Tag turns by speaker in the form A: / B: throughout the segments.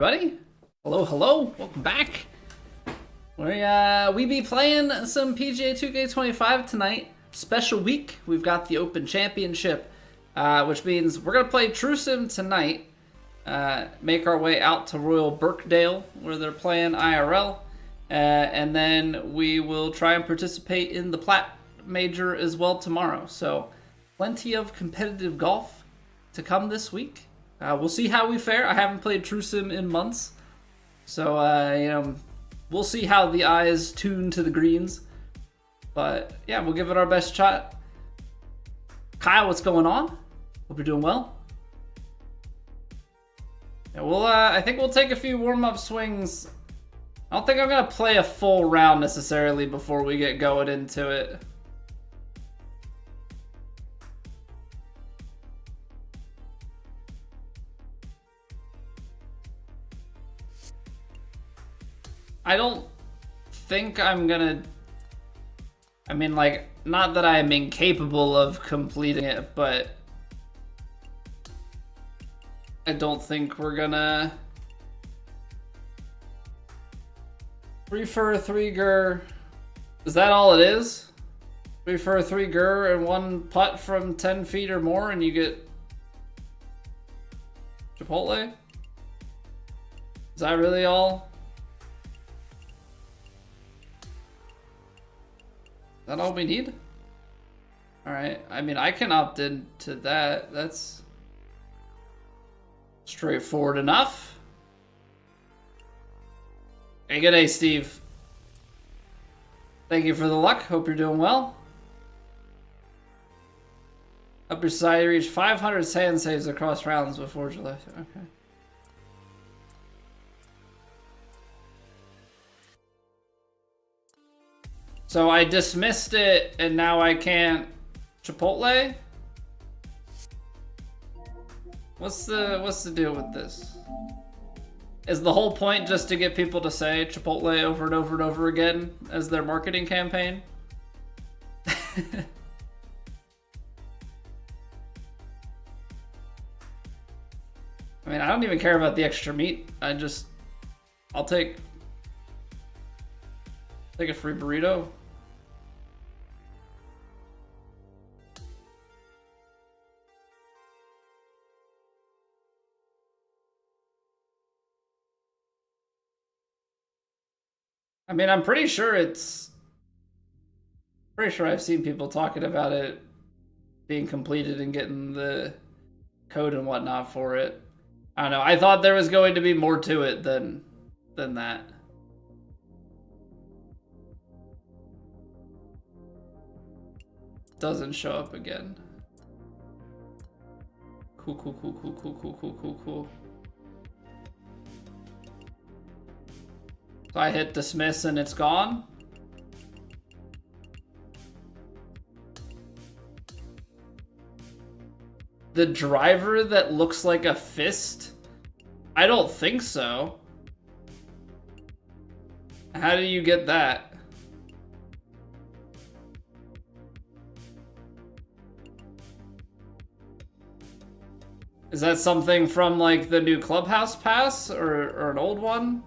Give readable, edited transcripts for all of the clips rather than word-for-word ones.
A: Buddy, hello, hello, welcome back. We be playing some PGA 2K25 tonight. Special week. We've got the Open Championship, which means we're gonna play True Sim tonight. Make our way out to Royal Birkdale where they're playing IRL, and then we will try and participate in the Plat Major as well tomorrow. So, plenty of competitive golf to come this week. We'll see how we fare. I haven't played True Sim in months. So, we'll see how the eyes tune to the greens. But, yeah, we'll give it our best shot. Kyle, what's going on? Hope you're doing well. Yeah, I think we'll take a few warm-up swings. I don't think I'm going to play a full round necessarily before we get going into it. I don't think I'm gonna... I mean, like, not that I'm incapable of completing it, but I don't think we're gonna... 3 for 3 gur. Is that all it is? 3 for 3 gur and 1 putt from 10 feet or more and you get Chipotle? Is that really all? Is that all we need? Alright, I mean, I can opt into that. That's straightforward enough. Hey, good day, Steve. Thank you for the luck. Hope you're doing well. Upper side, reach 500 sand saves across rounds before July. Okay. So I dismissed it, and now I can't Chipotle? What's the deal with this? Is the whole point just to get people to say Chipotle over and over and over again as their marketing campaign? I mean, I don't even care about the extra meat. I'll take a free burrito. I mean, I'm pretty sure I've seen people talking about it being completed and getting the code and whatnot for it. I don't know. I thought there was going to be more to it than that. Doesn't show up again. Cool. So I hit dismiss and it's gone. The driver that looks like a fist? I don't think so. How do you get that? Is that something from like the new Clubhouse Pass or an old one?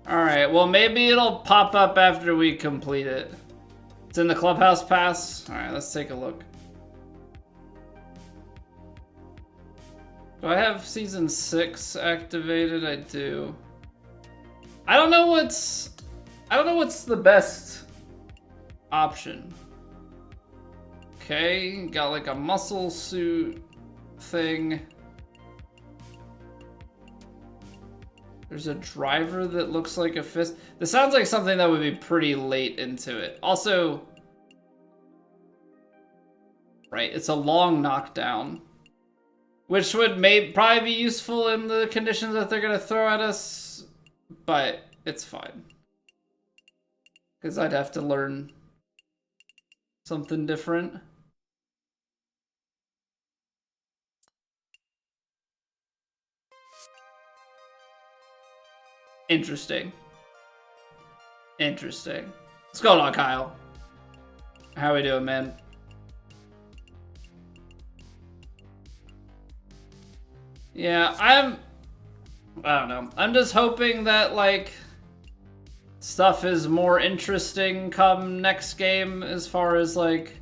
A: Alright, well maybe it'll pop up after we complete it. It's in the Clubhouse Pass. Alright, let's take a look. Do I have Season 6 activated? I do. I don't know what's the best option. Okay, got like a muscle suit thing. There's a driver that looks like a fist. This sounds like something that would be pretty late into it. Also, right, it's a long knockdown, which would probably be useful in the conditions that they're going to throw at us, but it's fine. Because I'd have to learn something different. Interesting. Interesting. What's going on, Kyle? How we doing, man? Yeah, I don't know. I'm just hoping that, like, stuff is more interesting come next game as far as, like,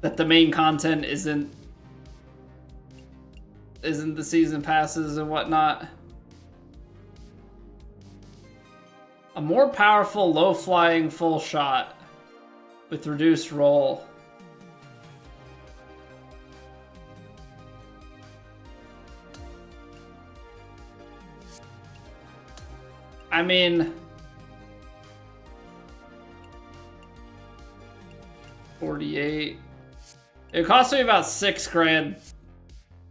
A: that the main content isn't the season passes and whatnot. A more powerful, low-flying full shot with reduced roll. I mean, 48. It cost me about $6,000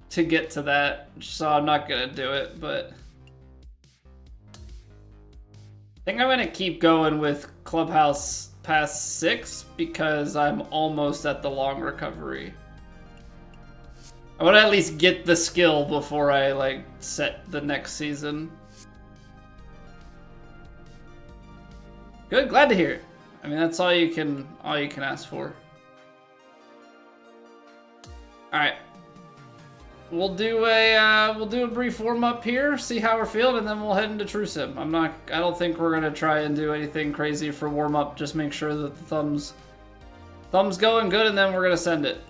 A: to get to that, so I'm not gonna do it, but I think I'm gonna keep going with Clubhouse Pass 6 because I'm almost at the long recovery. I want to at least get the skill before I, like, set the next season. Good, glad to hear it. I mean, that's all you can ask for. All right, we'll do a brief warm up here, see how we're feeling, and then we'll head into True Sim. I don't think we're gonna try and do anything crazy for warm up. Just make sure that the thumbs going good, and then we're gonna send it.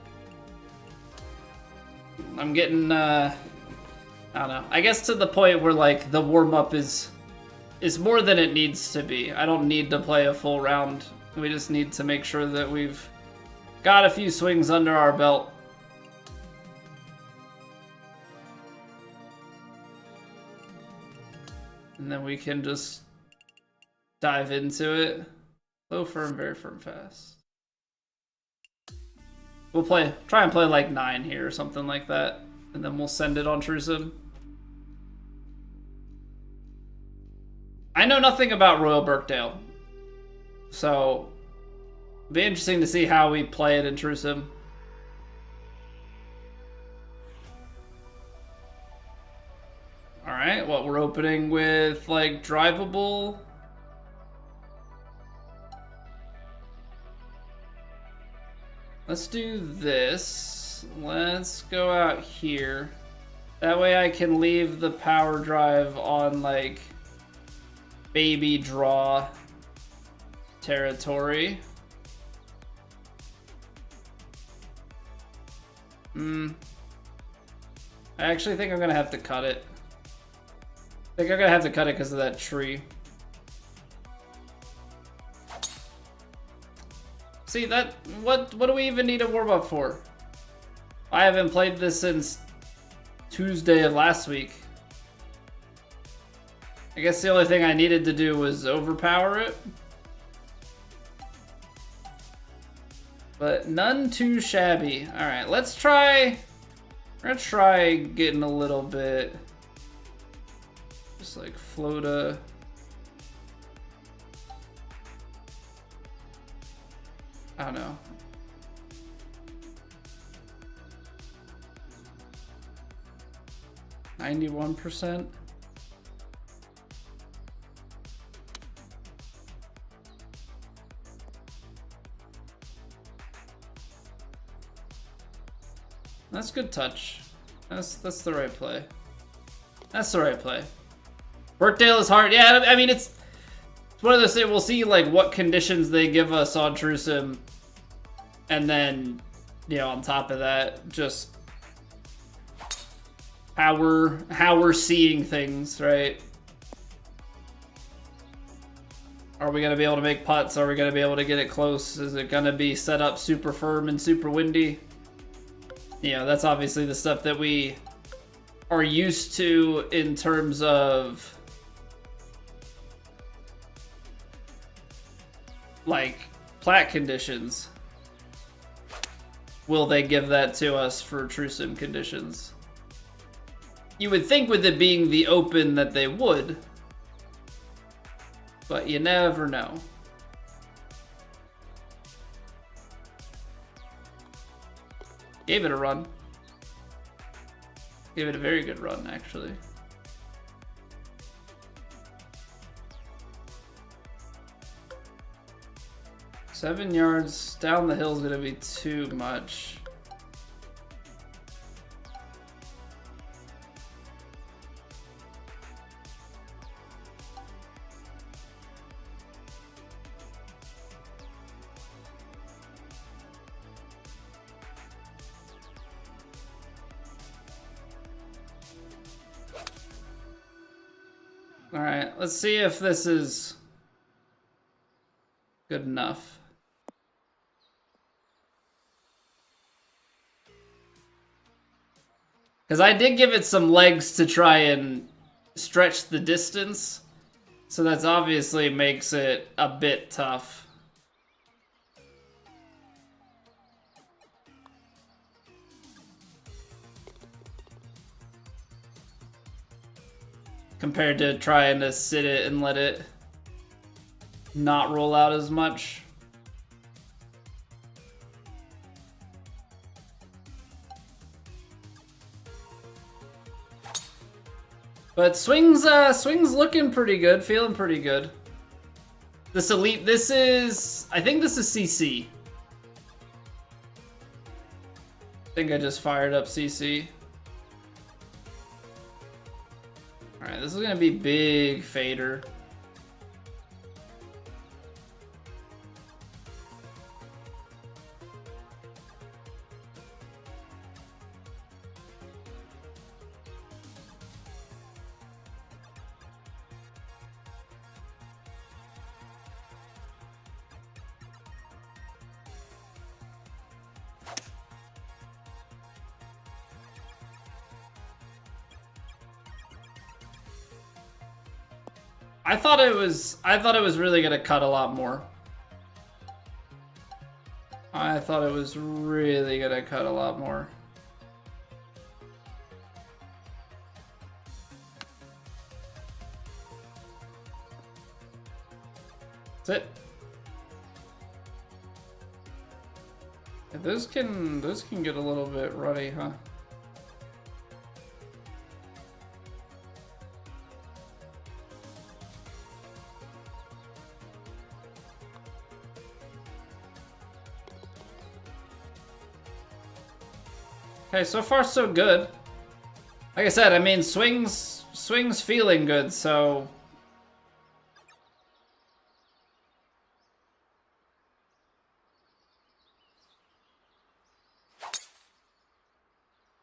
A: I'm getting I don't know. I guess to the point where, like, the warm up is more than it needs to be. I don't need to play a full round. We just need to make sure that we've got a few swings under our belt. And then we can just dive into it. Low firm, very firm, fast. We'll try and play like 9 here or something like that. And then we'll send it on True Sim. I know nothing about Royal Birkdale, so it'll be interesting to see how we play it in True Sim. Alright, well, we're opening with, like, drivable. Let's do this. Let's go out here. That way I can leave the power drive on, like, baby draw territory. I actually think I'm gonna have to cut it. I think I'm gonna have to cut it because of that tree. See, that what do we even need a warm up for? I haven't played this since Tuesday of last week. I guess the only thing I needed to do was overpower it. But none too shabby. Alright, let's try. We're gonna try getting a little bit. Just like float a. I don't know. %. That's good touch. That's the right play. That's the right play. Birkdale is hard. Yeah, I mean it's one of those things. We'll see like what conditions they give us on True Sim, and then on top of that, just how we're seeing things, right? Are we gonna be able to make putts? Are we gonna be able to get it close? Is it gonna be set up super firm and super windy? That's obviously the stuff that we are used to in terms of like plat conditions. Will they give that to us for True Sim conditions? You would think with it being the Open that they would, but you never know. Gave it a run. Gave it a very good run, actually. 7 yards down the hill is going to be too much. All right, let's see if this is good enough. Because I did give it some legs to try and stretch the distance, so that's obviously makes it a bit tough. Compared to trying to sit it and let it not roll out as much. But swing's looking pretty good, feeling pretty good. This elite, I think this is CC. I think I just fired up CC. Alright, this is gonna be big fader. I thought it was really gonna cut a lot more. I thought it was really gonna cut a lot more. That's it. Yeah, those can get a little bit ruddy, huh? Okay, so far so good. Like I said, I mean, swing's feeling good, so...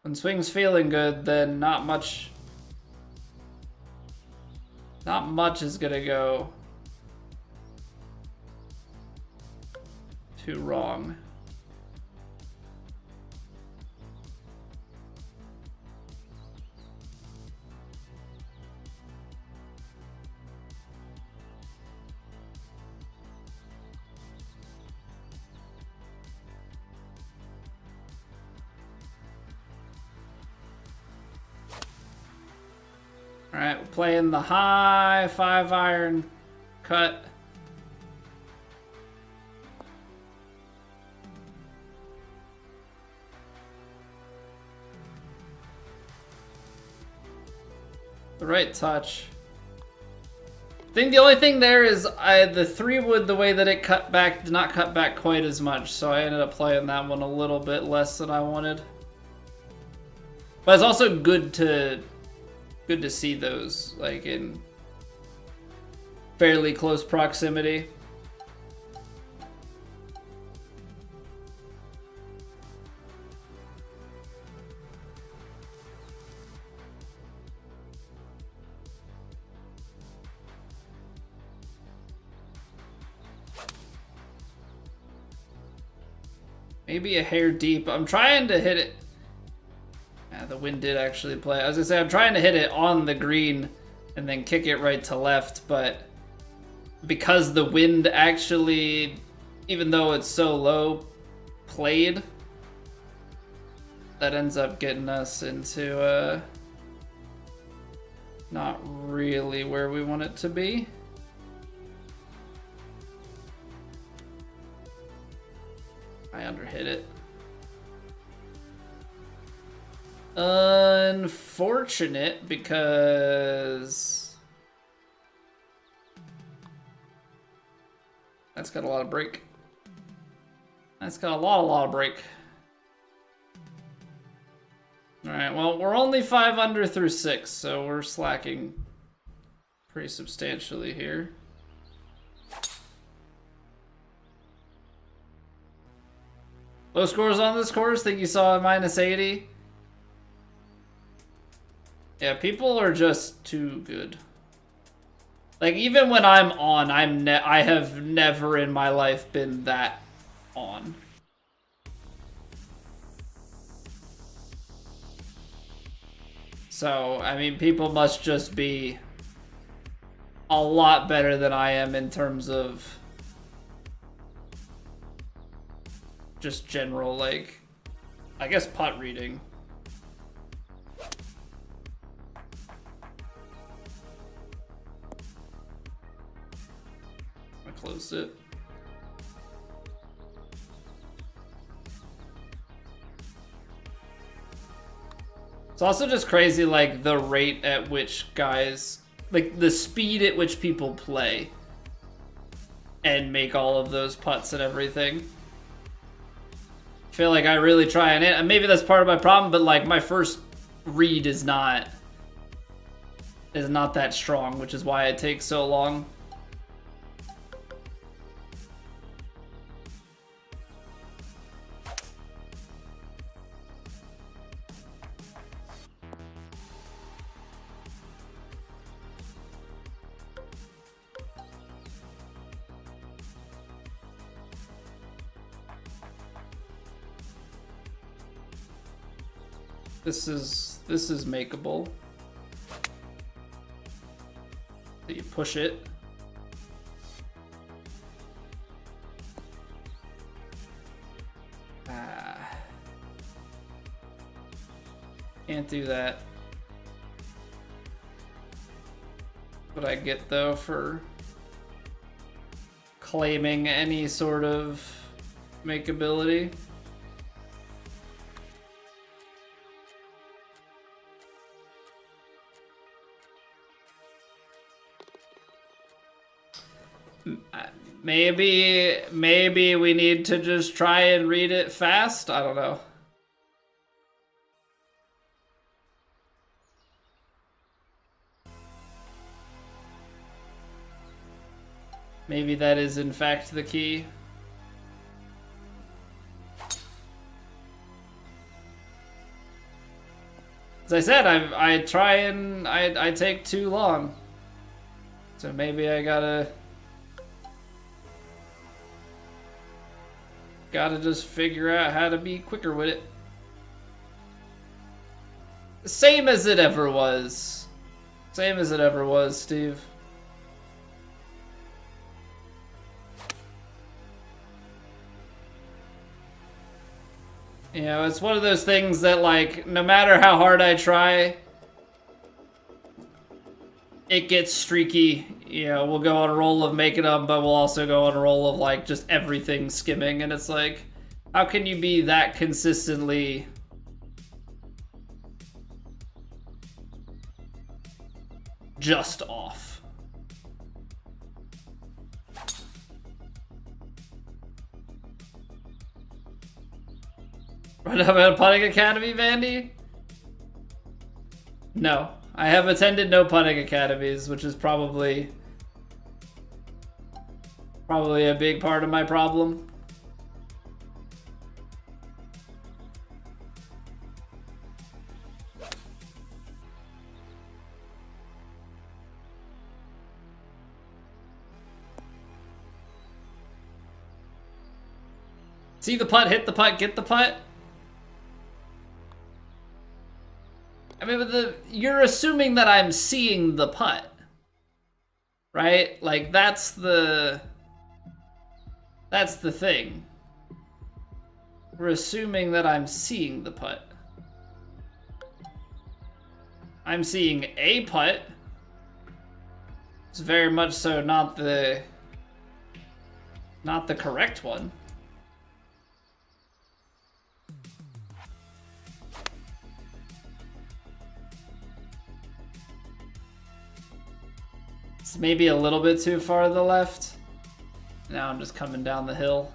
A: When swing's feeling good, then not much is gonna go too wrong. Alright, we're playing the high 5-iron cut. The right touch. I think the only thing there is the 3-wood, the way that it cut back, did not cut back quite as much, so I ended up playing that one a little bit less than I wanted. But it's also good to see those, like, in fairly close proximity. Maybe a hair deep. I'm trying to hit it. Yeah, the wind did actually play. I was gonna say, I'm trying to hit it on the green and then kick it right to left, but because the wind actually, even though it's so low, played, that ends up getting us into not really where we want it to be. I underhit it. Unfortunate, because that's got a lot of break. That's got a lot of break. Alright, well, we're only 5 under through 6, so we're slacking pretty substantially here. Low scores on this course? Think you saw a -80? Yeah, people are just too good. Like, even when I'm on, I have never in my life been that on. So, I mean, people must just be a lot better than I am in terms of just general, like, I guess putt reading. I closed it. It's also just crazy, like, the rate at which guys, like, the speed at which people play and make all of those putts and everything. I feel like I really try and maybe that's part of my problem, but, like, my first read is not that strong, which is why it takes so long. This is makeable. So you push it. Can't do that. What I get though for claiming any sort of makeability? Maybe we need to just try and read it fast? I don't know. Maybe that is in fact the key. As I said, I try and I take too long. So maybe I gotta just figure out how to be quicker with it. Same as it ever was. Same as it ever was, Steve. You know, it's one of those things that, like, no matter how hard I try, it gets streaky. You know, we'll go on a roll of making them, but we'll also go on a roll of, like, just everything skimming. And it's like, how can you be that consistently just off? Right up at a putting academy, Vandy? No. I have attended no putting academies, which is probably a big part of my problem. See the putt, hit the putt, get the putt. I mean, but you're assuming that I'm seeing the putt, right? Like, that's the thing. We're assuming that I'm seeing the putt. I'm seeing a putt. It's very much so not the correct one. It's maybe a little bit too far to the left. Now I'm just coming down the hill.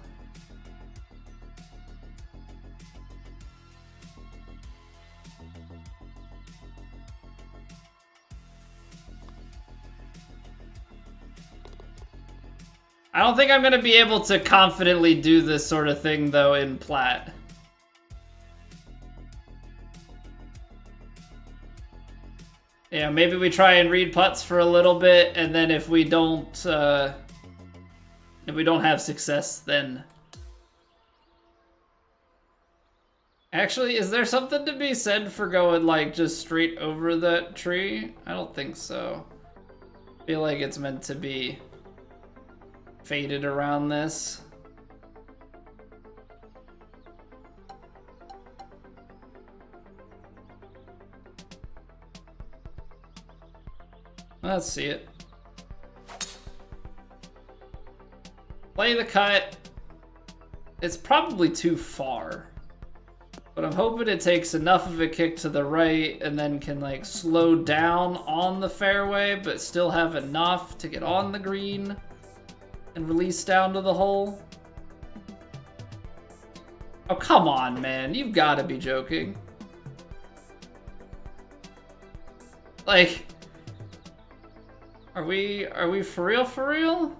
A: I don't think I'm going to be able to confidently do this sort of thing, though, in Plat. Yeah, maybe we try and read putts for a little bit, and then if we don't have success, then... Actually, is there something to be said for going, like, just straight over that tree? I don't think so. I feel like it's meant to be faded around this. Let's see it. Play the cut. It's probably too far. But I'm hoping it takes enough of a kick to the right and then can like slow down on the fairway, but still have enough to get on the green and release down to the hole. Oh, come on, man. You've got to be joking. Like, are we for real, for real?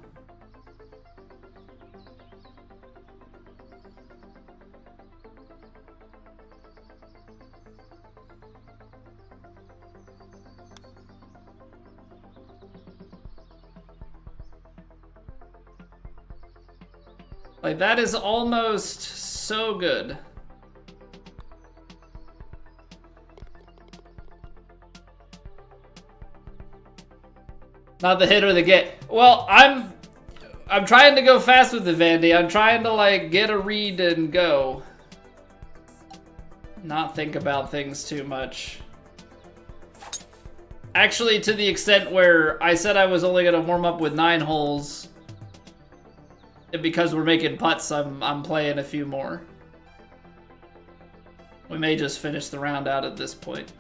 A: Like, that is almost so good. Not the hit or the get. Well, I'm trying to go fast with the Vandy. I'm trying to, like, get a read and go. Not think about things too much. Actually, to the extent where I said I was only going to warm up with 9 holes. And because we're making putts, I'm playing a few more. We may just finish the round out at this point.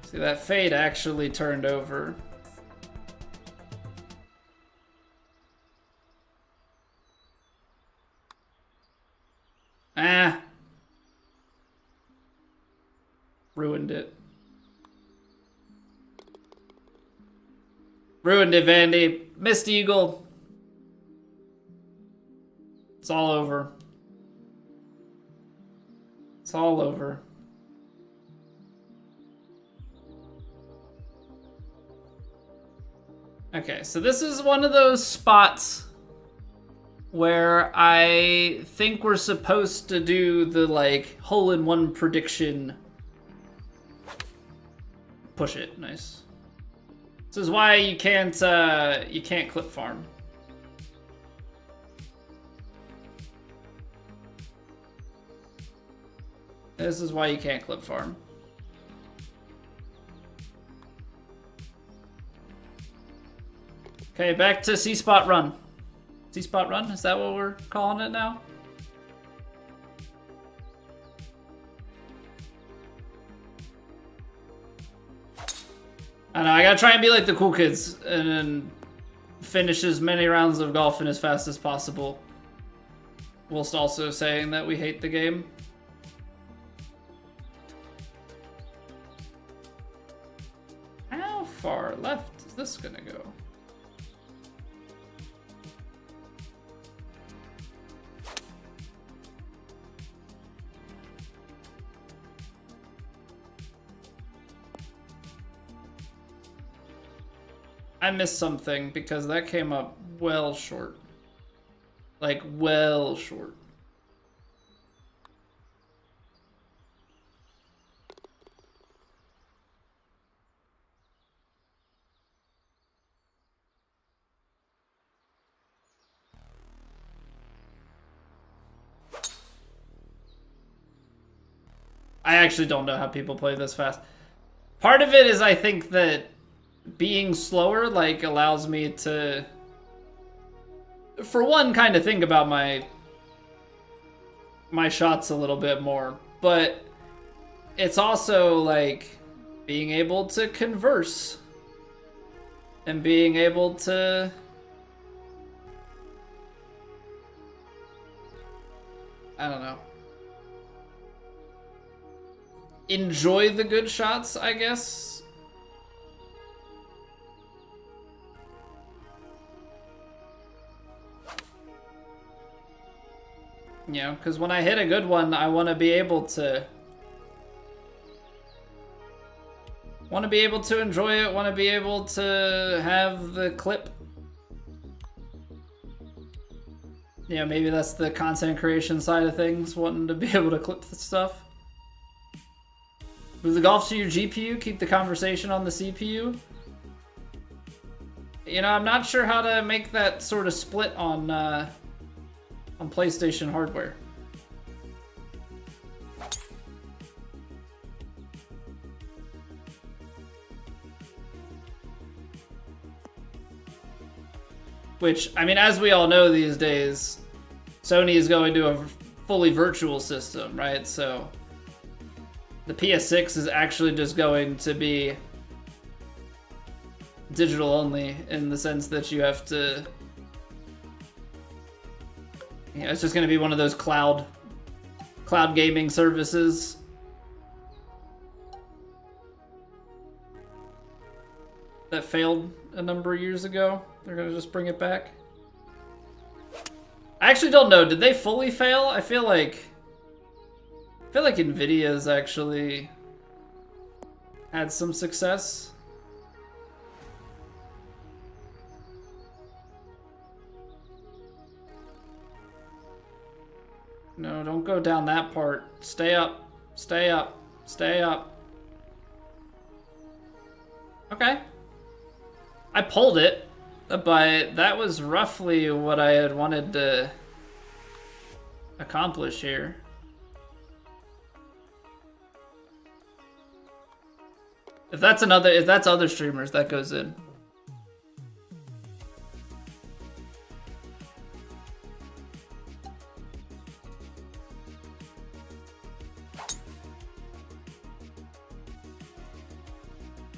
A: See, that fade actually turned over. Ah. Ruined it. Ruined it, Vandy. Missed eagle. It's all over. It's all over. Okay, so this is one of those spots where I think we're supposed to do the, like, hole-in-one prediction. Push it, nice. This is why you can't clip farm. This is why you can't clip farm. Okay, back to C-spot run. C-spot run? Is that what we're calling it now? I know, I gotta try and be like the cool kids and then finish as many rounds of golfing as fast as possible. Whilst also saying that we hate the game. How far left is this gonna go? I missed something because that came up well short. Like, well short. I actually don't know how people play this fast. Part of it is I think that being slower, like, allows me to, for one, kind of think about my shots a little bit more. But it's also, like, being able to converse and being able to I don't know, enjoy the good shots, I guess. You know, because when I hit a good one, I want to be able to enjoy it, want to be able to have the clip. Yeah, maybe that's the content creation side of things, wanting to be able to clip the stuff. Move the golf to your GPU, keep the conversation on the CPU. You know, I'm not sure how to make that sort of split on PlayStation hardware. Which, I mean, as we all know these days, Sony is going to a fully virtual system, right? So the PS6 is actually just going to be digital only, in the sense that you have to... Yeah, it's just going to be one of those cloud gaming services. That failed a number of years ago. They're going to just bring it back. I actually don't know. Did they fully fail? I feel like Nvidia's actually had some success. No, don't go down that part. Stay up. Stay up. Stay up. Okay. I pulled it, but that was roughly what I had wanted to accomplish here. If that's other streamers, that goes in.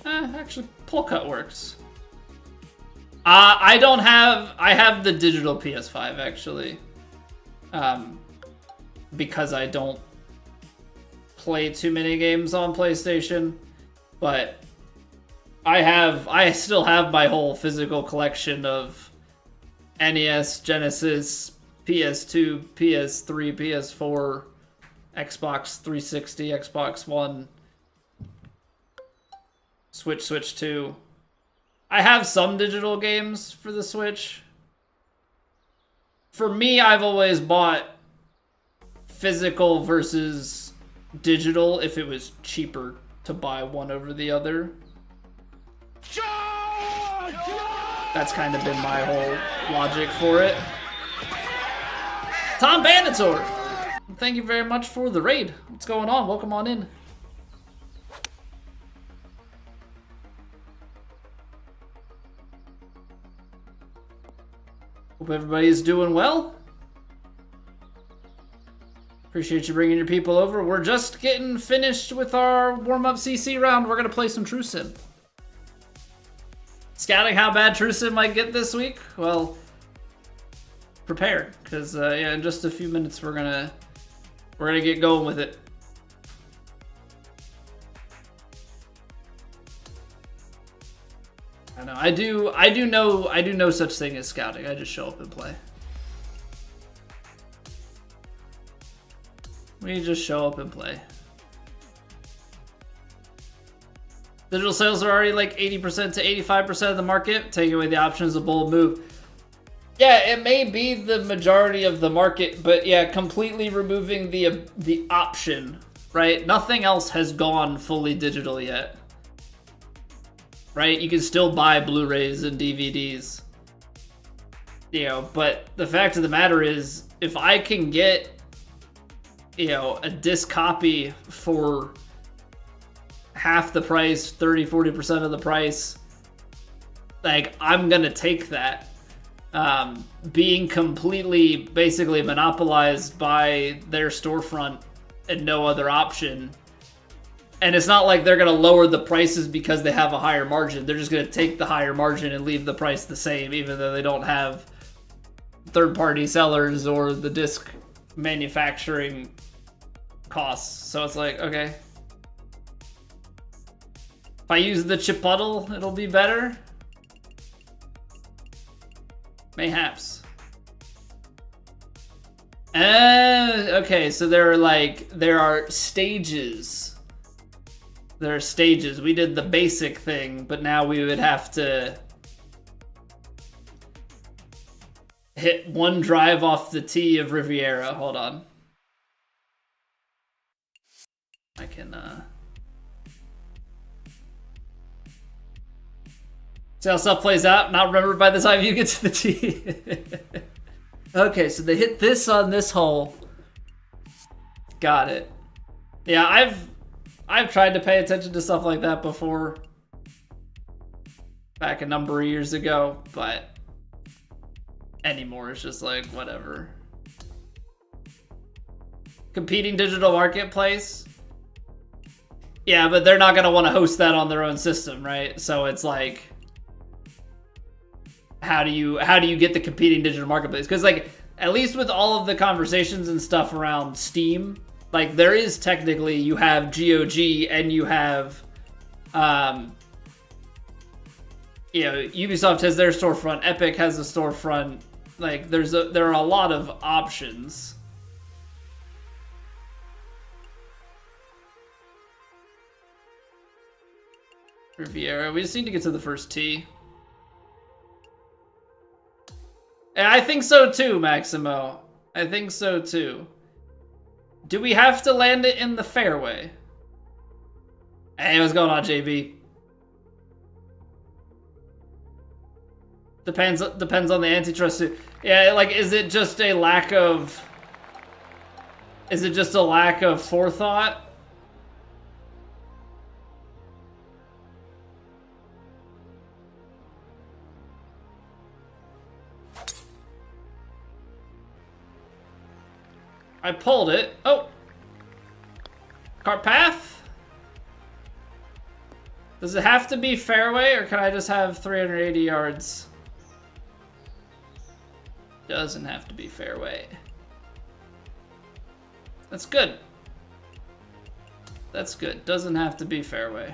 A: Actually, pull cut works. I have the digital PS5 actually. Because I don't play too many games on PlayStation, but I still have my whole physical collection of NES, Genesis, PS2, PS3, PS4, Xbox 360, Xbox One, Switch 2. I have some digital games for the Switch. For me, I've always bought physical versus digital if it was cheaper to buy one over the other. That's kind of been my whole logic for it. Tom Banditor! Thank you very much for the raid. What's going on? Welcome on in. Hope everybody's doing well. Appreciate you bringing your people over. We're just getting finished with our warm-up CC round. We're going to play some True Sim. Scouting how bad True Sim might get this week? Well, prepare, because yeah, in just a few minutes we're gonna get going with it. I know. I do know such thing as scouting. I just show up and play. We just show up and play. Digital sales are already like 80% to 85% of the market. Taking away the option is a bold move. Yeah, it may be the majority of the market, but yeah, completely removing the option, right? Nothing else has gone fully digital yet. Right? You can still buy Blu-rays and DVDs. You know, but the fact of the matter is, if I can get, you know, a disc copy for half the price, 30-40% of the price, like, I'm gonna take that. Being completely, basically monopolized by their storefront and no other option, And it's not like they're going to lower the prices because they have a higher margin. They're just going to take the higher margin and leave the price the same, even though they don't have third-party sellers or the disc manufacturing costs. So it's like, okay. If I use the Chipotle, it'll be better? Mayhaps. Okay, so there are stages. There are stages. We did the basic thing, but now we would have to hit one drive off the tee of Riviera. Hold on. I can, see how stuff plays out? Not remembered by the time you get to the tee. Okay, so they hit this on this hole. Got it. Yeah, I've tried to pay attention to stuff like that before. Back a number of years ago, but anymore it's just like, whatever. Competing digital marketplace. Yeah, but they're not going to want to host that on their own system, right? So it's like, how do you get the competing digital marketplace? Because like, at least with all of the conversations and stuff around Steam, like there is technically, you have GOG and you have, you know, Ubisoft has their storefront, Epic has a storefront. Like there are a lot of options. Riviera, we just need to get to the first tee. And I think so too, Maximo. I think so too. Do we have to land it in the fairway? Hey, what's going on, JB? Depends on the antitrust suit. Yeah, like, is it just a lack of forethought? I pulled it. Oh. Cart path? Does it have to be fairway or can I just have 380 yards? Doesn't have to be fairway. That's good. That's good. Doesn't have to be fairway.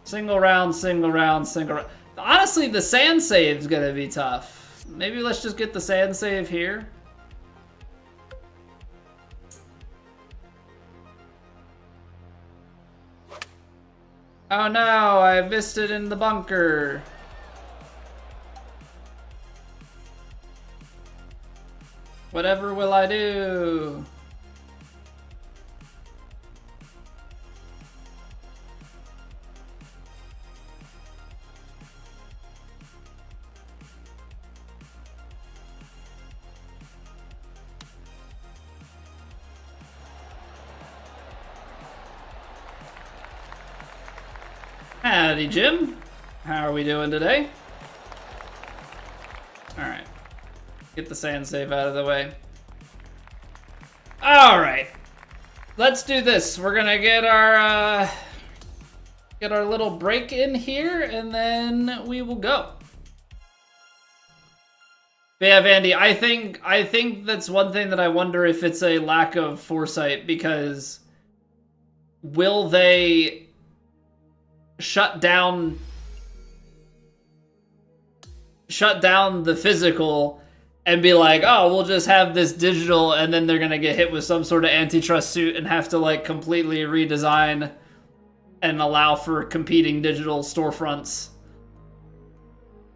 A: Single round, single round, single round. Honestly, the sand save's gonna be tough. Maybe let's just get the sand save here. Oh no, I missed it in the bunker. Whatever will I do? Howdy, Jim. How are we doing today? Alright. Get the sand save out of the way. Alright. Let's do this. We're gonna get our little break in here, and then we will go. But yeah, Vandy, I think that's one thing that I wonder if it's a lack of foresight, because will they shut down the physical and be like, oh, we'll just have this digital, and then they're gonna get hit with some sort of antitrust suit and have to like completely redesign and allow for competing digital storefronts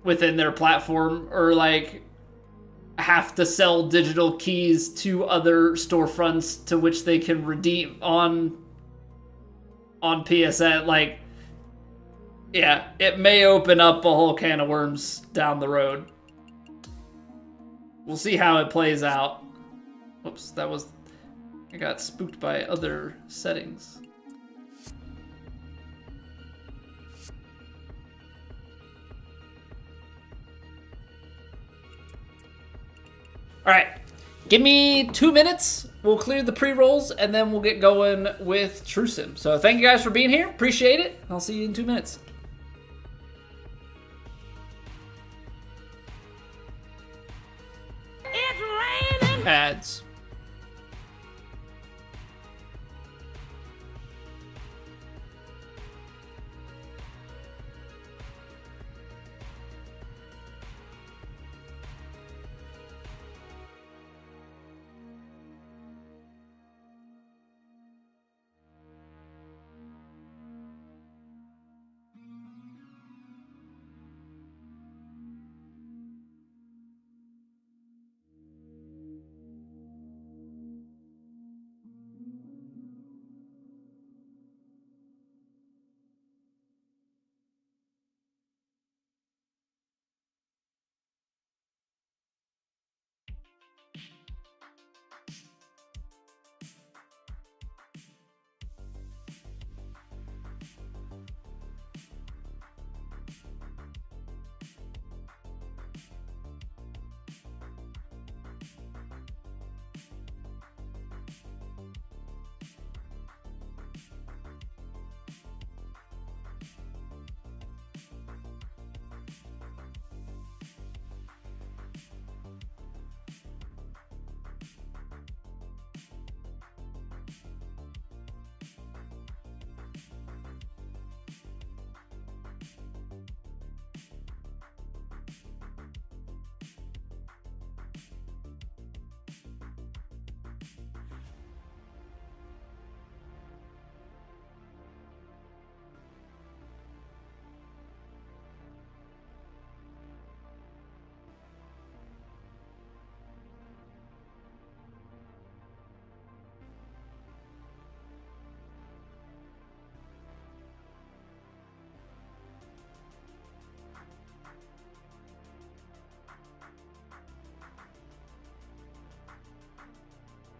A: within their platform, or like have to sell digital keys to other storefronts to which they can redeem on PSN. Like, yeah, it may open up a whole can of worms down the road. We'll see how it plays out. Whoops, I got spooked by other settings. All right, give me 2 minutes. we'll clear the pre-rolls, and then we'll get going with True Sim. So thank you guys for being here. Appreciate it. I'll see you in 2 minutes.
B: It's raining.
A: Ads.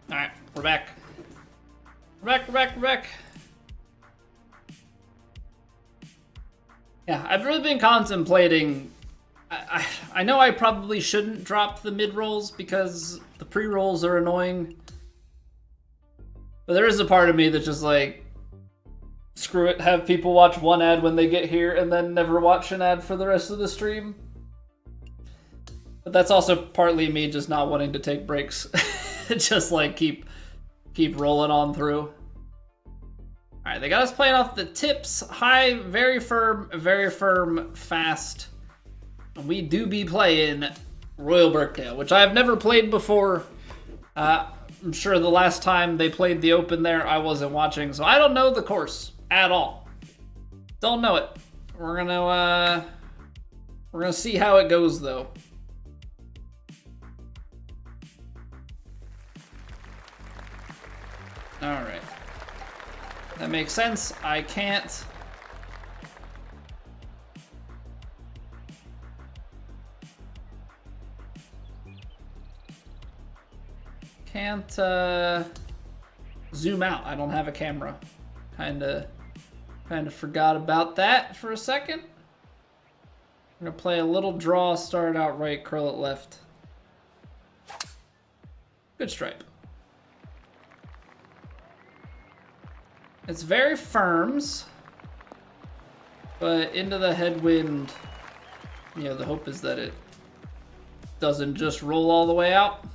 A: Alright, we're back. We're back. Yeah, I've really been contemplating. I know I probably shouldn't drop the mid-rolls because the pre-rolls are annoying. But there is a part of me that's just like, screw it, have people watch one ad when they get here and then never watch an ad for the rest of the stream. But that's also partly me just not wanting to take breaks. Just like keep rolling on through. Alright, they got us playing off the tips. High, very firm, fast. We do be playing Royal Birkdale, which I have never played before. I'm sure the last time they played the Open there, I wasn't watching, so I don't know the course at all. Don't know it. We're gonna see how it goes though. Alright. That makes sense. I can't zoom out. I don't have a camera. Kinda forgot about that for a second. I'm gonna play a little draw, start out right, curl it left. Good stripe. It's very firms, but into the headwind, you know, the hope is that it doesn't just roll all the way out.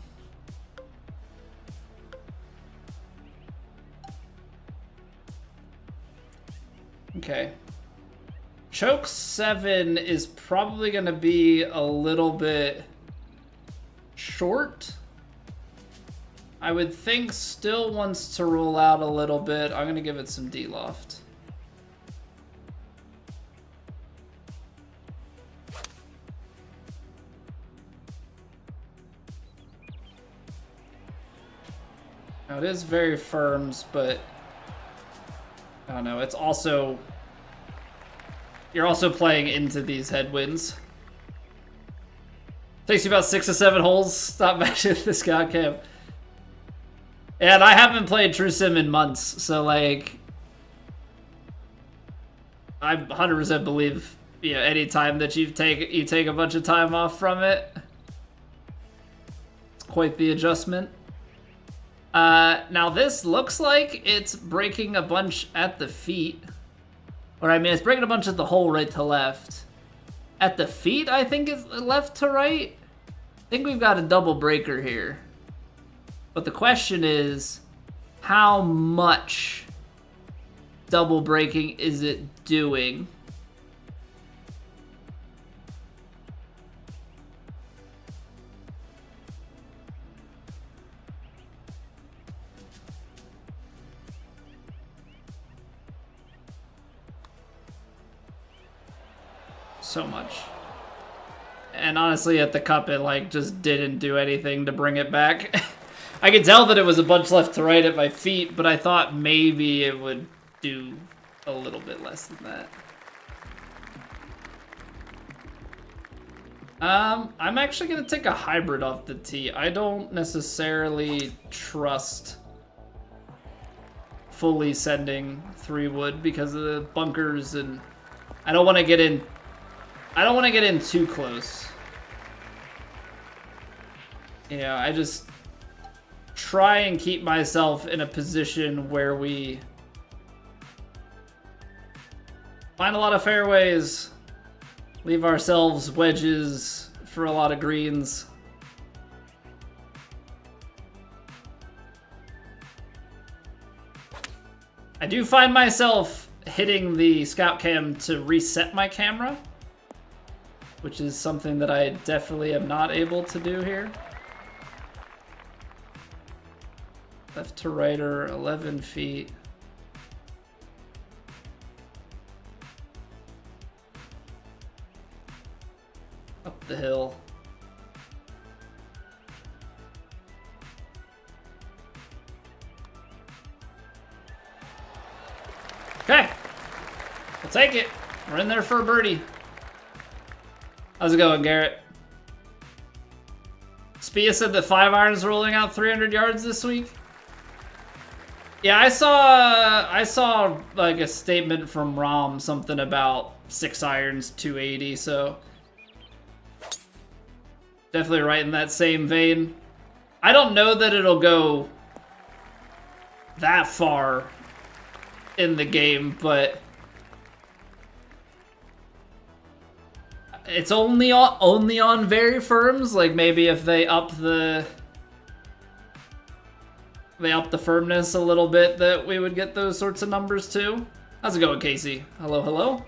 A: Okay. Choke 7 is probably going to be a little bit short. I would think still wants to roll out a little bit. I'm going to give it some D-loft. Now it is very firms, but I don't know. It's also, you're also playing into these headwinds. Takes you about 6 to 7 holes. Stop matching this guy cam. And I haven't played True Sim in months, so like, I 100% believe, you know, any time that you take a bunch of time off from it, it's quite the adjustment. Now this looks like it's breaking a bunch at the feet. Or I mean, it's breaking a bunch at the hole right to left. At the feet, I think it's left to right. I think we've got a double breaker here. But the question is, how much double breaking is it doing? So much. And honestly, at the cup, it like just didn't do anything to bring it back. I could tell that it was a bunch left to right at my feet, but I thought maybe it would do a little bit less than that. I'm actually gonna take a hybrid off the tee. I don't necessarily trust fully sending 3-wood because of the bunkers, and I don't want to get in too close. Yeah, I just try and keep myself in a position where we find a lot of fairways, leave ourselves wedges for a lot of greens. I do find myself hitting the scout cam to reset my camera, which is something that I definitely am not able to do here. Left to right are 11 feet. Up the hill. Okay. We'll take it. We're in there for a birdie. How's it going, Garrett? Spia said that 5-iron's rolling out 300 yards this week. Yeah, I saw like a statement from Rom, something about 6-irons 280, so definitely right in that same vein. I don't know that it'll go that far in the game, but it's only on very firms. Like maybe if they up the firmness a little bit, that we would get those sorts of numbers too. How's it going, Casey? Hello, hello.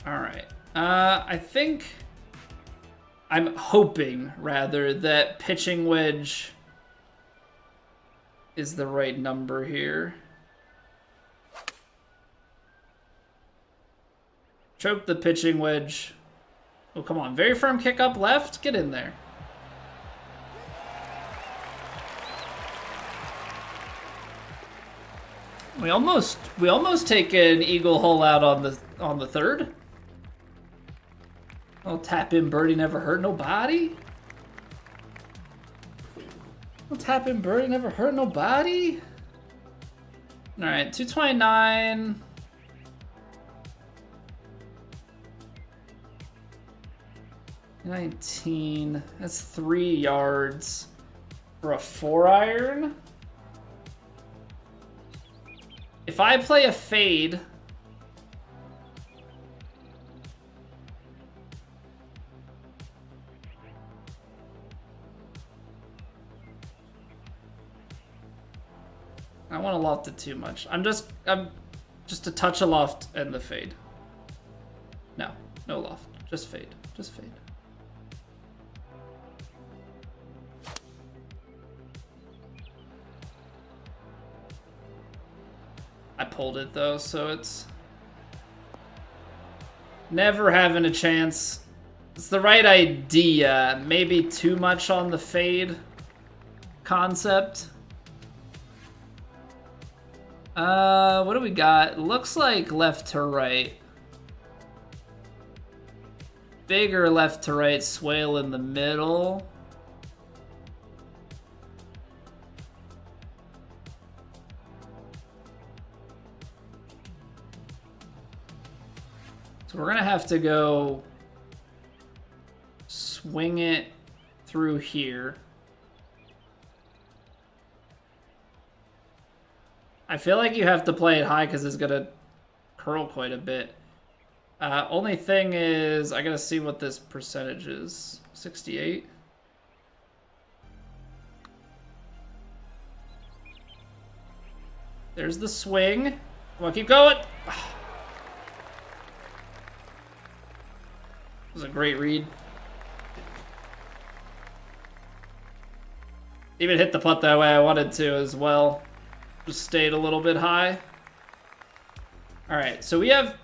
A: All right. I'm hoping rather that pitching wedge is the right number here. Choke the pitching wedge. Oh, come on. Very firm kick up left. Get in there. We almost take an eagle hole out on the third. Oh, tap in birdie never hurt nobody. Oh, tap in birdie never hurt nobody. All right, 229. $19. That's 3 yards for a 4-iron. If I play a fade, I don't want to loft it too much. I'm just a touch of loft and the fade. No loft, just fade, just fade. I pulled it though, so it's never having a chance. It's the right idea. Maybe too much on the fade concept. What do we got? Looks like left to right. Bigger left to right swale in the middle. So we're gonna have to go wing it through here. I feel like you have to play it high because it's going to curl quite a bit. Only thing is, I got to see what this percentage is. 68? There's the swing. Come on, keep going. It was a great read. Even hit the putt that way I wanted to as well. Just stayed a little bit high. All right, so we have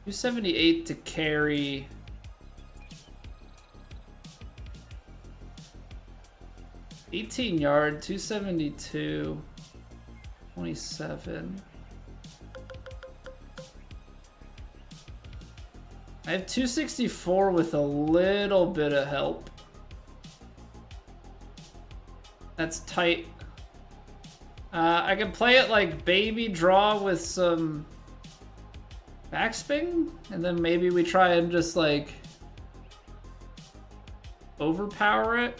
A: 278 to carry. $18 272, 27. I have 264 with a little bit of help. That's tight. I can play it like baby draw with some backspin, and then maybe we try and just like overpower it.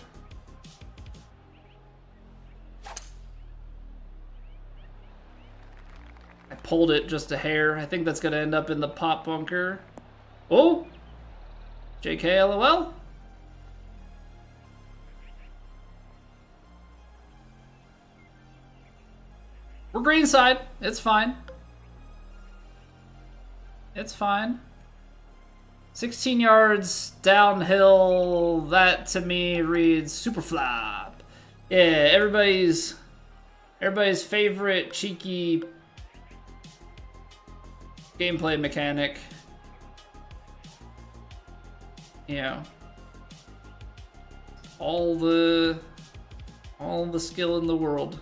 A: I pulled it just a hair. I think that's gonna end up in the pot bunker. Oh! JK LOL? We're greenside. It's fine. It's fine. 16 yards downhill. That to me reads super flop. Yeah, everybody's favorite cheeky gameplay mechanic. You know, all the skill in the world.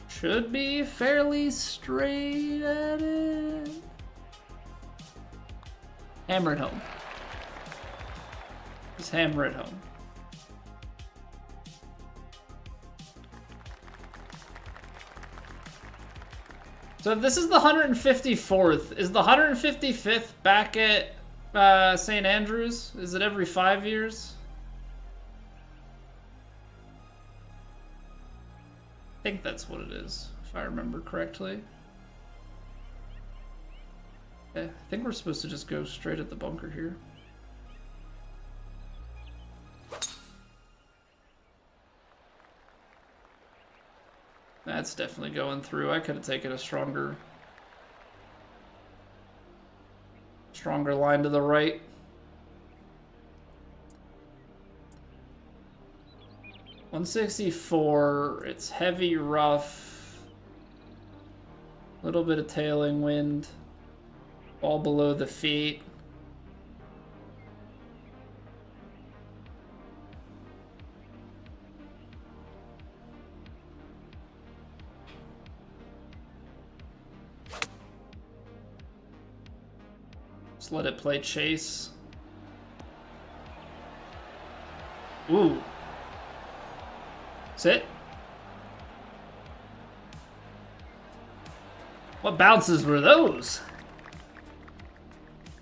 A: Should be fairly straight at it. Hammer it home. Just hammer it home. So if this is the 154th, is the 155th back at St. Andrews? Is it every 5 years? I think that's what it is, if I remember correctly. Okay, I think we're supposed to just go straight at the bunker here. That's definitely going through. I could have taken a stronger line to the right. .164, it's heavy, rough, little bit of tailing wind, all below the feet. Just let it play chase. Ooh. Sit. What bounces were those?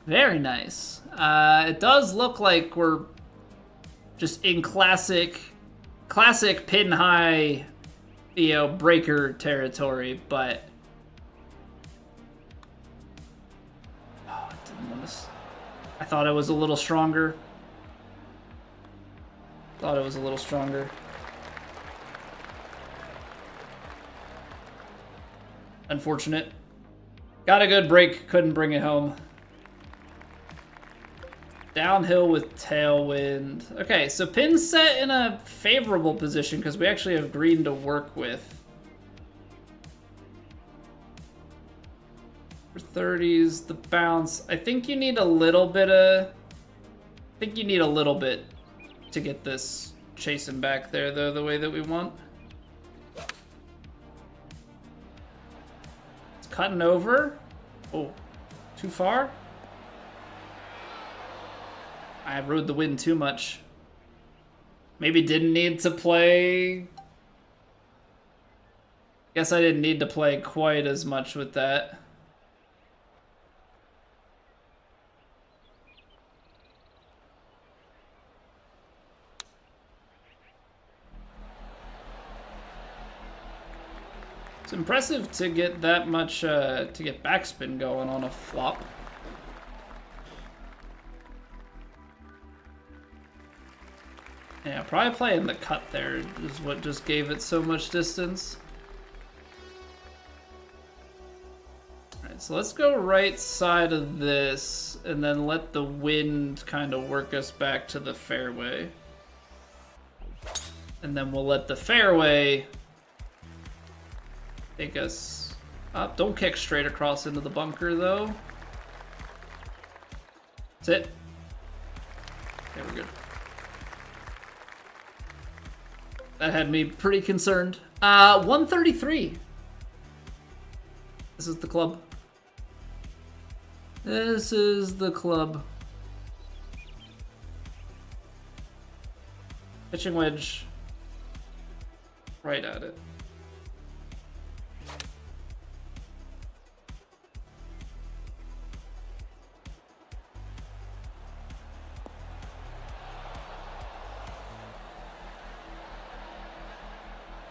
A: Very nice. It does look like we're just in classic pin high, you know, breaker territory, but oh, I didn't want to. I thought it was a little stronger. Thought it was a little stronger. Unfortunate. Got a good break, couldn't bring it home. Downhill with tailwind. Okay, so pin's set in a favorable position because we actually have green to work with. For 30s, the bounce. I think you need a little bit to get this chasing back there, though, the way that we want. It's cutting over. Oh, too far? I rode the wind too much. Maybe didn't need to play. Guess I didn't need to play quite as much with that. It's impressive to get that much, to get backspin going on a flop. Yeah, probably playing the cut there is what just gave it so much distance. Alright, so let's go right side of this, and then let the wind kind of work us back to the fairway. And then we'll let the fairway take us up. Don't kick straight across into the bunker, though. That's it. Okay, we're good. That had me pretty concerned. 133. This is the club. This is the club. Pitching wedge. Right at it.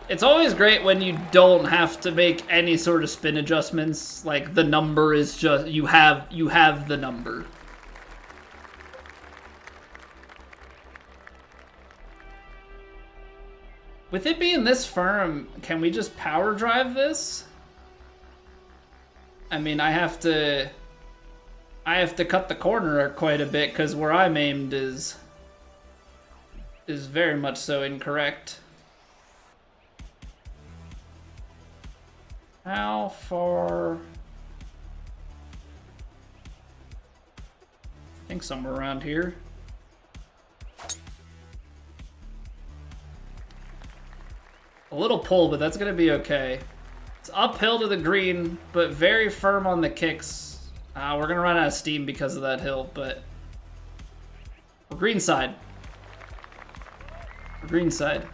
A: It's always great when you don't have to make any sort of spin adjustments. Like the number is just you have the number. With it being this firm, can we just power drive this? I mean, I have to cut the corner quite a bit because where I'm aimed is very much so incorrect. How far? I think somewhere around here. A little pull, but that's gonna be okay. It's uphill to the green, but very firm on the kicks. We're gonna run out of steam because of that hill, but we're green side. We're green side.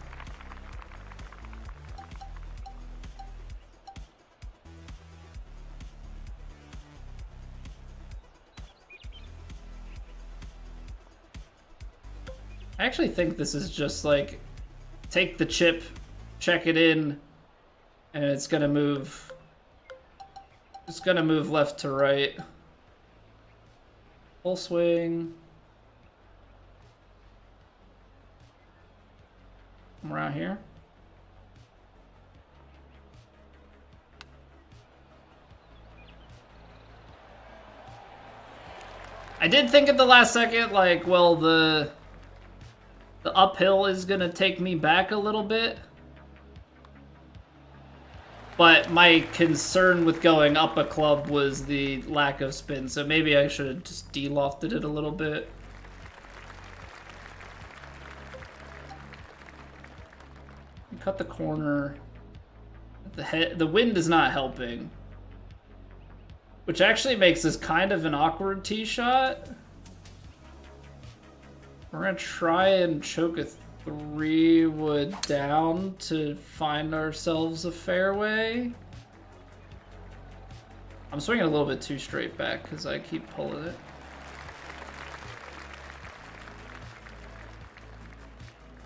A: I actually think this is just like, take the chip, check it in, and it's gonna move. It's gonna move left to right. Full swing. Come around here. I did think at the last second, like, well, the uphill is gonna take me back a little bit. But my concern with going up a club was the lack of spin, so maybe I should have just de-lofted it a little bit. Cut the corner. The wind is not helping. Which actually makes this kind of an awkward tee shot. We're gonna try and choke a 3-wood down to find ourselves a fairway. I'm swinging a little bit too straight back because I keep pulling it.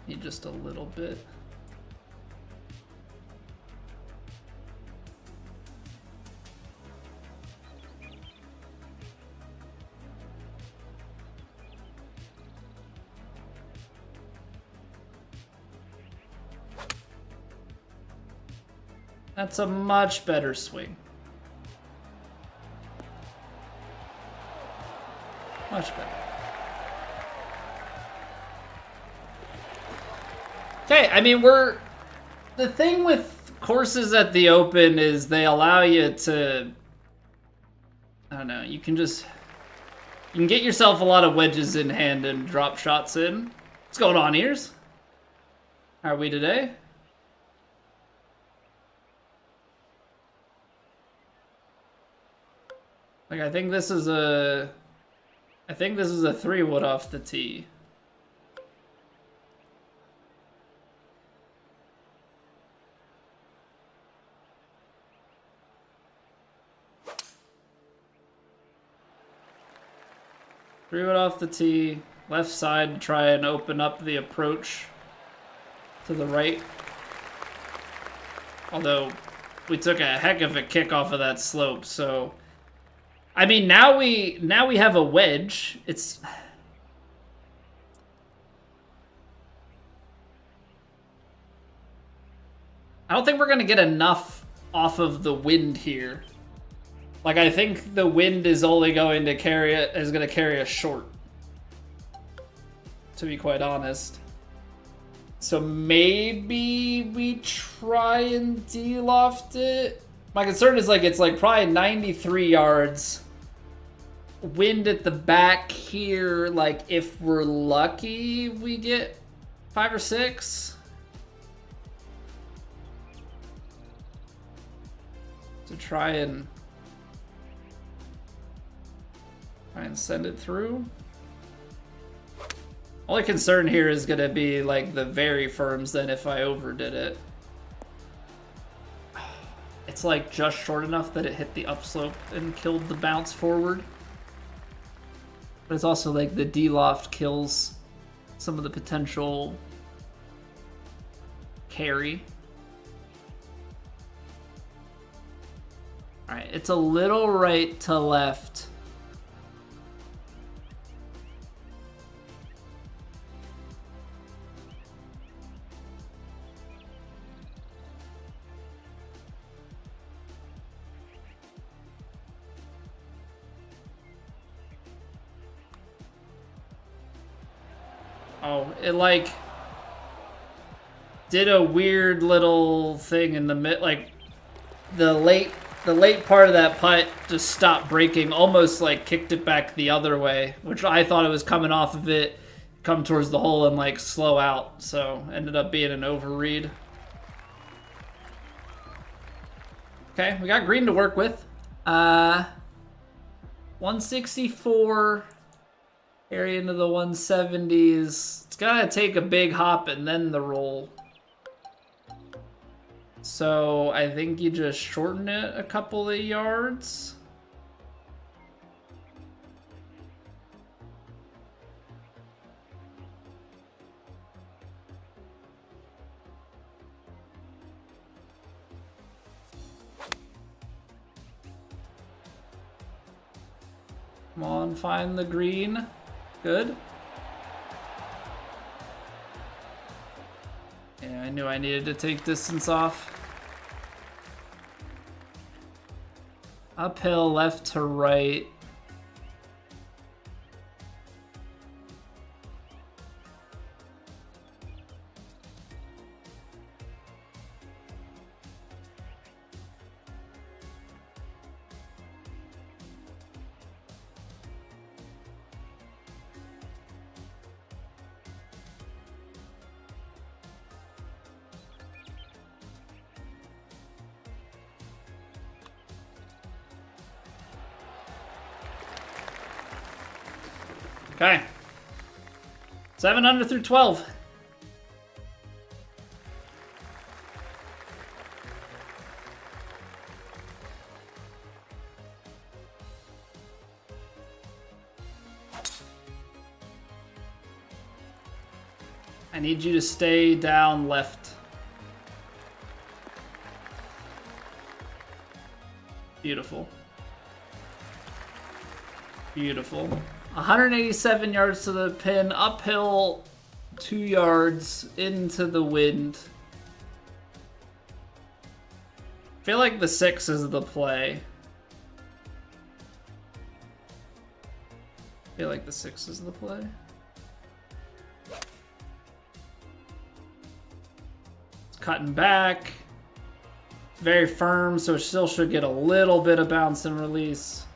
A: Need just a little bit. That's a much better swing. Much better. Okay, I mean, the thing with courses at the Open is they allow you to, I don't know, you can get yourself a lot of wedges in hand and drop shots in. What's going on, ears? How are we today? Like, I think this is a 3-wood off the tee. 3 wood off the tee, left side to try and open up the approach to the right. Although we took a heck of a kick off of that slope, so I mean now we have a wedge. It's I don't think we're gonna get enough off of the wind here. Like, I think the wind is only going to carry it, is going to carry us short, to be quite honest. So maybe we try and de-loft it. My concern is, like, it's like probably 93 yards. Wind at the back here, like, if we're lucky, we get 5 or 6. To try and send it through. Only concern here is gonna be like the very firms then if I overdid it. It's like just short enough that it hit the upslope and killed the bounce forward. But it's also like the D-loft kills some of the potential carry. Alright, it's a little right to left. Oh, it like did a weird little thing in the mid, like the late part of that putt just stopped braking, almost like kicked it back the other way, which I thought it was coming off of it, come towards the hole and like slow out, so ended up being an overread. Okay, we got green to work with. 164. Area into the 170s. It's gotta take a big hop and then the roll. So I think you just shorten it a couple of yards. Come on, find the green. Good. Yeah, I knew I needed to take distance off. Uphill, left to right. Okay. 7 under through 12. I need you to stay down left. Beautiful. Beautiful. 187 yards to the pin, uphill 2 yards into the wind. I feel like the 6 is the play. I feel like the 6 is the play. It's cutting back. Very firm, so it still should get a little bit of bounce and release.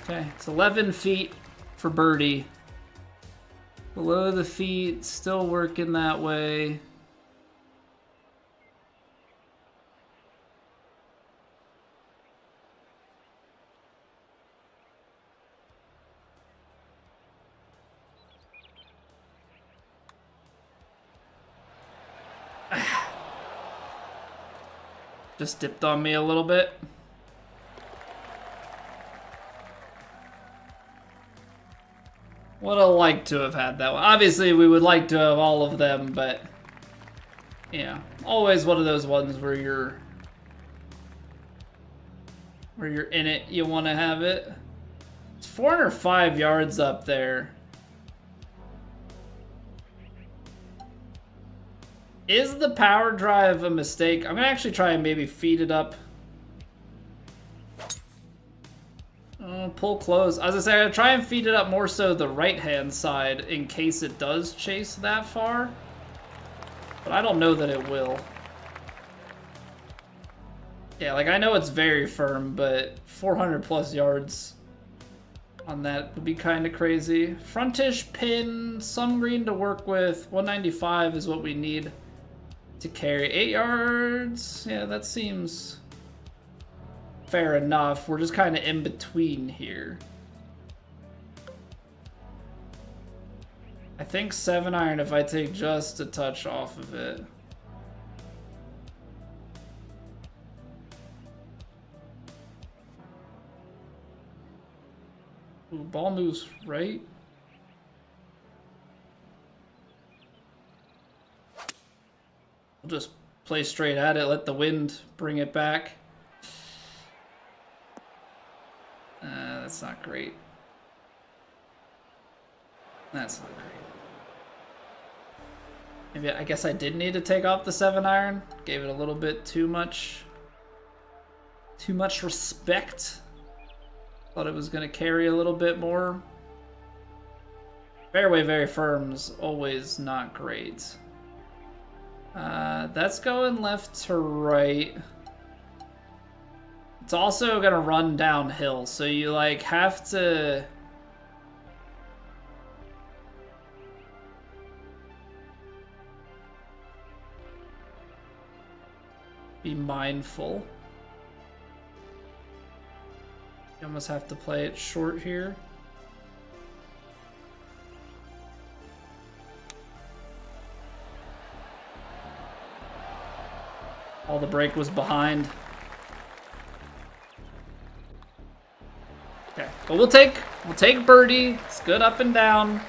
A: Okay, it's 11 feet for birdie. Below the feet, still working that way. Just dipped on me a little bit. Would have liked to have had that one. Obviously, we would like to have all of them, but yeah, always one of those ones where you're in it. You want to have it. It's 405 yards up there. Is the power drive a mistake? I'm gonna actually try and maybe feed it up. Pull close. As I say, I'm gonna try and feed it up more so the right-hand side in case it does chase that far. But I don't know that it will. Yeah, like I know it's very firm, but 400 plus yards on that would be kind of crazy. Frontish pin, some green to work with. 195 is what we need to carry. 8 yards. Yeah, that seems fair enough. We're just kind of in between here. I think 7-iron if I take just a touch off of it. Ooh, ball moves right. We'll just play straight at it, let the wind bring it back. That's not great. That's not great. Maybe I guess I did need to take off the 7-iron. Gave it a little bit too much respect. Thought it was gonna carry a little bit more. Fairway very firm's always not great. That's going left to right. It's also gonna run downhill, so you like have to be mindful. You almost have to play it short here. All the break was behind. Okay, but we'll take birdie. It's good up and down.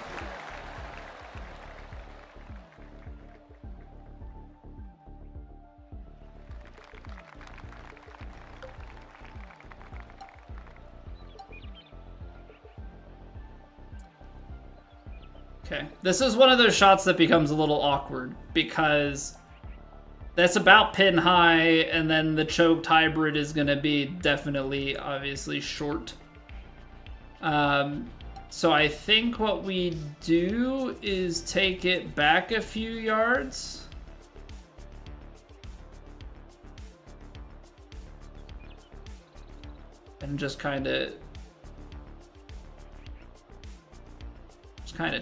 A: Okay, this is one of those shots that becomes a little awkward because that's about pin high, and then the choked hybrid is going to be definitely, obviously, short. So I think what we do is take it back a few yards. And just kind of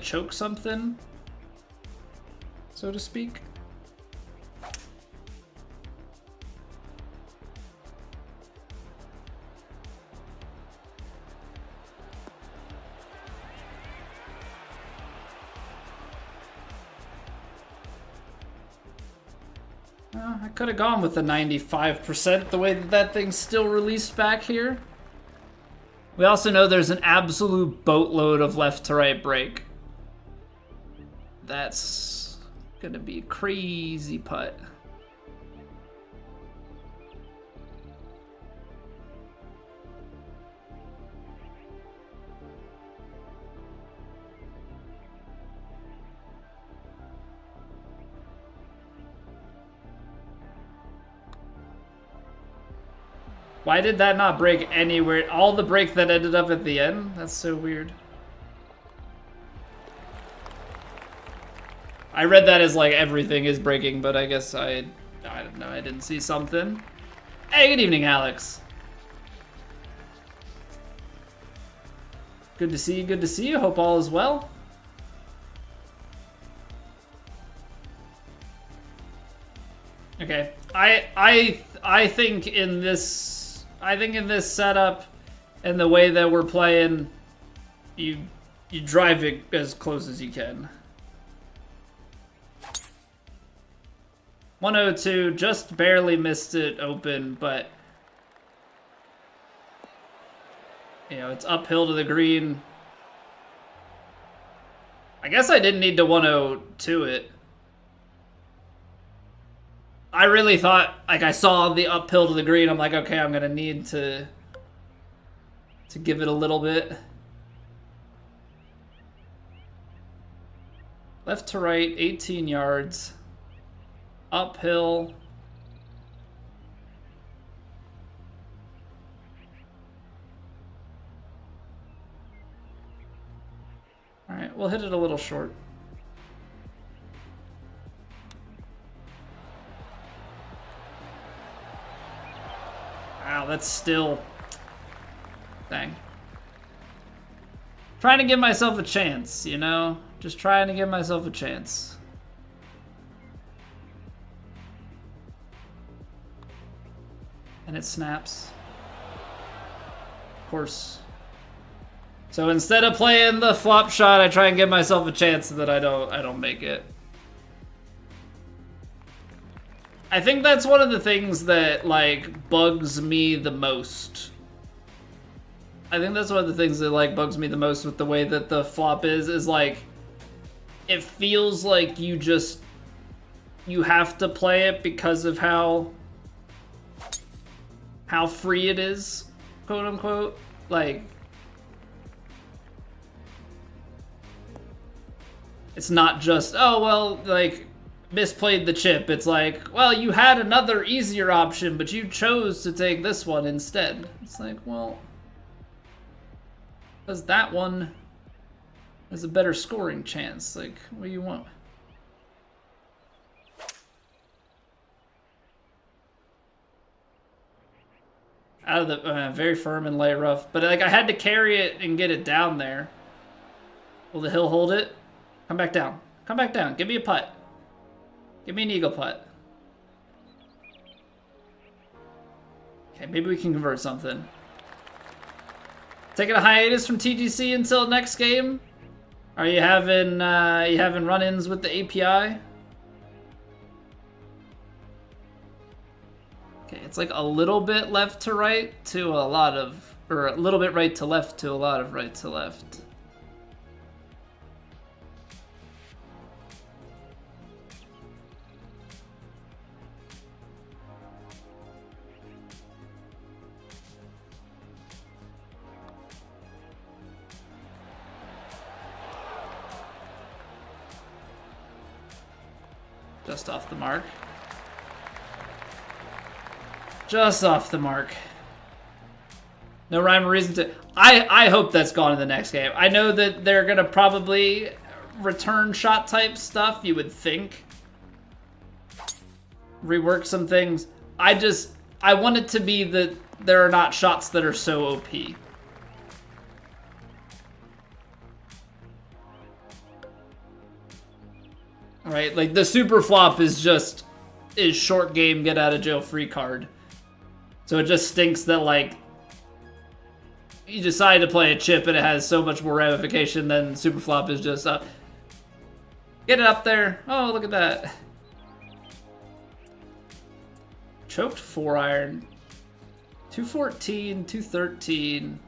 A: choke something, so to speak. I could have gone with the 95% the way that thing's still released back here. We also know there's an absolute boatload of left to right break. That's gonna be a crazy putt. Why did that not break anywhere? All the break that ended up at the end? That's so weird. I read that as like everything is breaking, but I guess I don't know, I didn't see something. Hey, good evening, Alex. Good to see you, good to see you. Hope all is well. Okay, I think in this setup and the way that we're playing, you drive it as close as you can. 102, just barely missed it open, but you know, it's uphill to the green. I guess I didn't need to 102 it. I really thought, like, I saw the uphill to the green. I'm like, okay, I'm gonna need to give it a little bit. Left to right, 18 yards. Uphill. All right, we'll hit it a little short. Wow, that's still... Dang. Trying to give myself a chance, you know? Just trying to give myself a chance. And it snaps. Of course. So instead of playing the flop shot, I try and give myself a chance that I don't make it. I think that's one of the things that, like, bugs me the most. I think that's one of the things that, like, bugs me the most with the way that the flop is like, it feels like you have to play it because of how free it is, quote unquote. Like, it's not just, oh, well, like, misplayed the chip. It's like, well, you had another easier option, but you chose to take this one instead. It's like, well, because that one has a better scoring chance. Like, what do you want? Out of the very firm and lay rough, but like I had to carry it and get it down there. Will the hill hold it? Come back down. Come back down. Give me a putt. Give me an eagle putt. Okay, maybe we can convert something. Taking a hiatus from TGC until next game. Are you having run-ins with the API? Okay, it's like a little bit left to right to a lot of, or a little bit right to left to a lot of right to left. Just off the mark. Just off the mark. No rhyme or reason to... I hope that's gone in the next game. I know that they're going to probably return shot type stuff, you would think. Rework some things. I want it to be that there are not shots that are so OP. Right, like the super flop is short game, get out of jail free card. So it just stinks that, like, you decide to play a chip and it has so much more ramification than super flop is just get it up there. Oh, look at that. Choked 4-iron. 214, 213.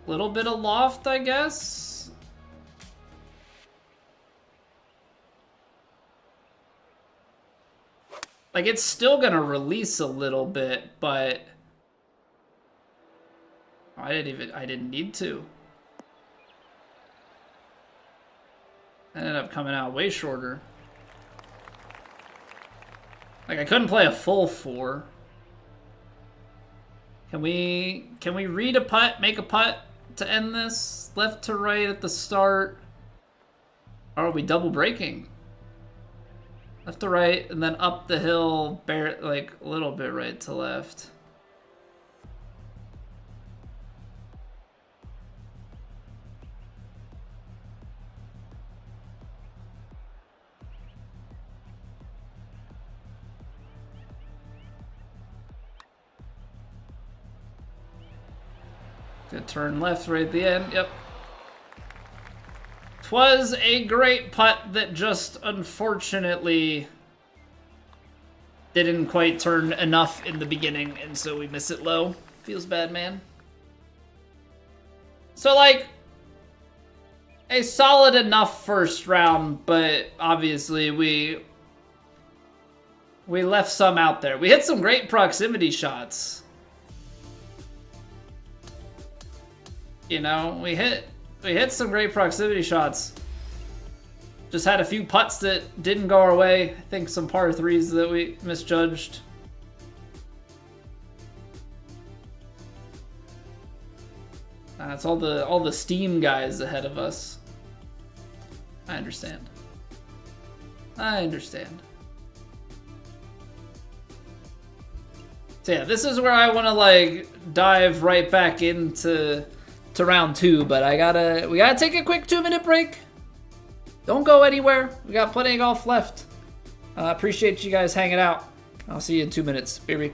A: Little bit of loft, I guess. Like, it's still gonna release a little bit, but I didn't need to. Ended up coming out way shorter. Like, I couldn't play a full 4. Can we read a putt, make a putt to end this? Left to right at the start. Or are we double breaking? Left to right, and then up the hill, like a little bit right to left. Good turn left right at the end, yep. 'Twas a great putt that just unfortunately didn't quite turn enough in the beginning, and so we miss it low. Feels bad, man. So, like, a solid enough first round, but obviously we left some out there. We hit some great proximity shots. You know, we hit some great proximity shots. Just had a few putts that didn't go our way. I think some par threes that we misjudged. It's all the Steam guys ahead of us. I understand. I understand. So yeah, this is where I want to like dive right back into round 2, but we gotta take a quick 2-minute break. Don't go anywhere. We got plenty of golf left. Appreciate you guys hanging out. I'll see you in 2 minutes, baby.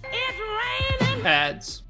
B: It's raining.
A: Ads.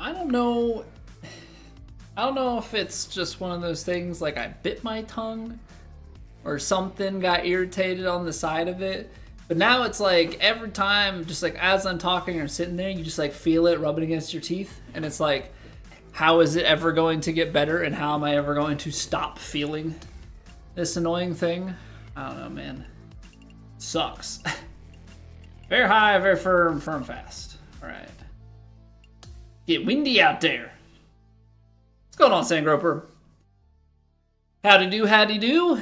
A: I don't know if it's just one of those things like I bit my tongue or something got irritated on the side of it. But now it's like every time, just like as I'm talking or sitting there, you just like feel it rubbing against your teeth. And it's like, how is it ever going to get better? And how am I ever going to stop feeling this annoying thing? I don't know, man. Sucks. Very high, very firm, firm fast. All right. Get windy out there. What's going on, Sandgroper? Howdy do, howdy do.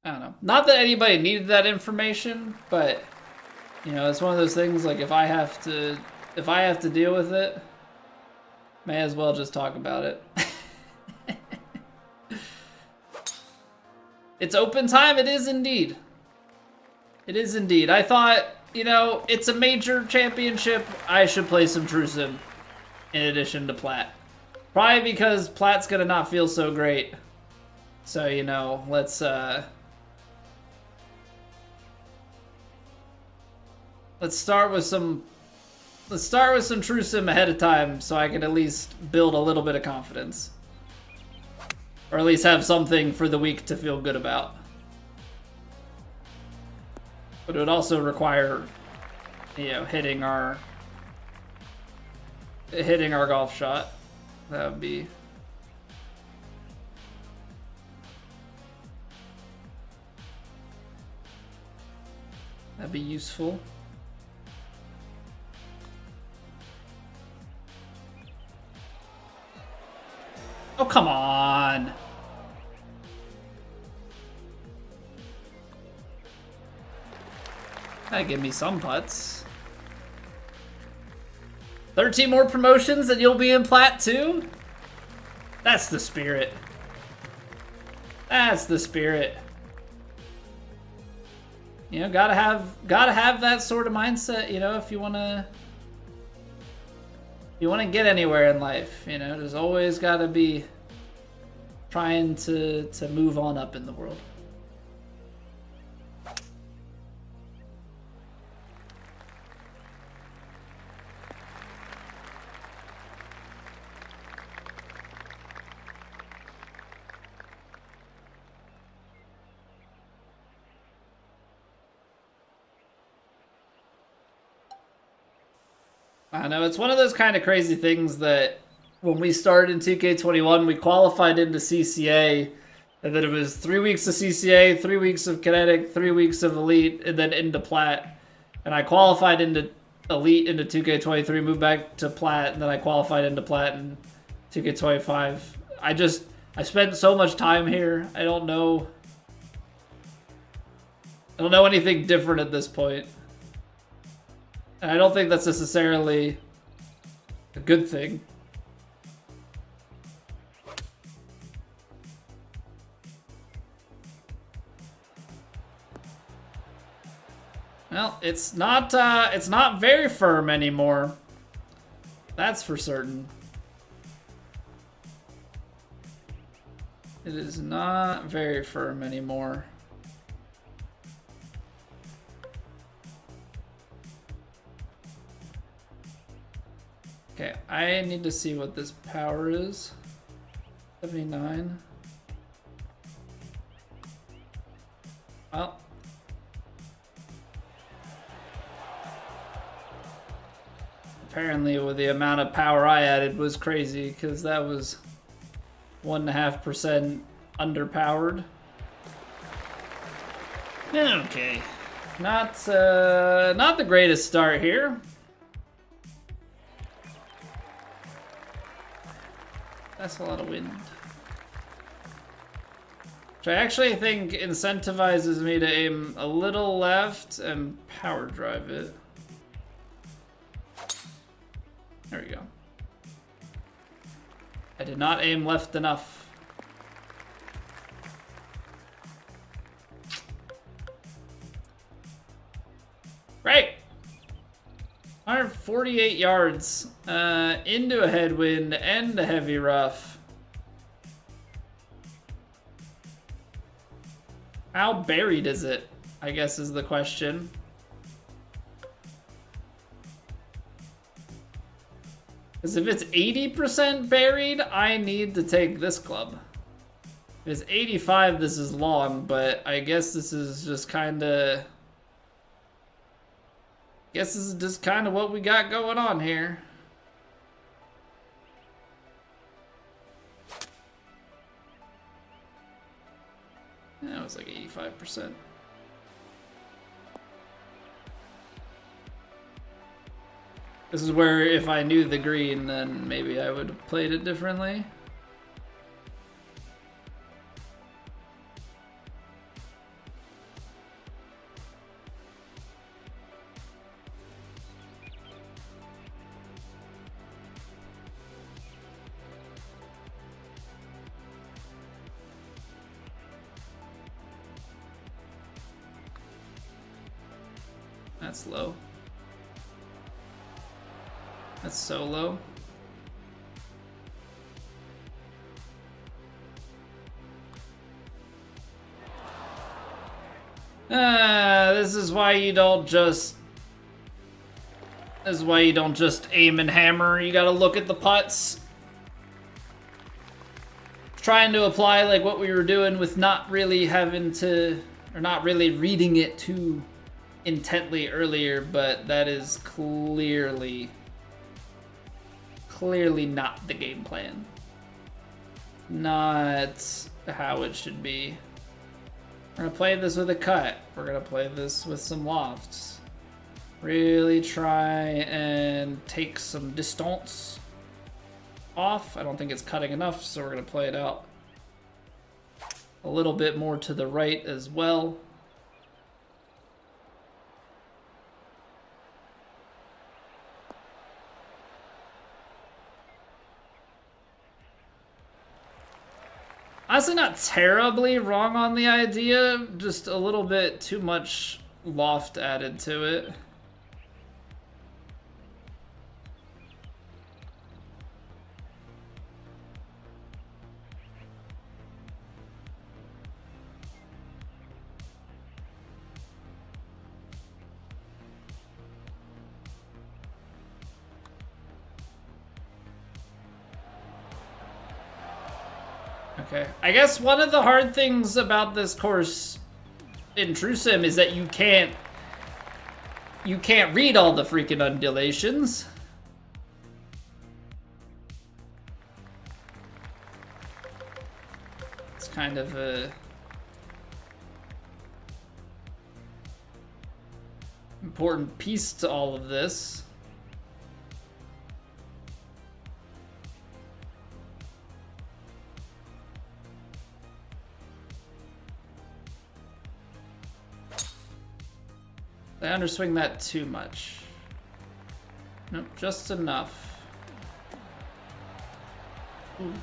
A: I don't know. Not that anybody needed that information, but you know, it's one of those things like if I have to deal with it, may as well just talk about it. It's open time, it is indeed. It is indeed. I thought, you know, it's a major championship. I should play some True Sim in addition to Plat. Probably because Plat's gonna not feel so great. So, you know, let's start with some True Sim ahead of time so I can at least build a little bit of confidence. Or at least have something for the week to feel good about. But it would also require, you know, hitting our golf shot. That would be useful. Oh, come on. That give me some putts. 13 more promotions and you'll be in Plat 2? That's the spirit. That's the spirit. You know, gotta have that sort of mindset, you know, if you wanna get anywhere in life, you know, there's always gotta be trying to move on up in the world. I know, it's one of those kind of crazy things that when we started in 2K21, we qualified into CCA, and then it was 3 weeks of CCA, 3 weeks of Kinetic, 3 weeks of Elite, and then into Plat. And I qualified into Elite into 2K23, moved back to Plat, and then I qualified into Plat in 2K25. I spent so much time here, I don't know anything different at this point. And I don't think that's necessarily a good thing. Well, it's not very firm anymore. That's for certain. It is not very firm anymore. Okay, I need to see what this power is. 79. Well. Apparently with the amount of power I added was crazy, because that was 1.5% underpowered. Okay. Not the greatest start here. That's a lot of wind. Which I actually think incentivizes me to aim a little left and power drive it. There we go. I did not aim left enough. Right. 148 yards into a headwind and a heavy rough. How buried is it, I guess is the question. Because if it's 80% buried, I need to take this club. If it's 85, this is long, but I guess this is just kind of... Guess this is just kind of what we got going on here. That was like 85%. This is where if I knew the green, then maybe I would have played it differently. That's low. That's so low. This is why you don't just... This is why you don't just aim and hammer. You gotta look at the putts. Trying to apply like what we were doing with not really having to... Or not really reading it too intently earlier, but that is clearly not the game plan. Not how it should be. We're gonna play this with a cut. We're gonna play this with some lofts. Really try and take some distance off. I don't think it's cutting enough, so we're gonna play it out a little bit more to the right as well. Honestly, not terribly wrong on the idea, just a little bit too much loft added to it. Okay, I guess one of the hard things about this course in True Sim is that you can't read all the freaking undulations. It's kind of a important piece to all of this. I underswing that too much. Nope, just enough. Ooh,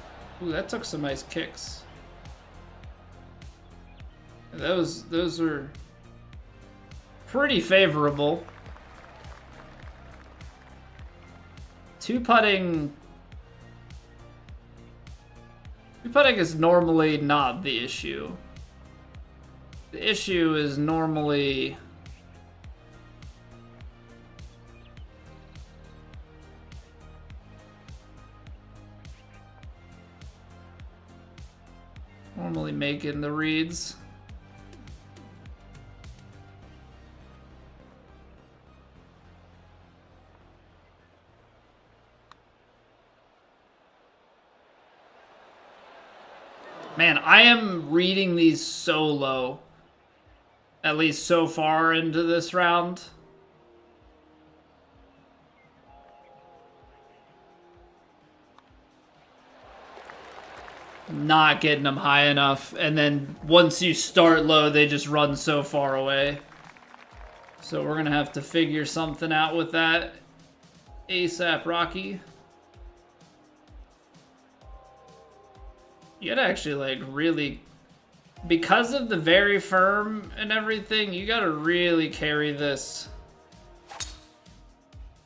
A: that took some nice kicks. Those are pretty favorable. Two putting is normally not the issue. The issue is normally making the reads. Man, I am reading these so low. At least so far into this round. Not getting them high enough, and then once you start low, they just run so far away. So we're gonna have to figure something out with that ASAP, Rocky. You gotta actually, like, really, because of the very firm and everything, you gotta really carry this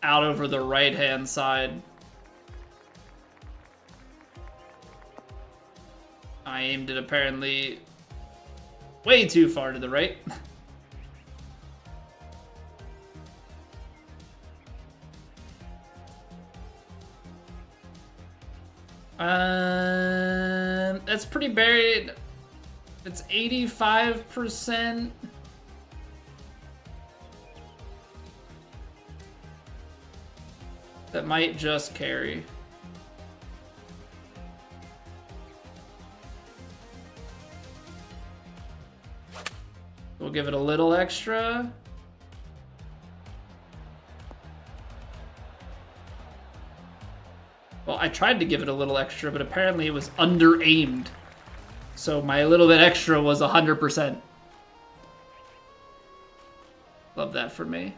A: out over the right-hand side. I aimed it apparently way too far to the right. That's pretty buried. It's 85%. That might just carry. We'll give it a little extra. Well, I tried to give it a little extra, but apparently it was under-aimed. So my little bit extra was 100%. Love that for me.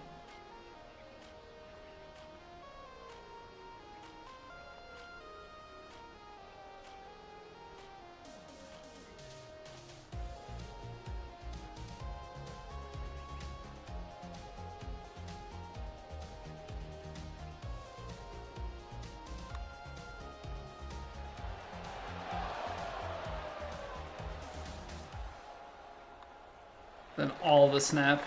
A: Then all the snap.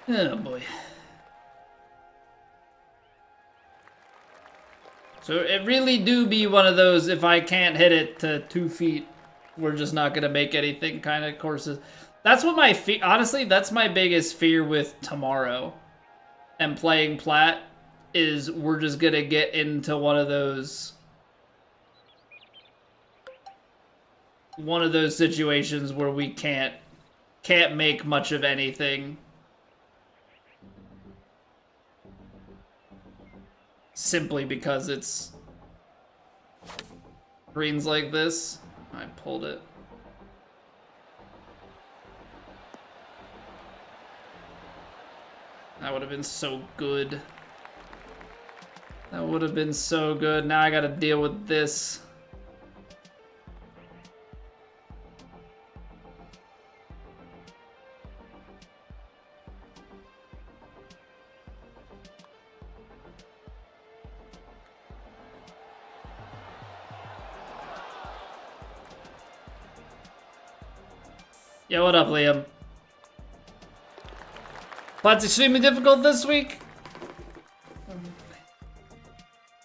A: Oh boy. So it really do be one of those, if I can't hit it to 2 feet, we're just not gonna make anything kind of courses. That's what my honestly, that's my biggest fear with tomorrow and playing plat, is we're just gonna get into one of those situations where we can't make much of anything simply because it's greens like this. I pulled it. That would have been so good. That would have been so good. Now I gotta deal with this. Yeah, what up, Liam? Putts extremely difficult this week?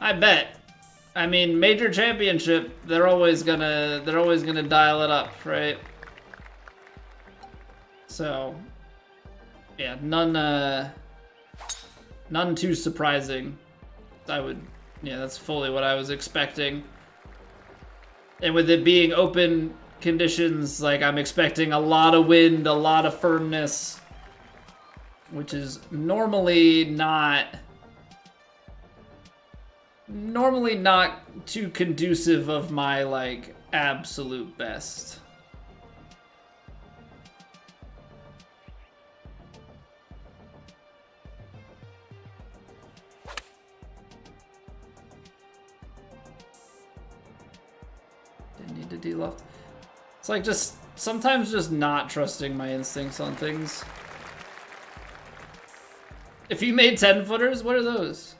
A: I bet. I mean, major championship, they're always gonna dial it up, right? So, yeah, none too surprising. Yeah, that's fully what I was expecting. And with it being open conditions, like, I'm expecting a lot of wind, a lot of firmness, which is normally not too conducive of my, like, absolute best. Didn't need to de-left. It's like sometimes just not trusting my instincts on things. If you made 10-footers, what are those?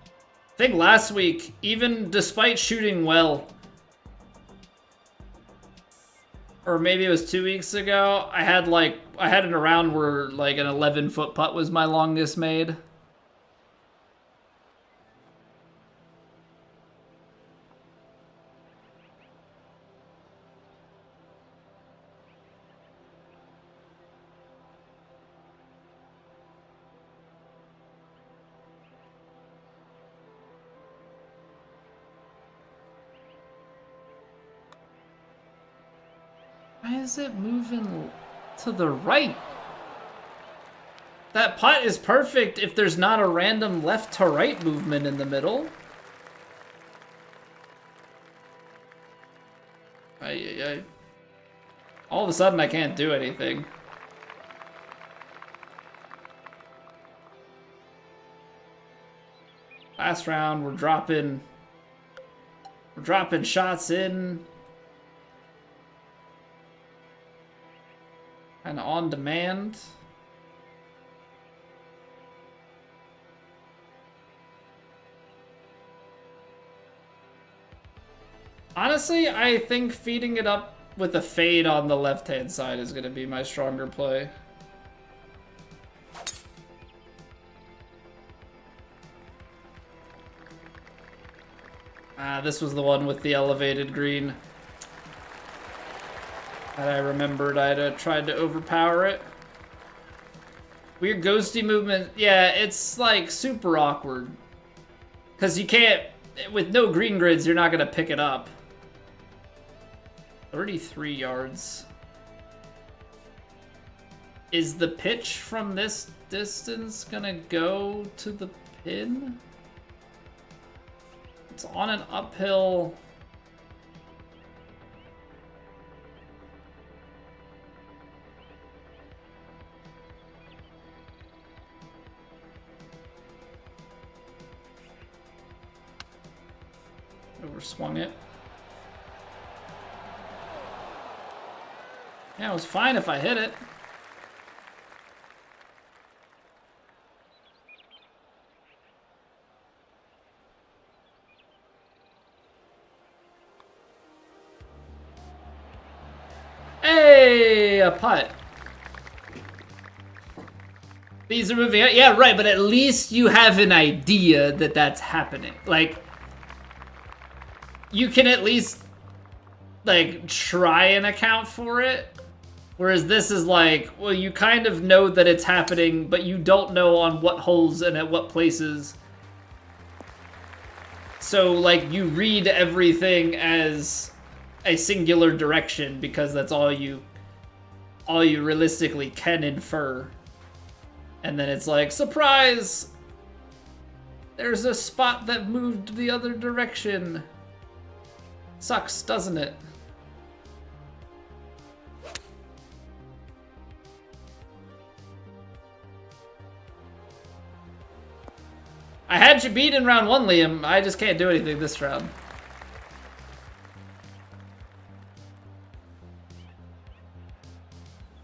A: I think last week, even despite shooting well, or maybe it was 2 weeks ago, I had an around where like an 11-foot putt was my longest made. Why is it moving to the right? That putt is perfect if there's not a random left to right movement in the middle. All of a sudden I can't do anything. Last round, we're dropping shots in. Kind of on demand. Honestly, I think feeding it up with a fade on the left-hand side is going to be my stronger play. This was the one with the elevated green. And I remembered I'd tried to overpower it. Weird ghosty movement. Yeah, it's like super awkward. Because you can't, with no green grids, you're not going to pick it up. 33 yards. Is the pitch from this distance going to go to the pin? It's on an uphill. Overswung it. Yeah, it was fine if I hit it. Hey, a putt. These are moving out. Yeah, right, but at least you have an idea that that's happening. Like, you can at least, like, try and account for it. Whereas this is like, well, you kind of know that it's happening, but you don't know on what holes and at what places. So, like, you read everything as a singular direction because that's all you realistically can infer. And then it's like, surprise! There's a spot that moved the other direction. Sucks, doesn't it? I had you beat in round 1, Liam. I just can't do anything this round.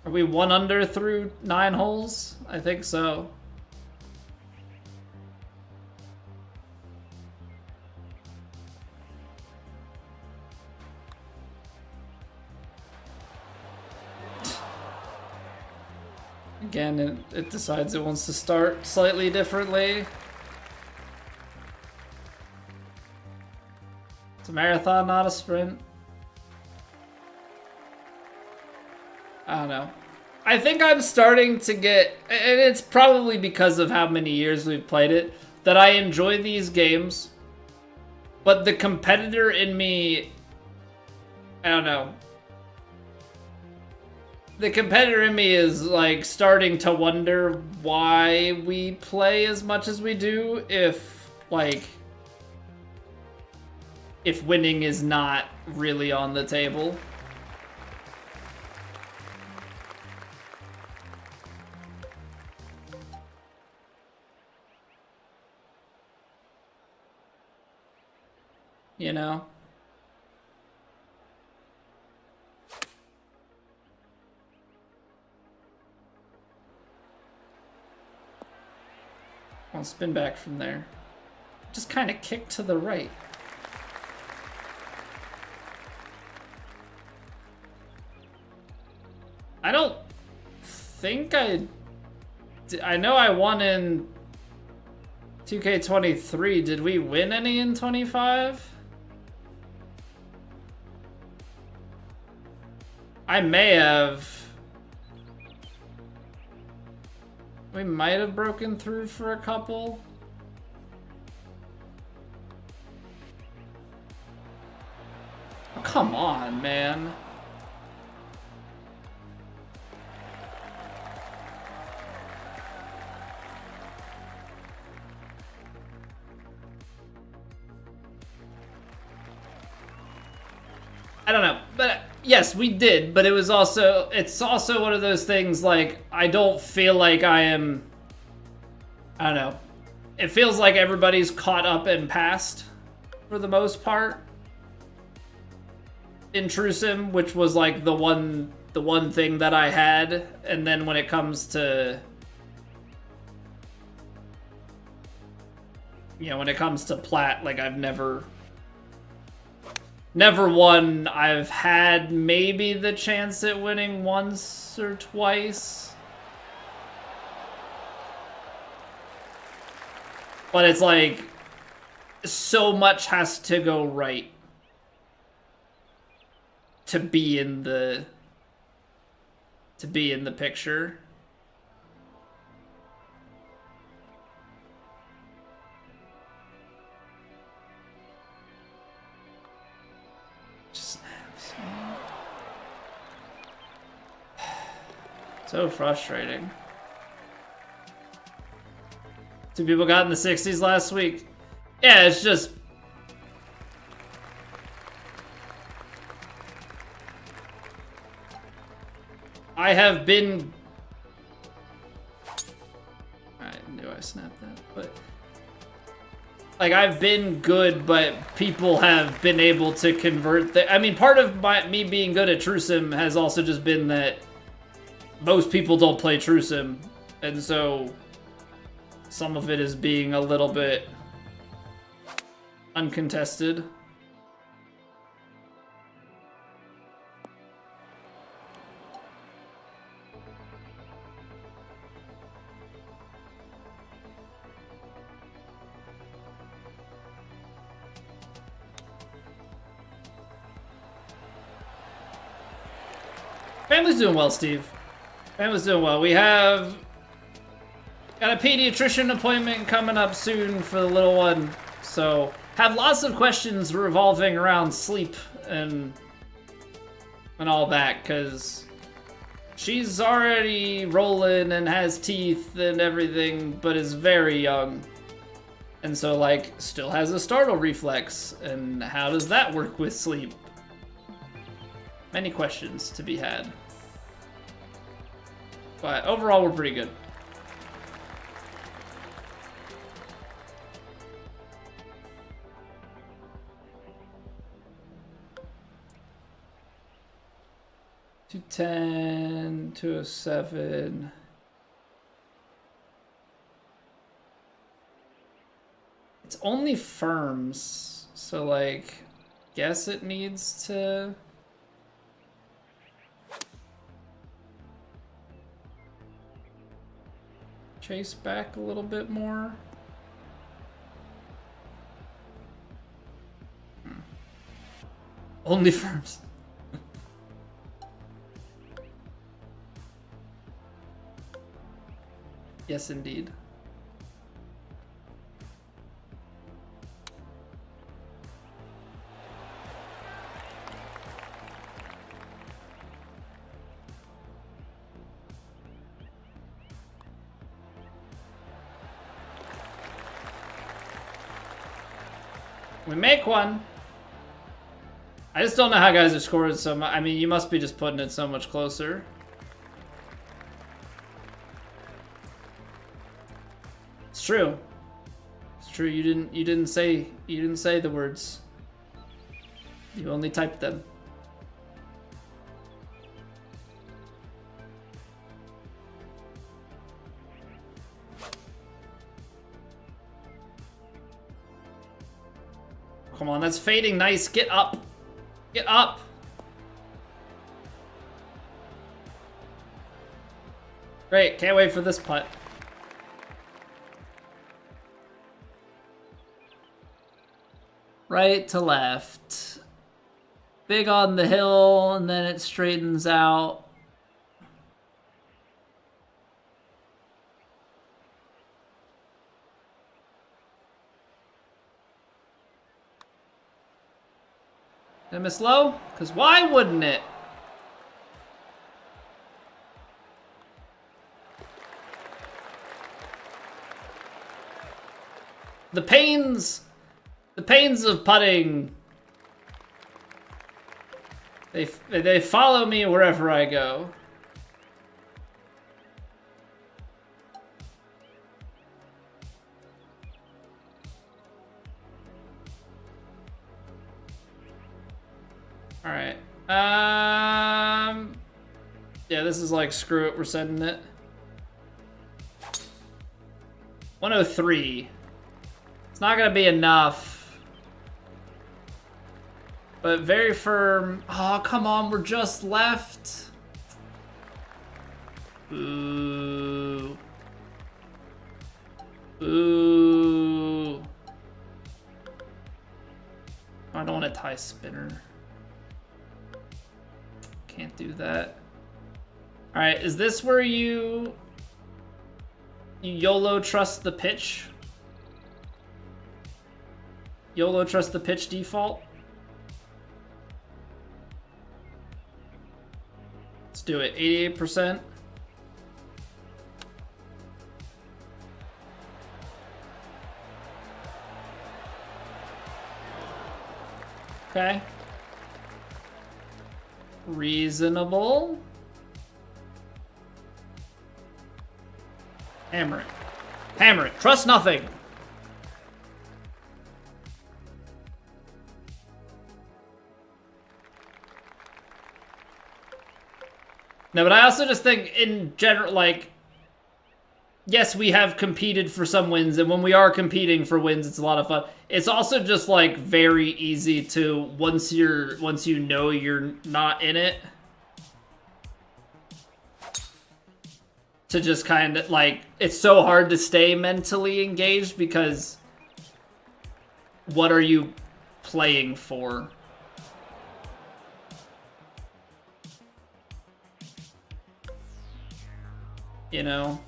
A: Are we 1 under through 9 holes? I think so. Again, it decides it wants to start slightly differently. It's a marathon, not a sprint. I don't know. I think I'm starting to get, and it's probably because of how many years we've played it, that I enjoy these games. But the competitor in me, I don't know. The competitor in me is like starting to wonder why we play as much as we do if winning is not really on the table. You know? I'll spin back from there. Just kind of kick to the right. I don't think I know I won in 2K23. Did we win any in 25? I may have. We might have broken through for a couple. Oh, come on, man. I don't know, but yes, we did, but it's also one of those things like, I don't feel like I don't know. It feels like everybody's caught up and past for the most part. In Trusim, which was like the one thing that I had, and then when it comes to when it comes to Plat, like I've never won. I've had maybe the chance at winning once or twice. But it's like so much has to go right to be in the picture. Snaps, man. So frustrating. 2 people got in the 60s last week. Yeah, it's just I have been. I knew I snapped that, but like I've been good, but people have been able to convert. I mean, part of me being good at Trusim has also just been that most people don't play Trusim, and so some of it is being a little bit uncontested. Family's doing well, Steve. Family's doing well. We have got a pediatrician appointment coming up soon for the little one. So have lots of questions revolving around sleep and all that, because she's already rolling and has teeth and everything, but is very young. And so, like, still has a startle reflex. And how does that work with sleep? Many questions to be had. But overall, we're pretty good. $210, $207. It's only firms, so like, guess it needs to. chase back a little bit more. Only firms. Yes, indeed. We make one. I just don't know how guys are scoring so much. I mean, you must be just putting it so much closer. It's true. It's true. You didn't say the words. You only typed them. Come on, that's fading nice. Get up. Get up. Great, can't wait for this putt. Right to left. Big on the hill, and then it straightens out. Did I miss low? Because why wouldn't it? The pains of putting, they follow me wherever I go. All right. Yeah, this is like, screw it, we're sending it. 103. It's not gonna be enough. But very firm. Oh, come on, we're just left. Ooh. Ooh. I don't want to tie spinner. Can't do that. All right, is this where you YOLO trust the pitch? YOLO trust the pitch default? Let's do it. 88%. Okay. Reasonable. Hammer it. Hammer it. Trust nothing. No, but I also just think in general, like, yes, we have competed for some wins, and when we are competing for wins, it's a lot of fun. It's also just, like, very easy to, once you know you're not in it, to just kind of, like, it's so hard to stay mentally engaged because what are you playing for? You know?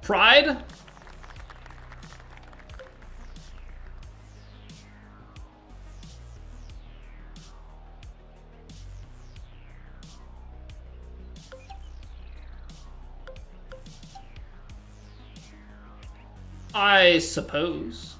A: Pride? I suppose.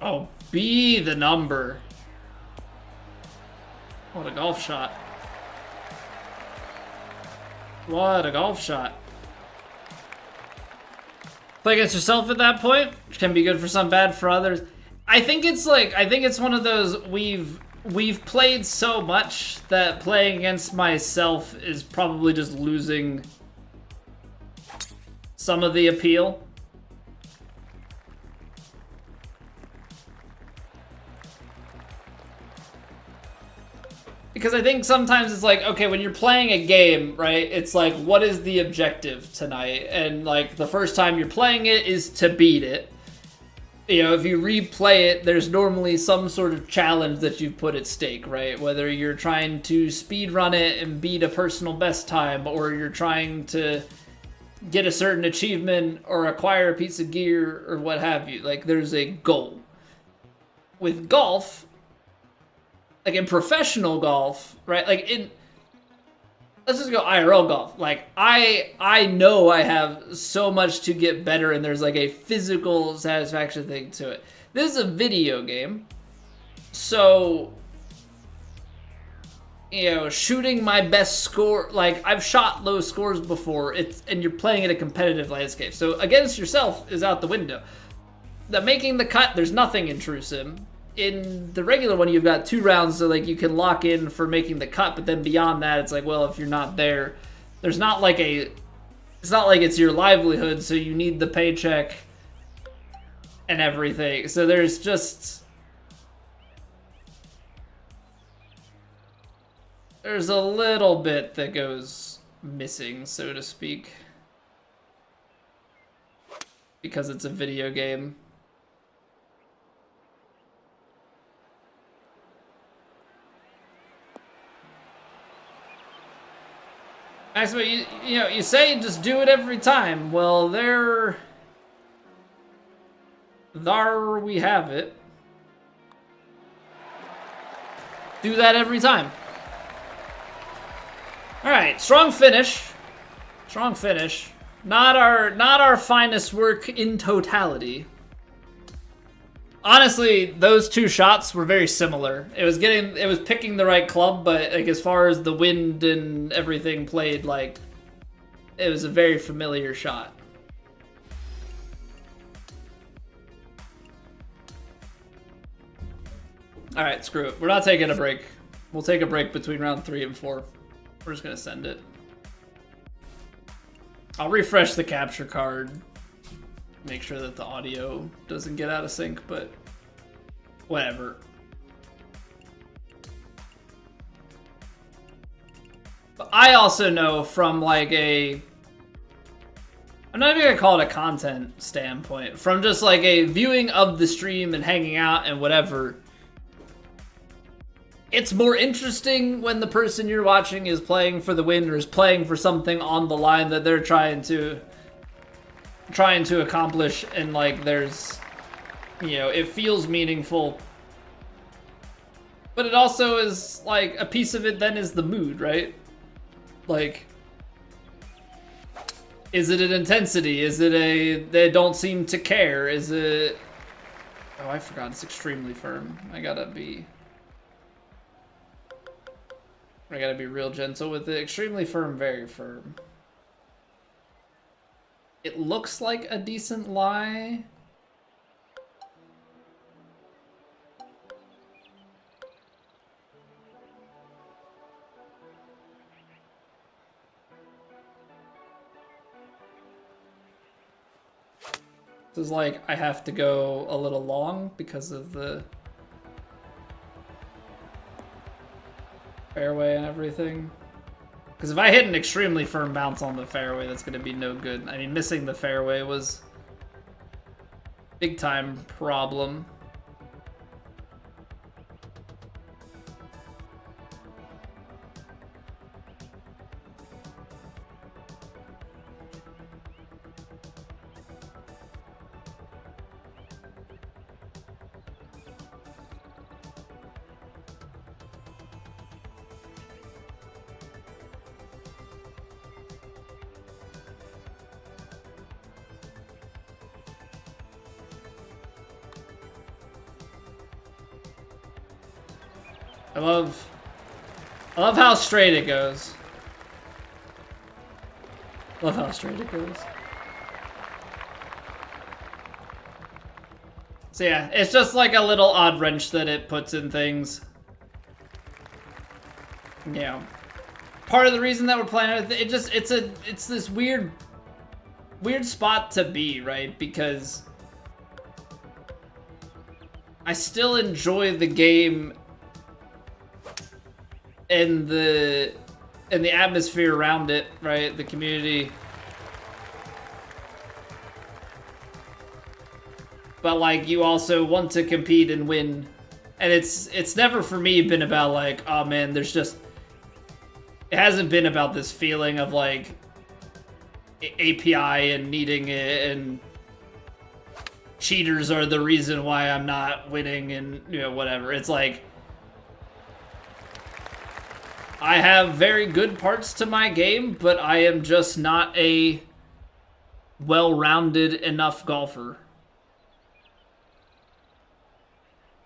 A: Oh, be the number. What a golf shot. What a golf shot. Play against yourself at that point, which can be good for some, bad for others. I think it's one of those, we've we've played so much that playing against myself is probably just losing some of the appeal. Because I think sometimes it's like, okay, when you're playing a game, right, it's like, what is the objective tonight? And, like, the first time you're playing it is to beat it. You know, if you replay it, there's normally some sort of challenge that you've put at stake, right? Whether you're trying to speedrun it and beat a personal best time, or you're trying to get a certain achievement or acquire a piece of gear or what have you. Like, there's a goal. With golf, like in professional golf, right? Like let's just go IRL golf. Like I know I have so much to get better, and there's like a physical satisfaction thing to it. This is a video game, so you know, shooting my best score, like I've shot low scores before. And you're playing in a competitive landscape, so against yourself is out the window. The making the cut, there's nothing in True Sim. In the regular one, you've got 2 rounds, so like you can lock in for making the cut, but then beyond that, it's like, well, if you're not there, there's not like it's not like it's your livelihood, so you need the paycheck and everything. So there's a little bit that goes missing, so to speak, because it's a video game. Actually, you know, you say just do it every time. Well, there we have it. Do that every time. All right, strong finish. Strong finish. Not our finest work in totality. Honestly, those 2 shots were very similar. It was picking the right club, but like as far as the wind and everything played, like it was a very familiar shot. All right, screw it. We're not taking a break. We'll take a break between round 3 and 4. We're just gonna send it. I'll refresh the capture card. Make sure that the audio doesn't get out of sync, but whatever. But I also know from like I'm not even gonna call it a content standpoint, from just like a viewing of the stream and hanging out and whatever, it's more interesting when the person you're watching is playing for the win or is playing for something on the line that they're trying to accomplish, and like there's, you know, it feels meaningful. But it also is like a piece of it then is the mood, right? Like, is it an intensity? Is it they don't seem to care? Is it, oh, I forgot it's extremely firm. I gotta be real gentle with it. Extremely firm, very firm. It looks like a decent lie. This is like, I have to go a little long because of the fairway and everything. Because if I hit an extremely firm bounce on the fairway, that's going to be no good. I mean, missing the fairway was a big time problem. I love how straight it goes. Love how straight it goes. So yeah, it's just like a little odd wrench that it puts in things. you know, part of the reason that we're playing it's this weird spot to be, right? Because I still enjoy the game and the atmosphere around it, right? The community. But like, you also want to compete and win. And it's never for me been about like, oh man, there's just, it hasn't been about this feeling of like API and needing it and cheaters are the reason why I'm not winning and, you know, whatever. It's like, I have very good parts to my game, but I am just not a well-rounded enough golfer.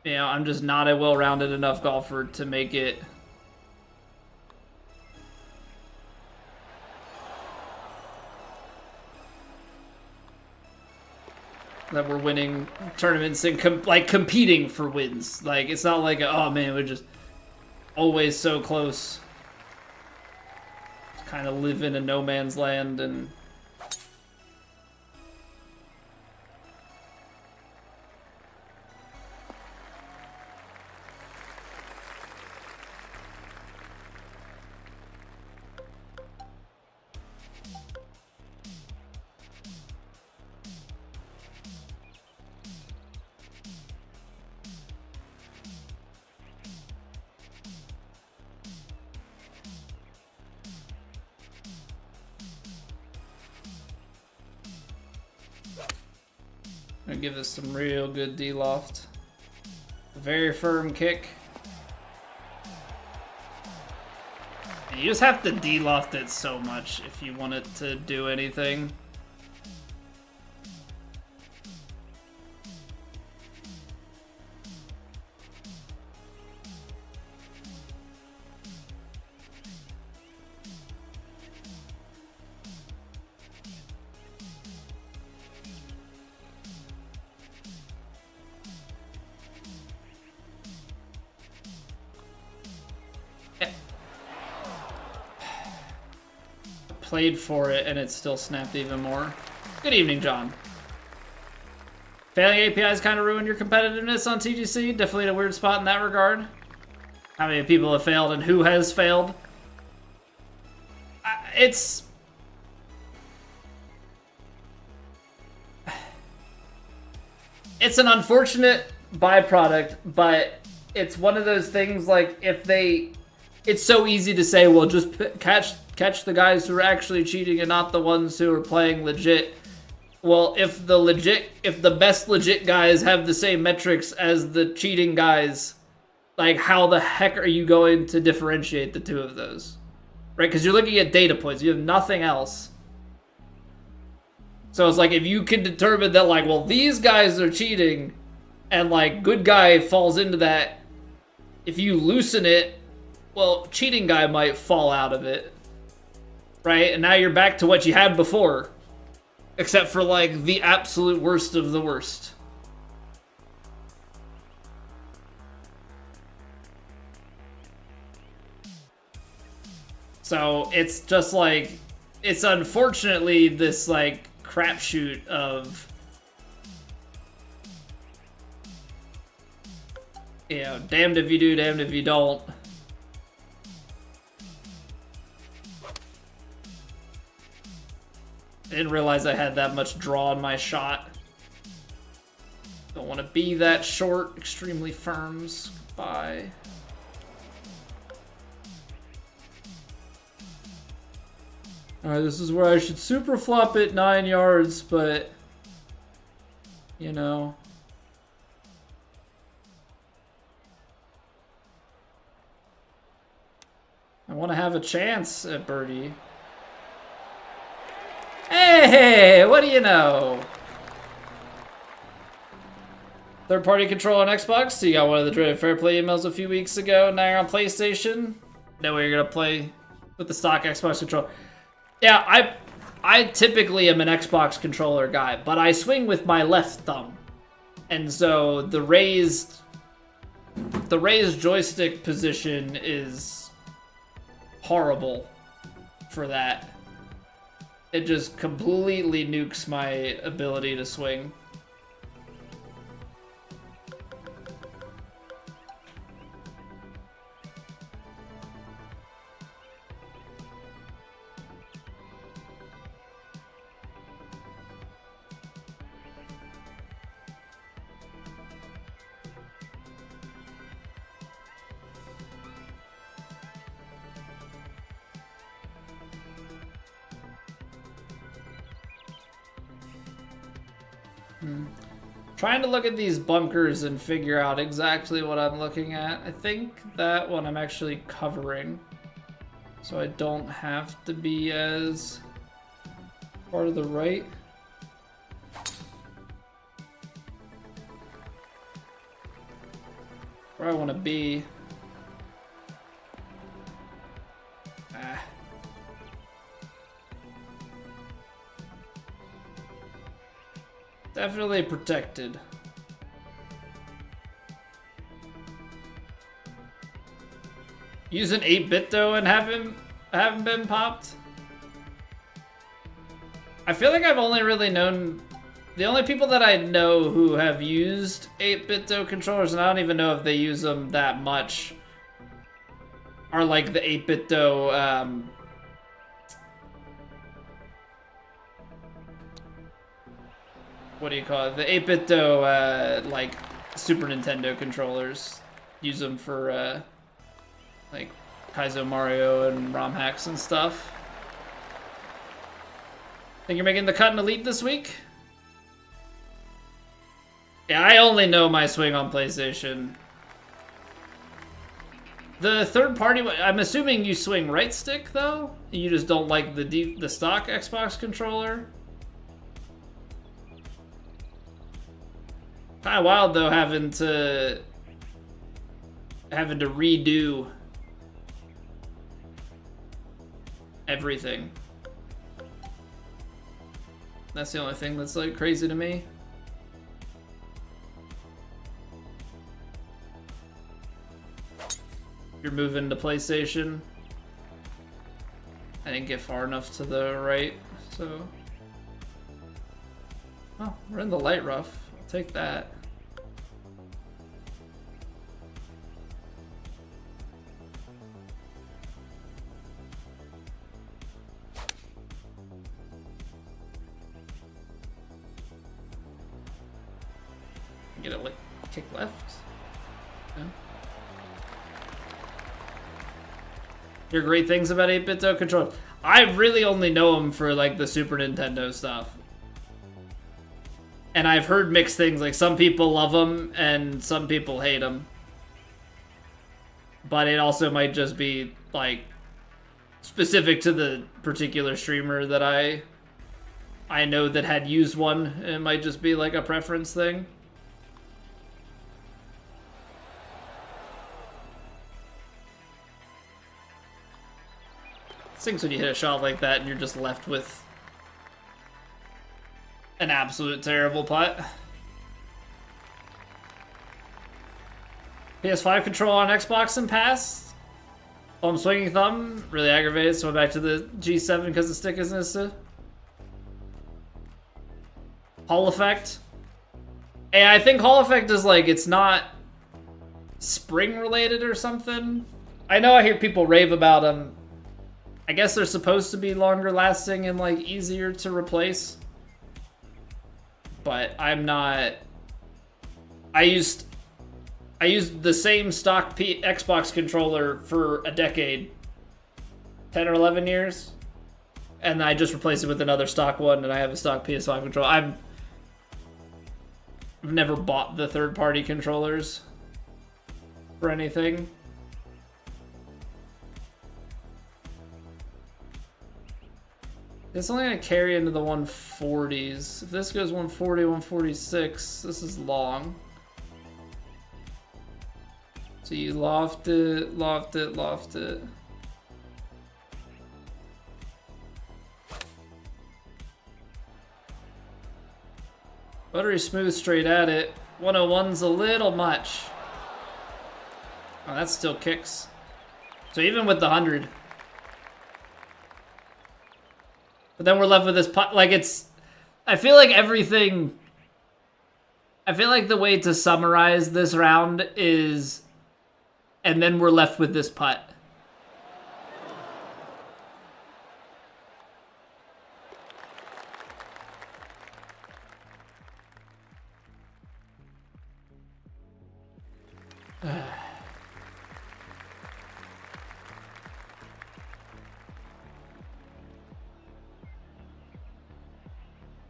A: You know, I'm just not a well-rounded enough golfer to make it that we're winning tournaments and competing for wins. Like, it's not like, oh man, we're just always so close. Just kind of live in a no man's land and I'm gonna give this some real good D-loft. Very firm kick. And you just have to D-loft it so much if you want it to do anything. Played for it and it still snapped even more. Good evening, John. Failing APIs kind of ruined your competitiveness on TGC. Definitely in a weird spot in that regard. How many people have failed and who has failed? It's an unfortunate byproduct, but it's one of those things like it's so easy to say, well, just catch the guys who are actually cheating and not the ones who are playing legit. Well, if the best legit guys have the same metrics as the cheating guys, like, how the heck are you going to differentiate the two of those? Right? Because you're looking at data points. You have nothing else. So it's like, if you can determine that, like, well, these guys are cheating, and, like, good guy falls into that, if you loosen it, well, cheating guy might fall out of it. Right? And now you're back to what you had before. Except for, like, the absolute worst of the worst. So, it's just, like, it's unfortunately this, like, crapshoot of, you know, damned if you do, damned if you don't. I didn't realize I had that much draw in my shot. Don't want to be that short. Extremely firms. Bye. Alright, this is where I should super flop it 9 yards, but, you know. I want to have a chance at birdie. Hey, what do you know? Third-party control on Xbox. So you got one of the dreaded fair play emails a few weeks ago. Now you're on PlayStation. No way you're gonna play with the stock Xbox controller. Yeah, I typically am an Xbox controller guy, but I swing with my left thumb, and so the raised joystick position is horrible for that. It just completely nukes my ability to swing. Trying to look at these bunkers and figure out exactly what I'm looking at. I think that one I'm actually covering, so I don't have to be as part of the right. Where I want to be. Definitely protected. Use an 8-bit though and haven't been popped? I feel like I've only really known... The only people that I know who have used 8-bit controllers, and I don't even know if they use them that much, are like the 8-bit what do you call it? The 8-bit like Super Nintendo controllers. Use them for like Kaizo Mario and ROM hacks and stuff. Think you're making the cut in Elite this week? Yeah, I only know my swing on PlayStation. The third party, I'm assuming you swing right stick though? You just don't like the stock Xbox controller? Kind of wild though, having to redo everything. That's the only thing that's like crazy to me. You're moving to PlayStation. I didn't get far enough to the right, so. Oh, we're in the light rough. I'll take that. Get it like kick left. Yeah. Hear great things about 8-bit controllers. I really only know them for like the Super Nintendo stuff. And I've heard mixed things, like some people love them and some people hate them. But it also might just be like specific to the particular streamer that I know that had used one. It might just be like a preference thing. Things when you hit a shot like that and you're just left with an absolute terrible putt. PS5 control on Xbox and pass. Oh, I'm swinging thumb. Really aggravated, so I'm back to the G7 because the stick isn't as Hall effect. Hey, I think Hall effect is like, it's not spring related or something. I know I hear people rave about them. I guess they're supposed to be longer lasting and like easier to replace. But I'm not. I used the same stock Xbox controller for a decade. 10 or 11 years. And I just replaced it with another stock one, and I have a stock PS5 controller. I've never bought the third-party controllers for anything. It's only going to carry into the 140s. If this goes 140, 146, this is long. So you loft it, loft it, loft it. Buttery smooth straight at it. 101's a little much. Oh, that still kicks. So even with the 100, But then we're left with this putt. Like, it's... I feel like everything... I feel like the way to summarize this round is... And then we're left with this putt.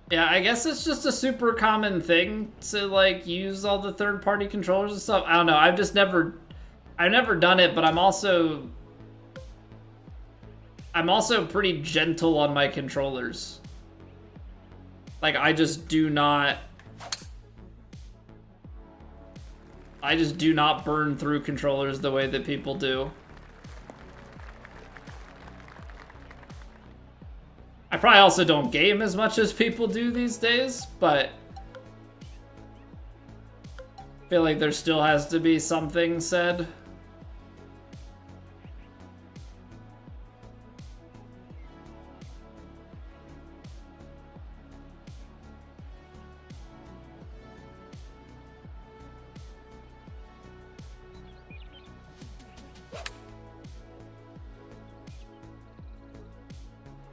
A: Yeah, I guess it's just a super common thing to, like, use all the third-party controllers and stuff. I don't know. I've never done it, but I'm also pretty gentle on my controllers. Like, I just do not burn through controllers the way that people do. I probably also don't game as much as people do these days, but I feel like there still has to be something said.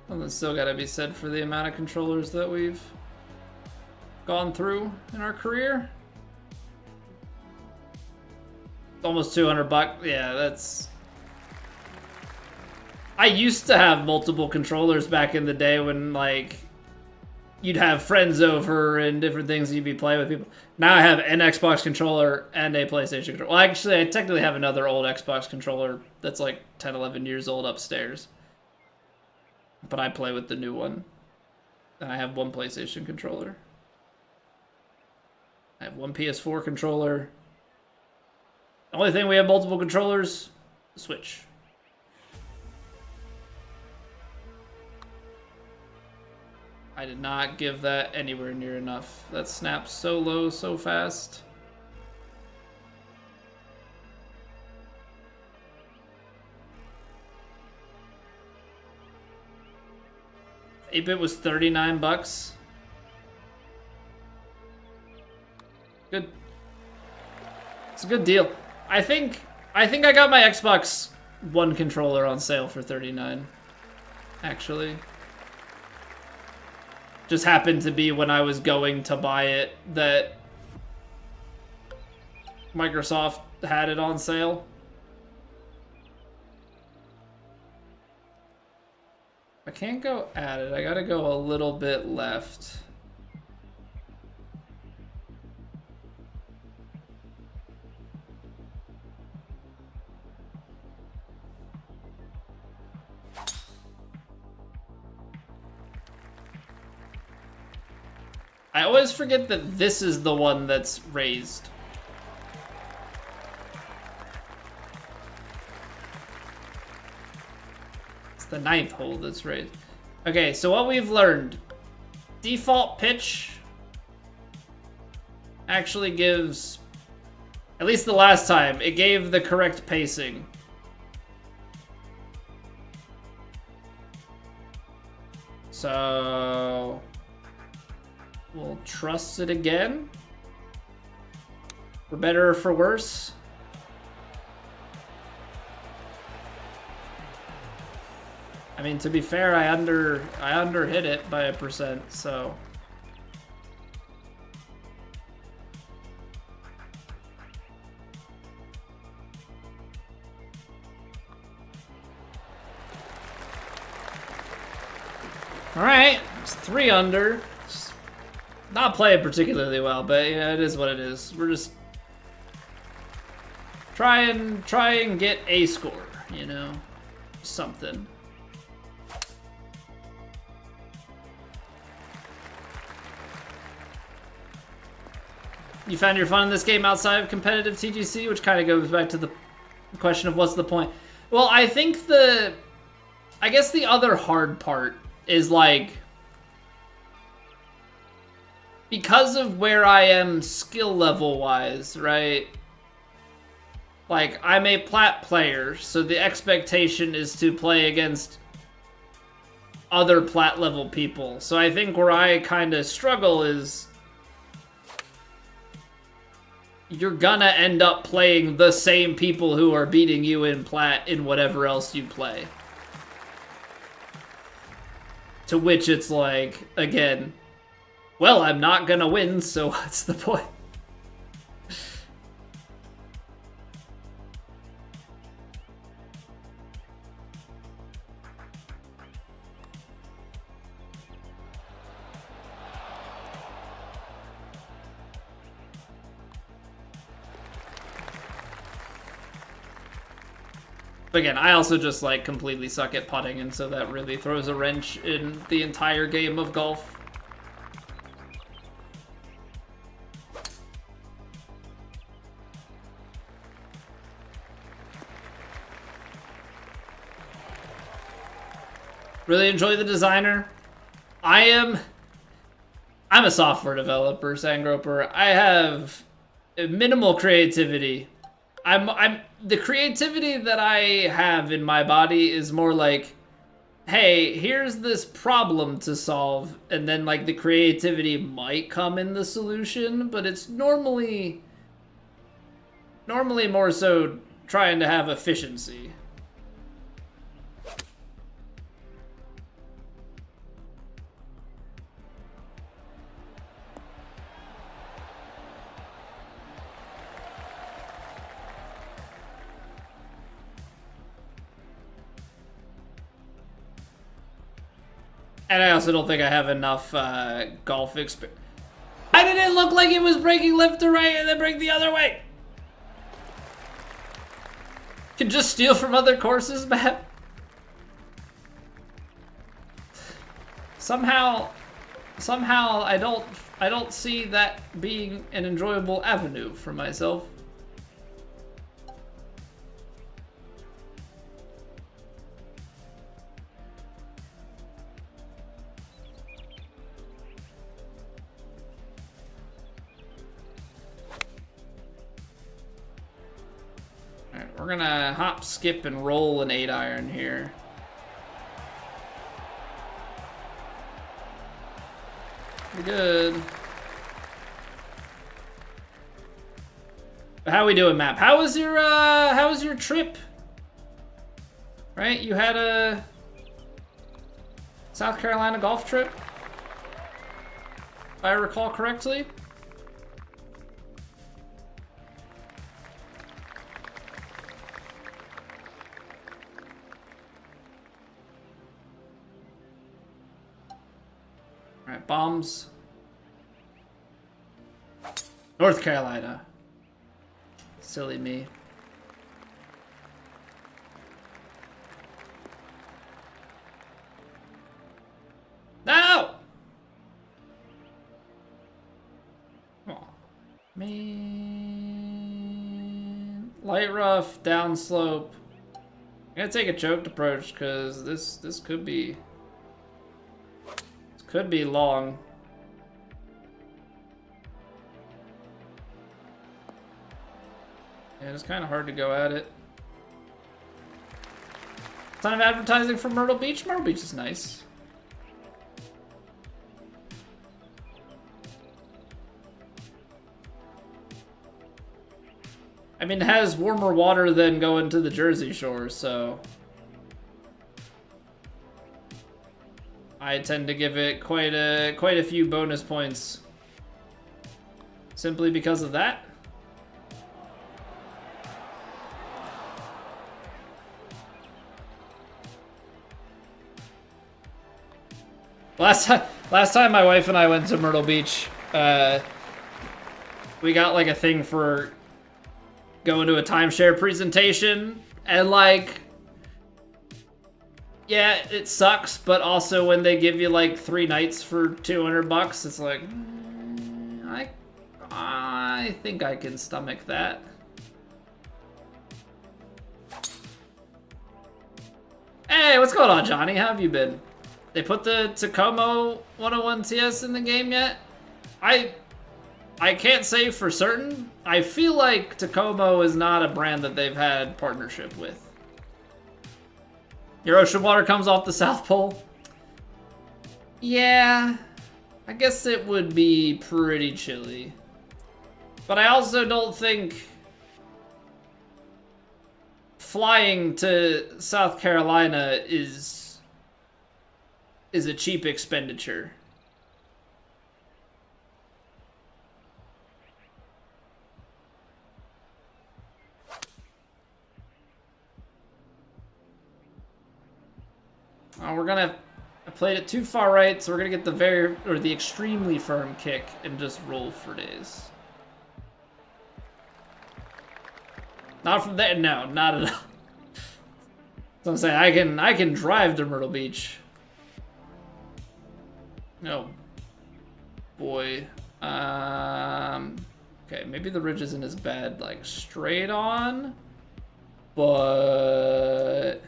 A: Something's still gotta be said for the amount of controllers that we've gone through in our career. Almost 200 bucks. Yeah, that's... I used to have multiple controllers back in the day when, like, you'd have friends over and different things you'd be playing with people. Now I have an Xbox controller and a PlayStation controller. Well, actually, I technically have another old Xbox controller that's like 10, 11 years old upstairs. But I play with the new one. And I have one PlayStation controller. I have one PS4 controller. The only thing we have multiple controllers, Switch. I did not give that anywhere near enough. That snaps so low, so fast. 8-bit was 39 bucks. Good. It's a good deal. I think I got my Xbox One controller on sale for 39. Actually. Just happened to be when I was going to buy it that Microsoft had it on sale. I can't go at it. I gotta go a little bit left. I always forget that this is the one that's raised. It's the 9th hole that's raised. Okay, so what we've learned. Default pitch actually gives, at least the last time, it gave the correct pacing. So we'll trust it again. For better or for worse. I mean, to be fair, I underhit it by 1%, so. All right, it's 3 under. It's not playing particularly well, but yeah, it is what it is. We're just try and get a score, you know, something. You found your fun in this game outside of competitive TGC, which kind of goes back to the question of what's the point. Well, I think I guess the other hard part is, like, because of where I am skill level wise, right? Like, I'm a plat player, so the expectation is to play against other plat level people. So I think where I kind of struggle is you're gonna end up playing the same people who are beating you in plat in whatever else you play. To which it's like, again, well, I'm not gonna win, so what's the point? Again, I also just, like, completely suck at putting, and so that really throws a wrench in the entire game of golf. Really enjoy the designer. I'm a software developer, Sangroper. I have minimal creativity. The creativity that I have in my body is more like, hey, here's this problem to solve, and then like the creativity might come in the solution, but it's normally more so trying to have efficiency. And I also don't think I have enough golf experience. Why did it look like it was breaking left to right and then break the other way? Can just steal from other courses, Matt? Somehow I don't see that being an enjoyable avenue for myself. We're gonna hop, skip, and roll an 8-iron here. Pretty good. But how we doing, Map? How was your trip? Right, you had a South Carolina golf trip, if I recall correctly. Alright, bombs. North Carolina. Silly me. No! Oh, man. Light rough, downslope. I'm gonna take a choked approach because this could be long. And it's kind of hard to go at it. Ton of advertising for Myrtle Beach. Myrtle Beach is nice. I mean, it has warmer water than going to the Jersey Shore, so I tend to give it quite a few bonus points simply because of that. Last time my wife and I went to Myrtle Beach, we got like a thing for going to a timeshare presentation, and like, yeah, it sucks, but also when they give you like 3 nights for $200, it's like, I think I can stomach that. Hey, what's going on, Johnny? How have you been? They put the Tacoma 101 TS in the game yet? I can't say for certain. I feel like Tacoma is not a brand that they've had partnership with. Your ocean water comes off the South Pole? Yeah, I guess it would be pretty chilly. But I also don't think flying to South Carolina is a cheap expenditure. We're gonna... I played it too far right, so we're gonna get the extremely firm kick and just roll for days. Not from there, no, not at all. So I'm saying I can drive to Myrtle Beach. Oh boy. Okay, maybe the ridge isn't as bad like straight on, but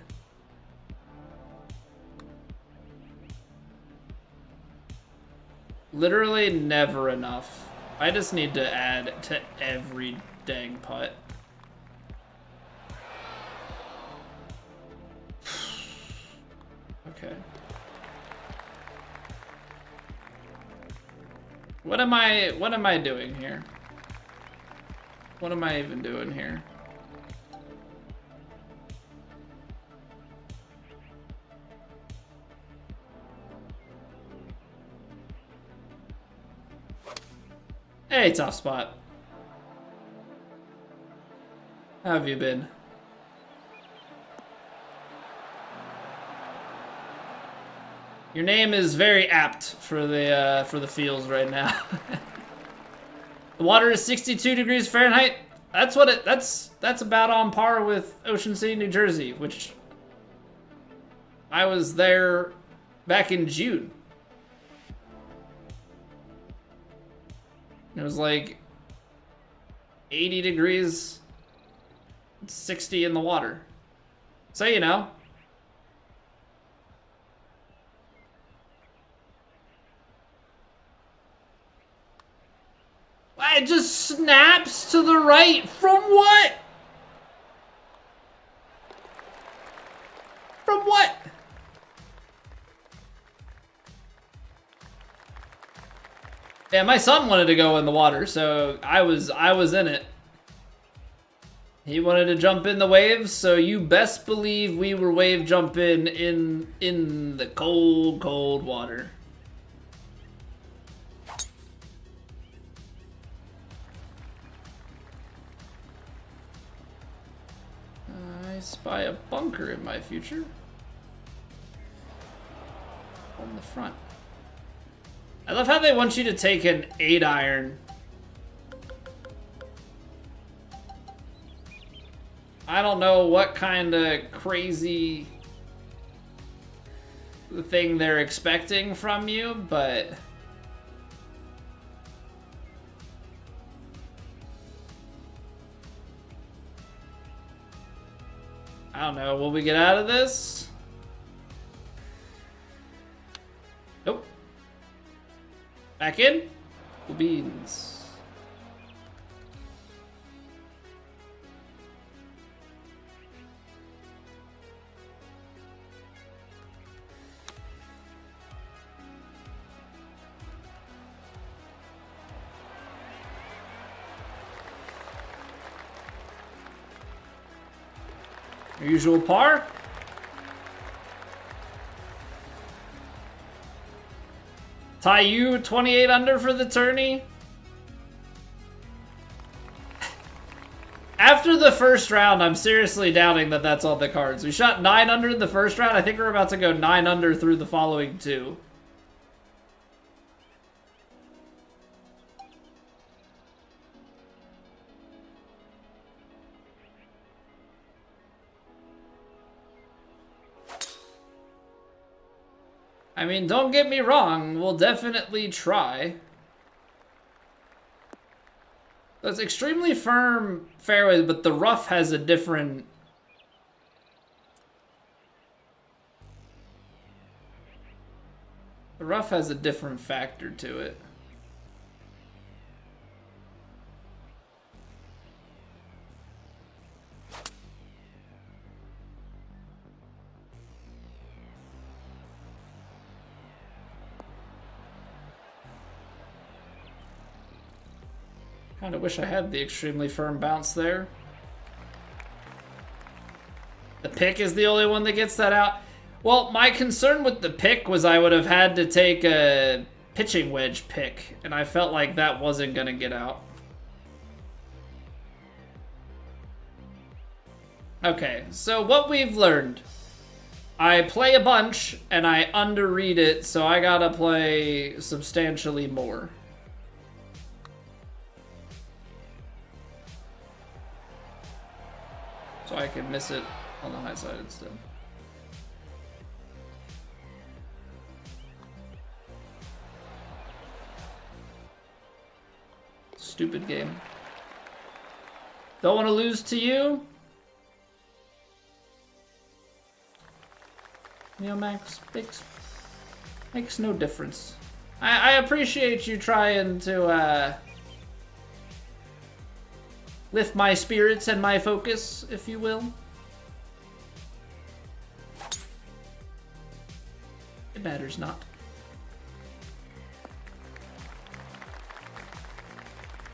A: literally never enough. I just need to add to every dang putt. Okay. What am I doing here? What am I even doing here? Hey, tough spot. How have you been? Your name is very apt for the fields right now. The water is 62 degrees Fahrenheit. That's what it. That's about on par with Ocean City, New Jersey, which I was there back in June. It was like 80 degrees, 60 in the water. So you know. It just snaps to the right. From what? From what? Yeah, my son wanted to go in the water, so I was in it. He wanted to jump in the waves, so you best believe we were wave jumping in the cold, cold water. I spy a bunker in my future. On the front. I love how they want you to take an 8-iron. I don't know what kind of crazy thing they're expecting from you, but I don't know. Will we get out of this? Nope. Back in? Cool beans. Your usual par? Tie you 28 under for the tourney? After the first round, I'm seriously doubting that that's on the cards. We shot 9 under in the first round. I think we're about to go 9 under through the following 2. I mean, don't get me wrong, we'll definitely try. It's extremely firm fairway, but the rough has a different... The rough has a different factor to it. Kinda wish I had the extremely firm bounce there. The pick is the only one that gets that out. Well, my concern with the pick was I would have had to take a pitching wedge pick, and I felt like that wasn't gonna get out. Okay, so what we've learned. I play a bunch, and I underread it, so I gotta play substantially more. So I can miss it on the high side instead. Stupid game. Don't want to lose to you. You know, Max, makes no difference. I appreciate you trying to lift my spirits and my focus, if you will. It matters not.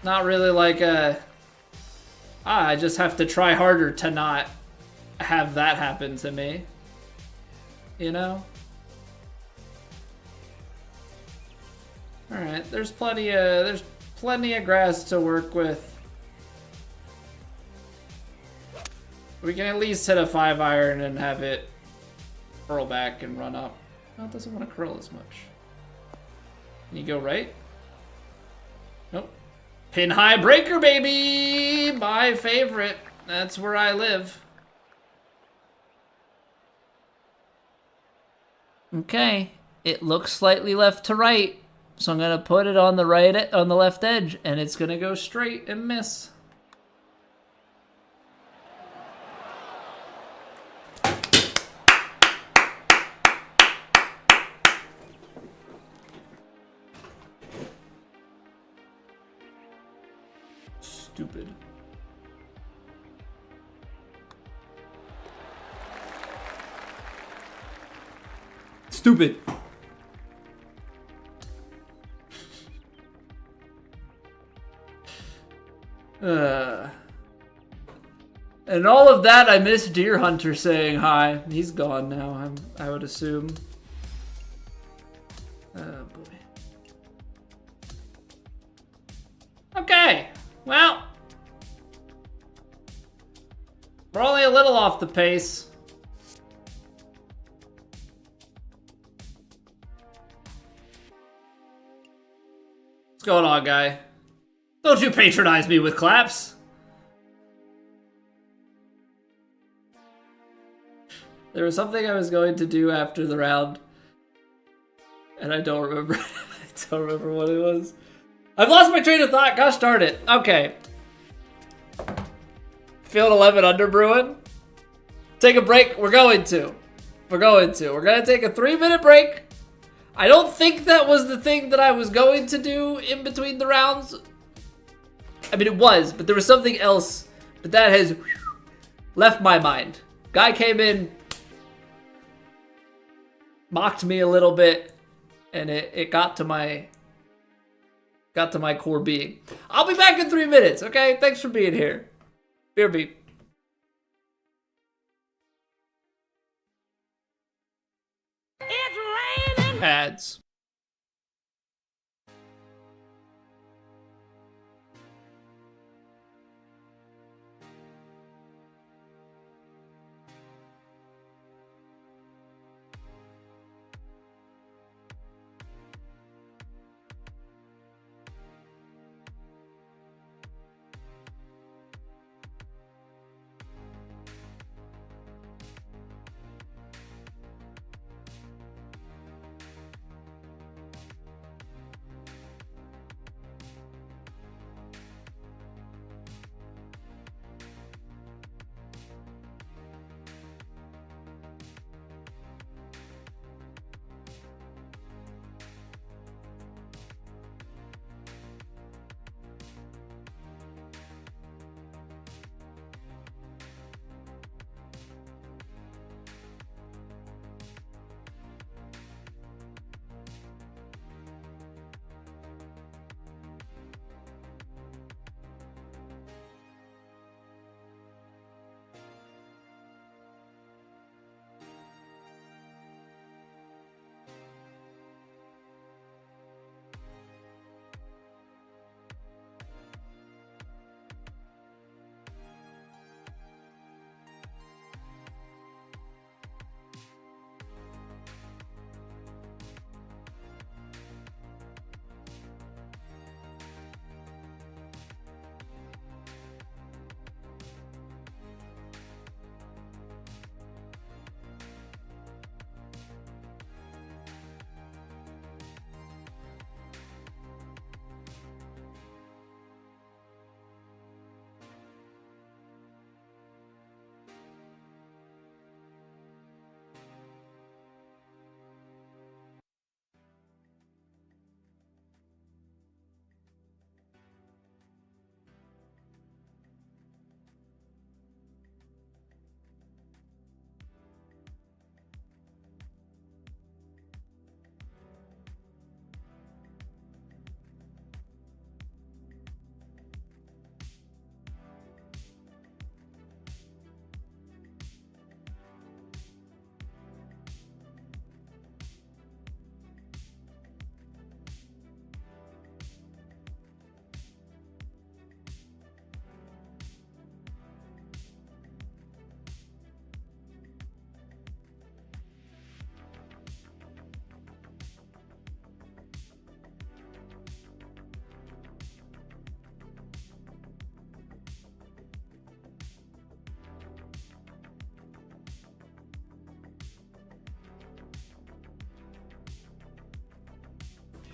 A: Not really like I just have to try harder to not have that happen to me. You know? Alright, there's plenty of grass to work with. We can at least hit a 5-iron and have it curl back and run up. No, it doesn't want to curl as much. Can you go right? Nope. Pin high breaker, baby! My favorite. That's where I live. Okay, it looks slightly left to right, so I'm gonna put it on the left edge, and it's gonna go straight and miss. Stupid. Stupid. And all of that, I miss Deer Hunter saying hi. He's gone now, I would assume. Oh, boy. Okay, well. We're only a little off the pace. What's going on, guy? Don't you patronize me with claps. There was something I was going to do after the round, and I don't remember. I don't remember what it was. I've lost my train of thought. Gosh darn it. Okay. Field 11 under Bruin. Take a break. We're going to. We're going to take a 3-minute break. I don't think that was the thing that I was going to do in between the rounds. I mean, it was, but there was something else. But that has left my mind. Guy came in, mocked me a little bit, and it got to my core being. I'll be back in 3 minutes, okay? Thanks for being here. Beer beep.
B: It's raining.
A: Ads.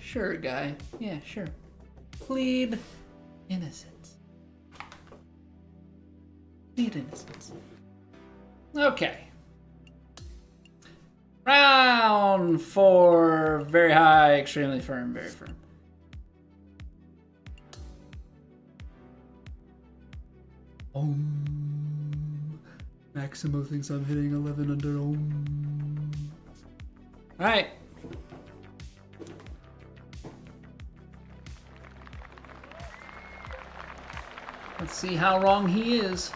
A: Sure, guy. Yeah, sure. Plead innocence. Plead innocence. Okay. Round 4. Very high, extremely firm, very firm. Maximo thinks I'm hitting 11 under. Alright. Let's see how wrong he is.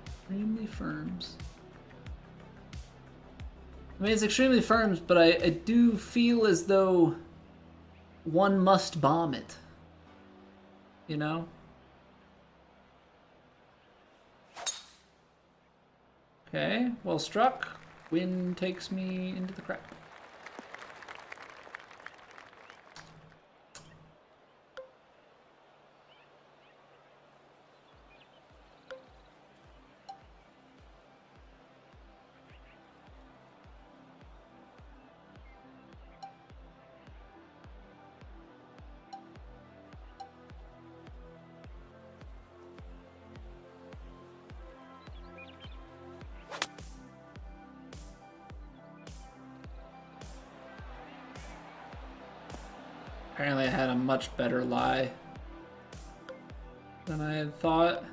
A: Extremely firms. I mean, it's extremely firms, but I do feel as though one must bomb it. You know? Okay, well struck. Wind takes me into the crap. Apparently I had a much better lie than I had thought.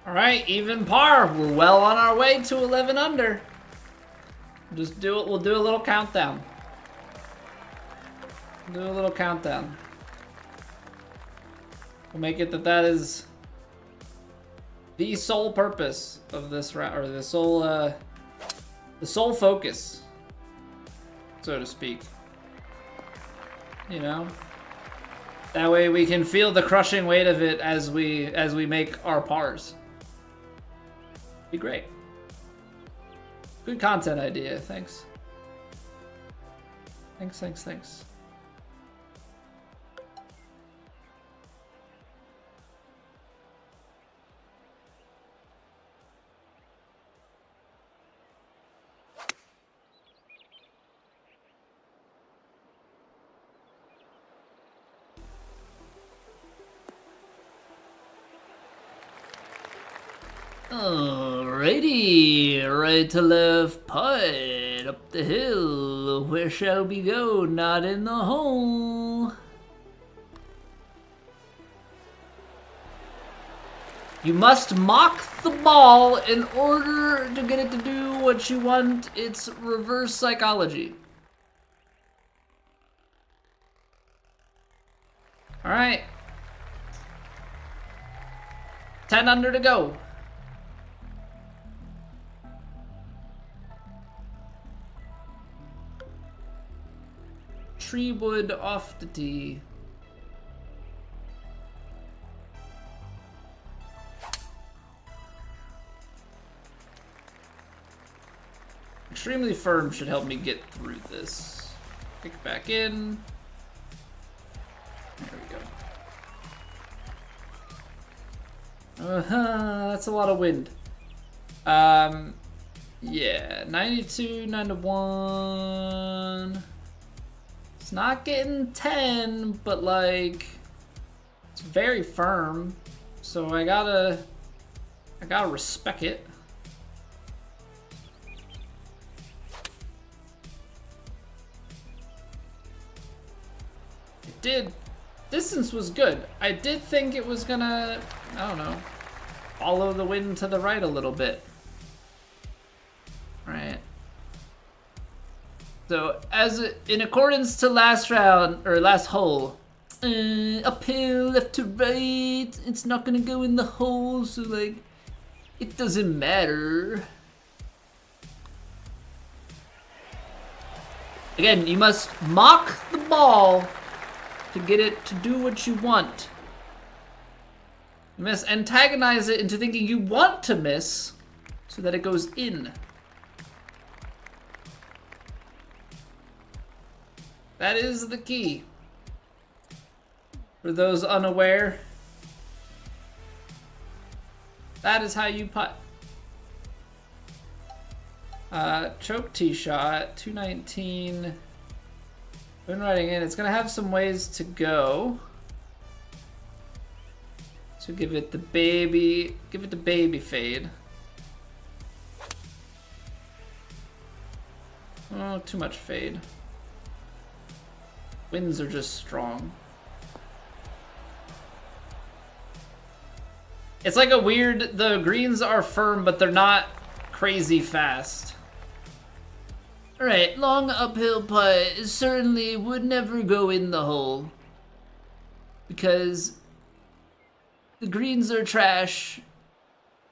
A: All right, even par. We're well on our way to 11 under. Just do it. We'll do a little countdown. Do a little countdown. We'll make it that is the sole purpose of this round, or the sole focus, so to speak. You know, that way we can feel the crushing weight of it as we make our pars. Be great. Good content idea. Thanks. Thanks. Alrighty, right to left putt, up the hill, where shall we go? Not in the hole. You must mock the ball in order to get it to do what you want. It's reverse psychology. Alright. 10 under to go. Tree wood off the tee. Extremely firm should help me get through this. Kick back in. There we go. That's a lot of wind. Yeah, 92, 9 to 1. It's not getting 10, but like, it's very firm. So I gotta respect it. It did. Distance was good. I did think it was gonna, I don't know, follow the wind to the right a little bit. Right. So, in accordance to last round, or last hole, uphill, left to right, it's not gonna go in the hole, so like, it doesn't matter. Again, you must mock the ball to get it to do what you want. Miss. Antagonize it into thinking you want to miss so that it goes in. That is the key. For those unaware, that is how you putt. Choke tee shot, 219. When riding in, it's gonna have some ways to go. So give it the baby fade. Oh, too much fade. Winds are just strong. It's like a weird, the greens are firm, but they're not crazy fast. Alright, long uphill putt certainly would never go in the hole. Because the greens are trash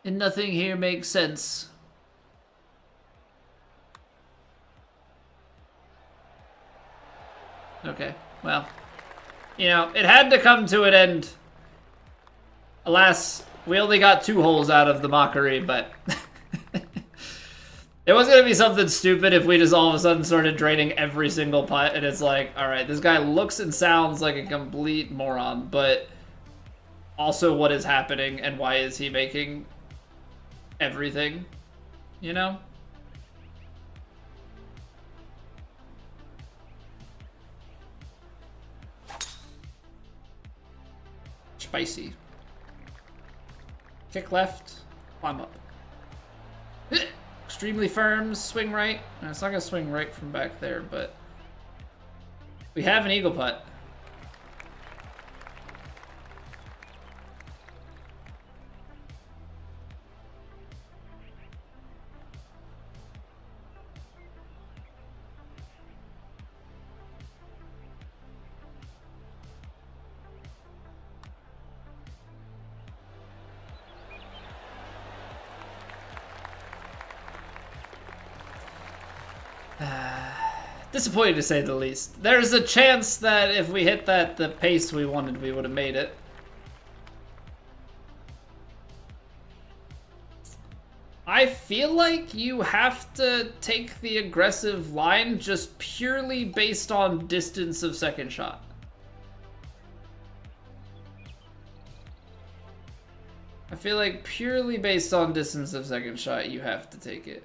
A: and nothing here makes sense. Okay, well, you know, it had to come to an end. Alas, we only got 2 holes out of the mockery, but it was gonna be something stupid if we just all of a sudden started draining every single putt, and it's like, alright, this guy looks and sounds like a complete moron, but also what is happening and why is he making everything, you know? Spicy. Kick left, climb up. Extremely firm, swing right. No, it's not gonna swing right from back there, but we have an eagle putt. Disappointed to say the least. There's a chance that if we hit that the pace we wanted, we would have made it. I feel like you have to take the aggressive line just purely based on distance of second shot. I feel like purely based on distance of second shot, you have to take it.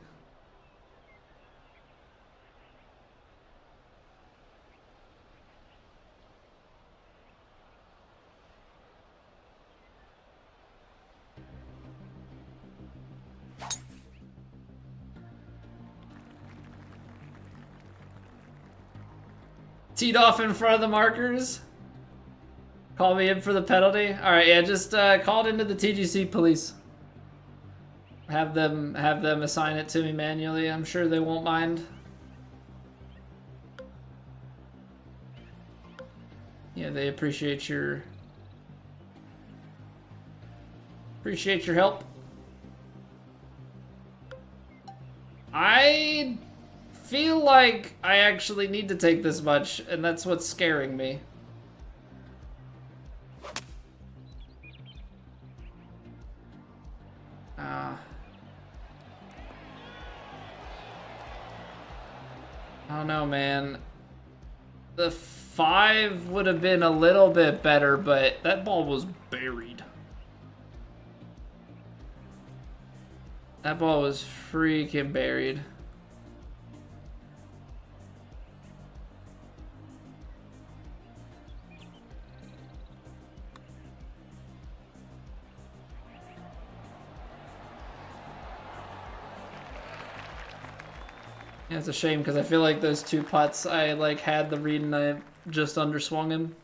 A: Teed off in front of the markers. Call me in for the penalty. All right, yeah, just call it into the TGC police. Have them assign it to me manually. I'm sure they won't mind. Yeah, they appreciate your help. I feel like I actually need to take this much, and that's what's scaring me. I don't know, man. The 5 would have been a little bit better, but that ball was buried. That ball was freaking buried. Yeah, it's a shame because I feel like those 2 putts I like had the read and I just underswung him.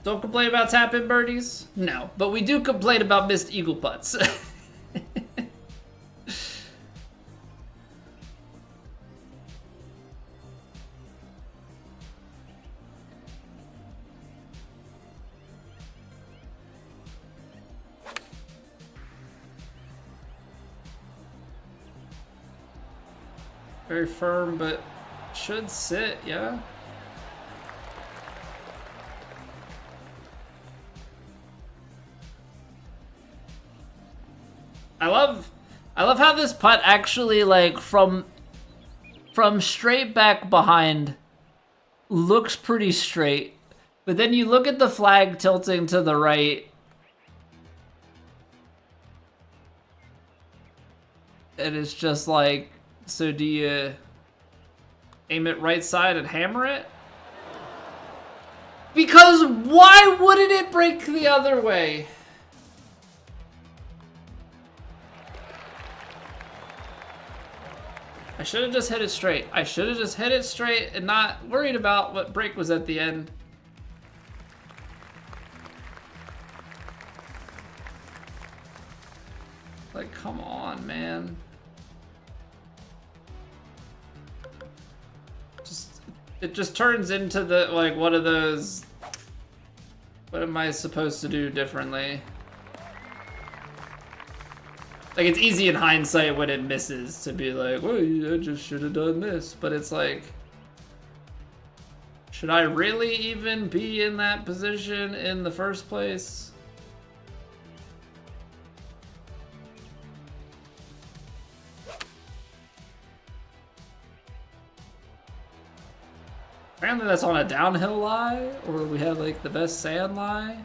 A: Don't complain about tap-in birdies? No, but we do complain about missed eagle putts. Very firm, but should sit, yeah? I love how this putt actually, like, from straight back behind looks pretty straight. But then you look at the flag tilting to the right, and it's just like, so do you aim it right side and hammer it? Because why wouldn't it break the other way? I should have just hit it straight. I should have just hit it straight and not worried about what break was at the end. Like, come on, man. It just turns into the, like, one of those, what am I supposed to do differently? Like, it's easy in hindsight when it misses to be like, well, I just should have done this. But it's like, should I really even be in that position in the first place? Apparently that's on a downhill lie, or we have like the best sand lie.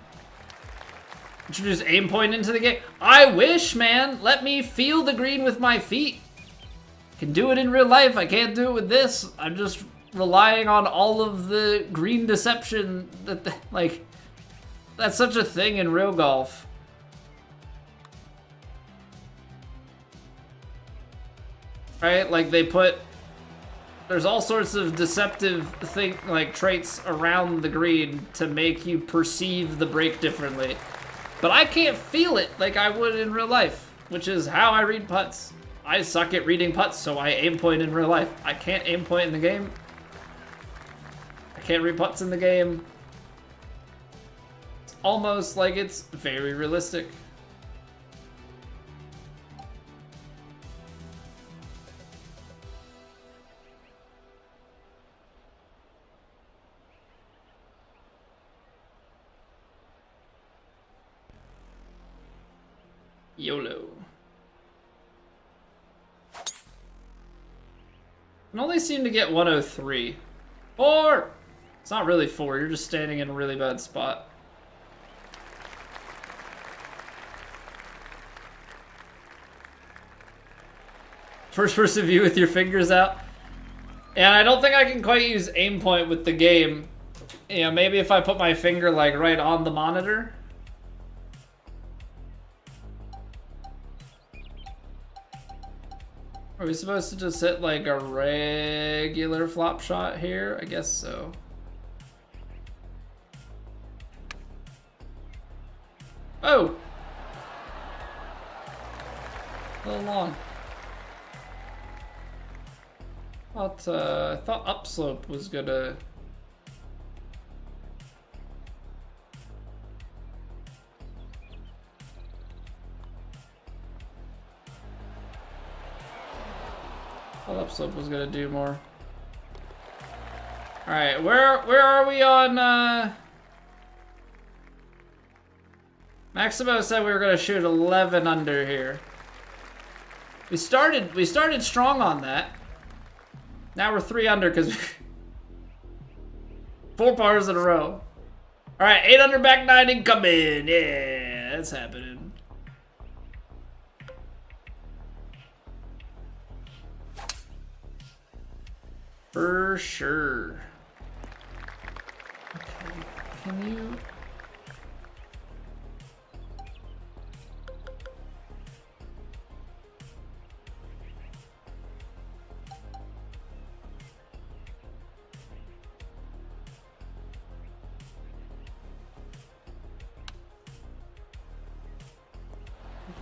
A: Introduce aim point into the game. I wish, man. Let me feel the green with my feet. I can do it in real life. I can't do it with this. I'm just relying on all of the green deception that, like, that's such a thing in real golf. Right? Like they put, there's all sorts of deceptive traits around the green to make you perceive the break differently. But I can't feel it like I would in real life, which is how I read putts. I suck at reading putts, so I aim point in real life. I can't aim point in the game. I can't read putts in the game. It's almost like it's very realistic. YOLO. I only seem to get 103. 4! It's not really 4, you're just standing in a really bad spot. First person view with your fingers out. And I don't think I can quite use aim point with the game. You know, maybe if I put my finger like right on the monitor. Are we supposed to just hit like a regular flop shot here? I guess so. Oh! A little long. I thought upslope was gonna... Upslope was gonna do more. All right, where are we on? Maximo said we were gonna shoot 11 under here. We started strong on that. Now we're 3 under because 4 pars in a row. All right, 8 under back 9 incoming. Yeah, that's happening. For sure. Okay, can you...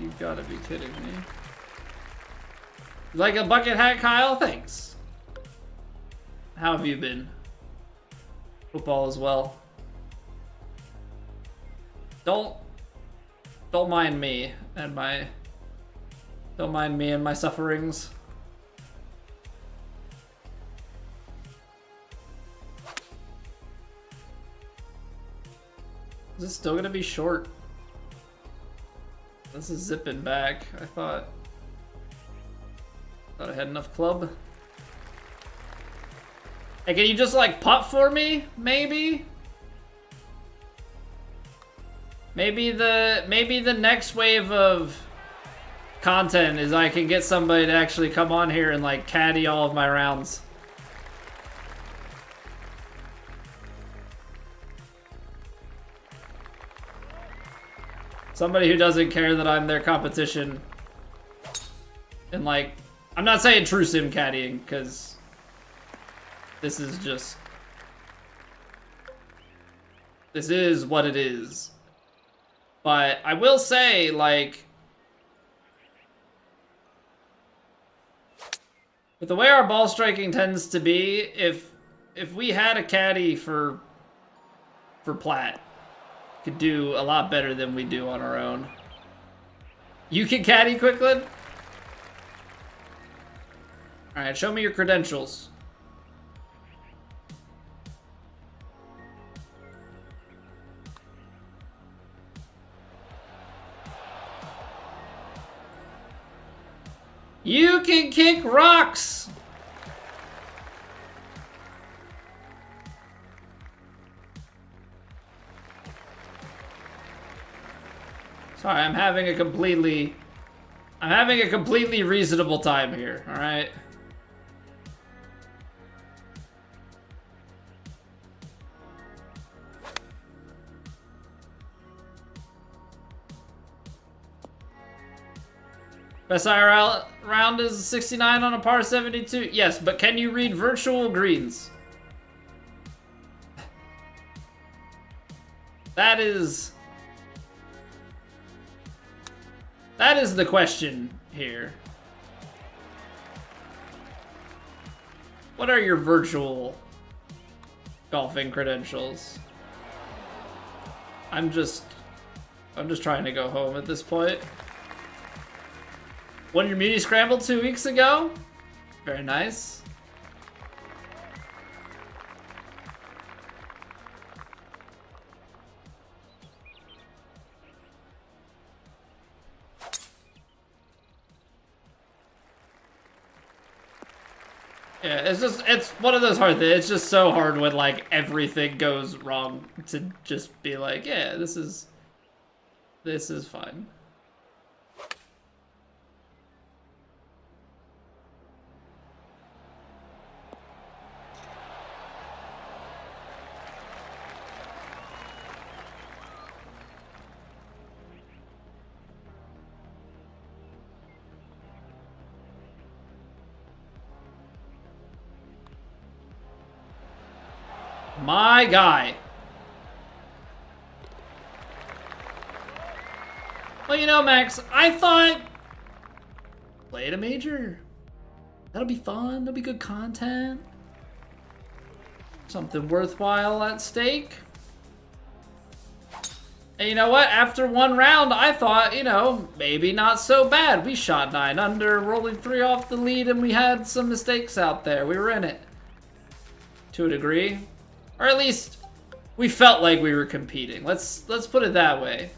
A: You've got to be kidding me. Like a bucket hat, Kyle? Thanks. How have you been? Football as well. Don't mind me and my sufferings. Is this still gonna be short? This is zipping back. I thought Thought I had enough club. Hey, can you just like putt for me? Maybe? Maybe the next wave of content is I can get somebody to actually come on here and like caddy all of my rounds. Somebody who doesn't care that I'm their competition. And like, I'm not saying true sim caddying, because this is just... This is what it is. But I will say, like... With the way our ball striking tends to be, if we had a caddy for Platt, could do a lot better than we do on our own. You can caddy, Quicklin? Alright, show me your credentials. You can kick rocks! Sorry, I'm having a completely reasonable time here, alright? Best IRL round is 69 on a par 72. Yes, but can you read virtual greens? That is the question here. What are your virtual golfing credentials? I'm just trying to go home at this point. Won your Muni Scramble 2 weeks ago? Very nice. Yeah, it's one of those hard things. It's just so hard when like everything goes wrong to just be like, yeah, this is fine. My guy. Well, you know, Max, I thought play at a major. That'll be fun. That'll be good content. Something worthwhile at stake. And you know what? After one round, I thought, you know, maybe not so bad. We shot 9 under, rolling 3 off the lead, and we had some mistakes out there. We were in it. To a degree. Or at least, we felt like we were competing. Let's put it that way.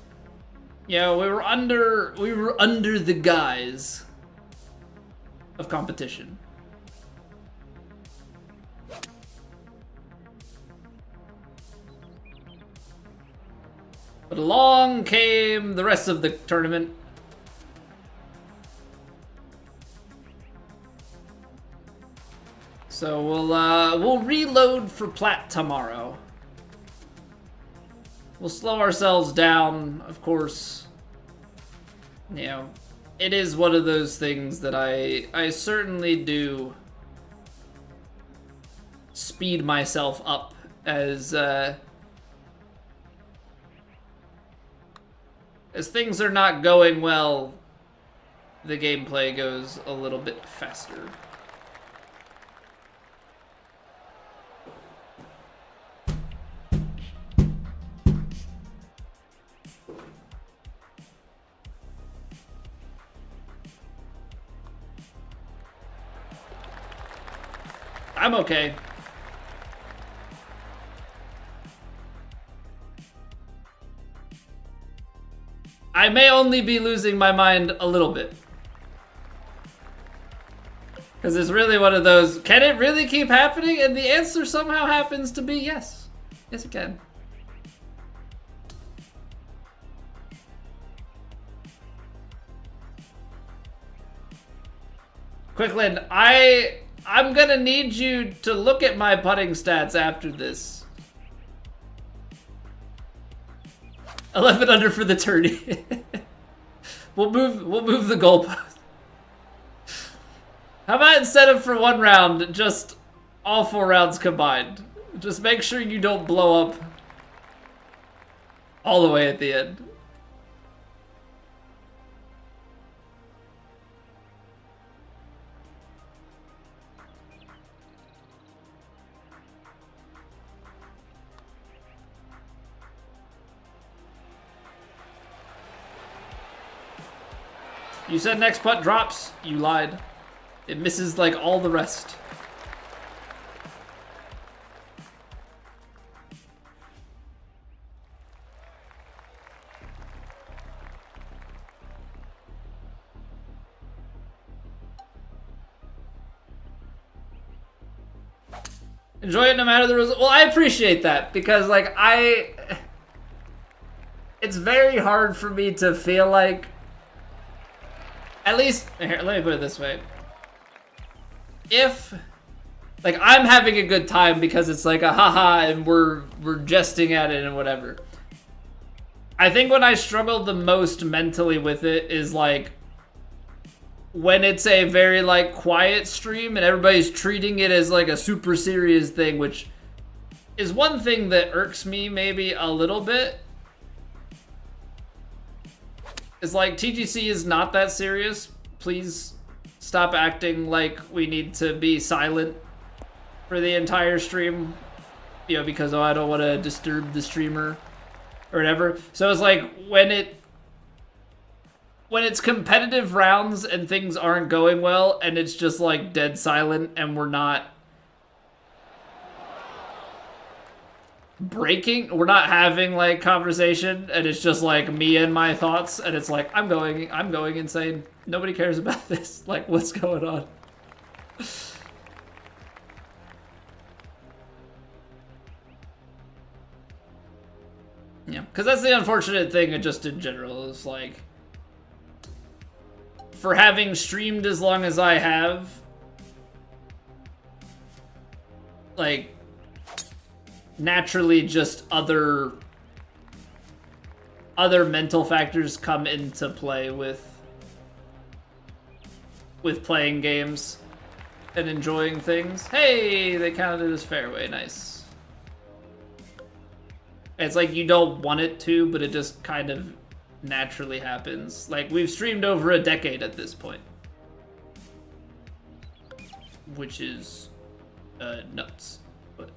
A: You know, we were under the guise of competition. But along came the rest of the tournament. So we'll reload for Platt tomorrow. We'll slow ourselves down, of course. You know, it is one of those things that I certainly do speed myself up as things are not going well. The gameplay goes a little bit faster. I'm okay. I may only be losing my mind a little bit. Because it's really one of those, can it really keep happening? And the answer somehow happens to be yes. Yes, it can. Quicklin, I'm gonna need you to look at my putting stats after this. 11 under for the tourney. We'll move the goalpost. How about instead of for one round, just all 4 rounds combined? Just make sure you don't blow up all the way at the end. You said next putt drops. You lied. It misses like all the rest. Enjoy it no matter the result. Well, I appreciate that because like it's very hard for me to feel like, at least, here, let me put it this way. If, like, I'm having a good time because it's like a haha and we're jesting at it and whatever. I think when I struggle the most mentally with it is like when it's a very like quiet stream and everybody's treating it as like a super serious thing, which is one thing that irks me maybe a little bit. It's like, TGC is not that serious. Please stop acting like we need to be silent for the entire stream. You know, because, oh, I don't want to disturb the streamer or whatever. So it's like, when it's competitive rounds and things aren't going well and it's just like dead silent and we're not we're not having like conversation and it's just like me and my thoughts and it's like I'm going insane. Nobody cares about this. Like, what's going on? Yeah, because that's the unfortunate thing just in general is like, for having streamed as long as I have, like, naturally just other mental factors come into play with playing games and enjoying things. Hey, they counted as fairway. Nice. It's like you don't want it to, but it just kind of naturally happens. Like, we've streamed over a decade at this point, which is nuts. But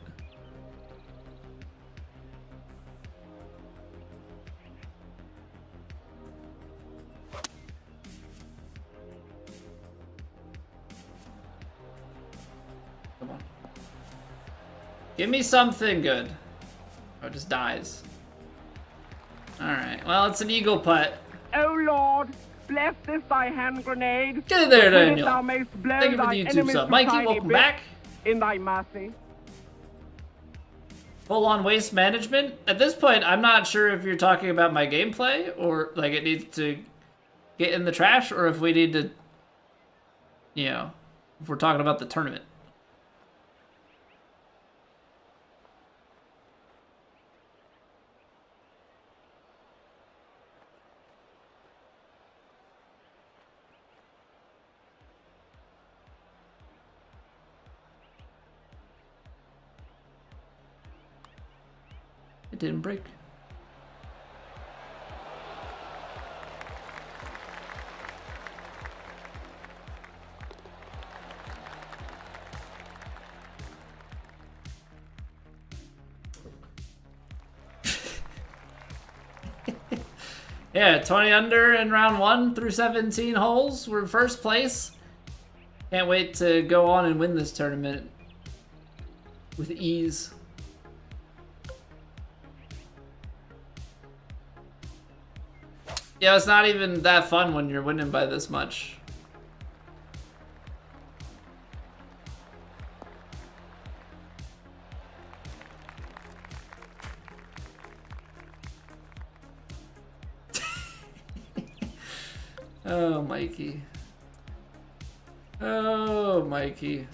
A: come on, give me something good. Oh, it just dies. Alright, well, it's an eagle putt.
B: Oh Lord, bless this thy hand grenade.
A: Get in there, Daniel.
B: Thou mayst blow
A: Thank you for
B: thy
A: the YouTube
B: enemies
A: sub.
B: to
A: Mikey,
B: tiny
A: welcome
B: bits
A: back.
B: In thy mercy.
A: Full-on waste management? At this point, I'm not sure if you're talking about my gameplay, or, like, it needs to get in the trash, or if we need to, you know, if we're talking about the tournament. It didn't break. Yeah, 20 under in round 1 through 17 holes. We're in first place. Can't wait to go on and win this tournament with ease. Yeah, it's not even that fun when you're winning by this much. Oh, Mikey. Oh, Mikey.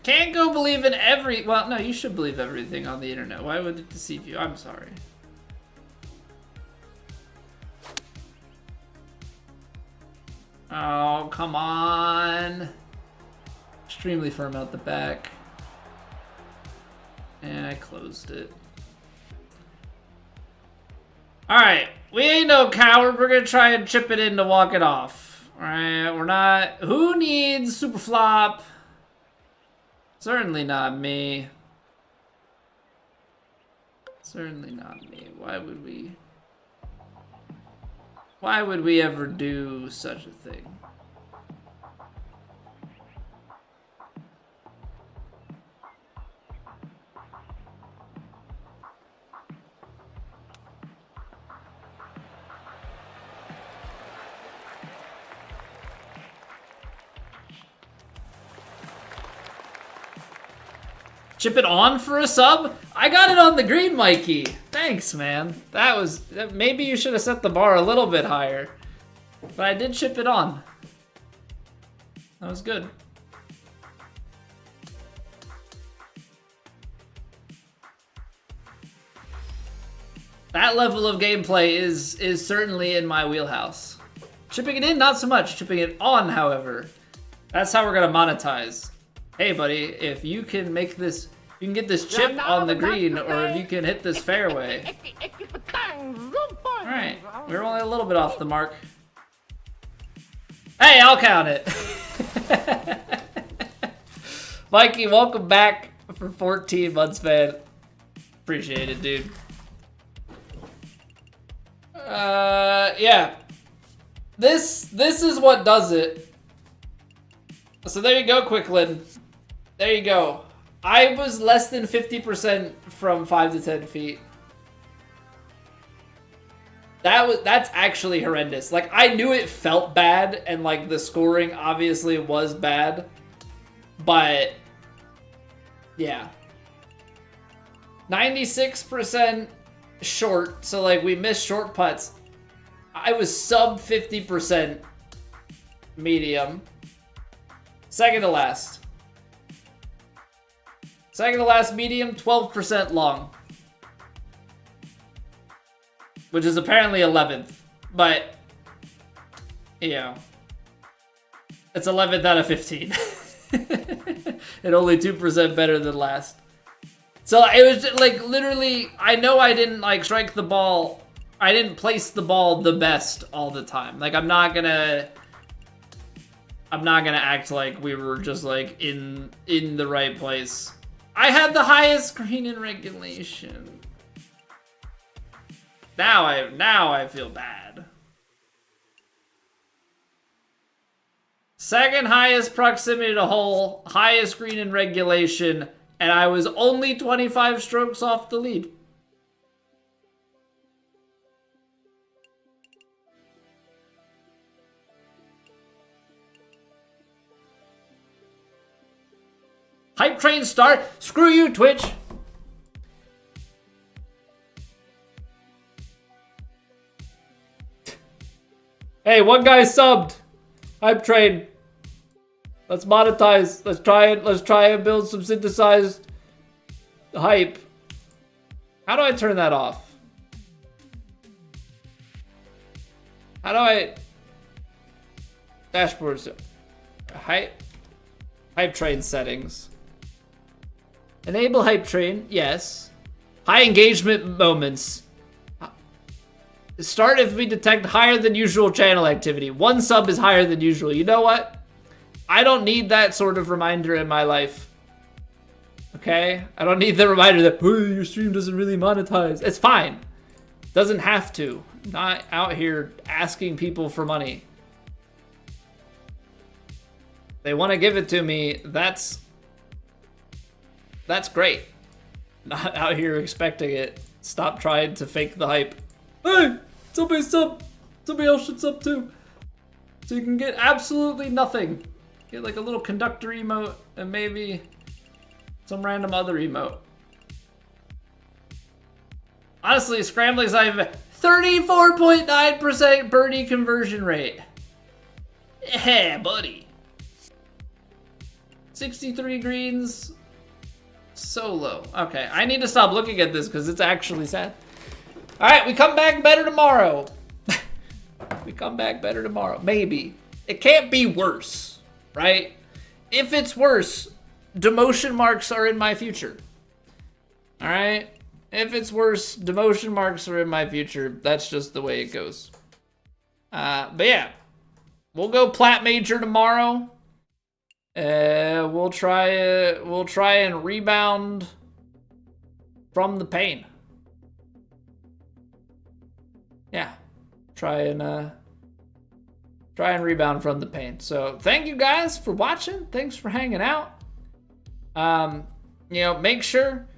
A: Can't go believe in every... Well, no, you should believe everything on the internet. Why would it deceive you? I'm sorry. Oh, come on. Extremely firm out the back. And I closed it. Alright, we ain't no coward. We're gonna try and chip it in to walk it off. Alright, we're not... Who needs super flop? Certainly not me. Certainly not me. Why would we... Why would we ever do such a thing? Chip it on for a sub? I got it on the green, Mikey. Thanks, man. That was... Maybe you should have set the bar a little bit higher. But I did chip it on. That was good. That level of gameplay is certainly in my wheelhouse. Chipping it in, not so much. Chipping it on, however. That's how we're gonna monetize. Hey, buddy, if you can make this, you can get this chip on the green, or if you can hit this fairway. Alright, we're only a little bit off the mark. Hey, I'll count it. Mikey, welcome back for 14 months, man. Appreciate it, dude. Yeah. This is what does it. So there you go, Quicklin. There you go. I was less than 50% from 5 to 10 feet. That's actually horrendous. Like, I knew it felt bad, and like the scoring obviously was bad, but yeah. 96% short, so like we missed short putts. I was sub 50% medium. Second to last. Second to last medium, 12% long. Which is apparently 11th. But, you know. It's 11th out of 15. And only 2% better than last. So it was just, like, literally, I know I didn't like strike the ball. I didn't place the ball the best all the time. Like, I'm not gonna act like we were just like in the right place. I had the highest green in regulation. Now I feel bad. Second highest proximity to hole, highest green in regulation, and I was only 25 strokes off the lead. Hype train start. Screw you, Twitch. Hey, one guy subbed. Hype train. Let's monetize. Let's try and build some synthesized hype. How do I turn that off? How do I dashboard hype train settings? Enable hype train, yes. High engagement moments. Start if we detect higher than usual channel activity. One sub is higher than usual. You know what? I don't need that sort of reminder in my life. Okay? I don't need the reminder that, oh, your stream doesn't really monetize. It's fine. Doesn't have to. Not out here asking people for money. They want to give it to me. That's great. Not out here expecting it. Stop trying to fake the hype. Hey, somebody sub. Somebody else should sub too. So you can get absolutely nothing. Get like a little conductor emote and maybe some random other emote. Honestly, Scrambling's not even 34.9% birdie conversion rate. Yeah, buddy. 63 greens. So low. Okay, I need to stop looking at this because it's actually sad. All right, we come back better tomorrow. We come back better tomorrow. Maybe. It can't be worse, right? If it's worse, demotion marks are in my future. All right? If it's worse, demotion marks are in my future. That's just the way it goes. But yeah, we'll go Plat Major tomorrow. We'll try and rebound from the pain. Yeah, try and rebound from the pain. So thank you guys for watching. Thanks for hanging out. You know, make sure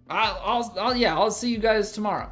A: I'll see you guys tomorrow.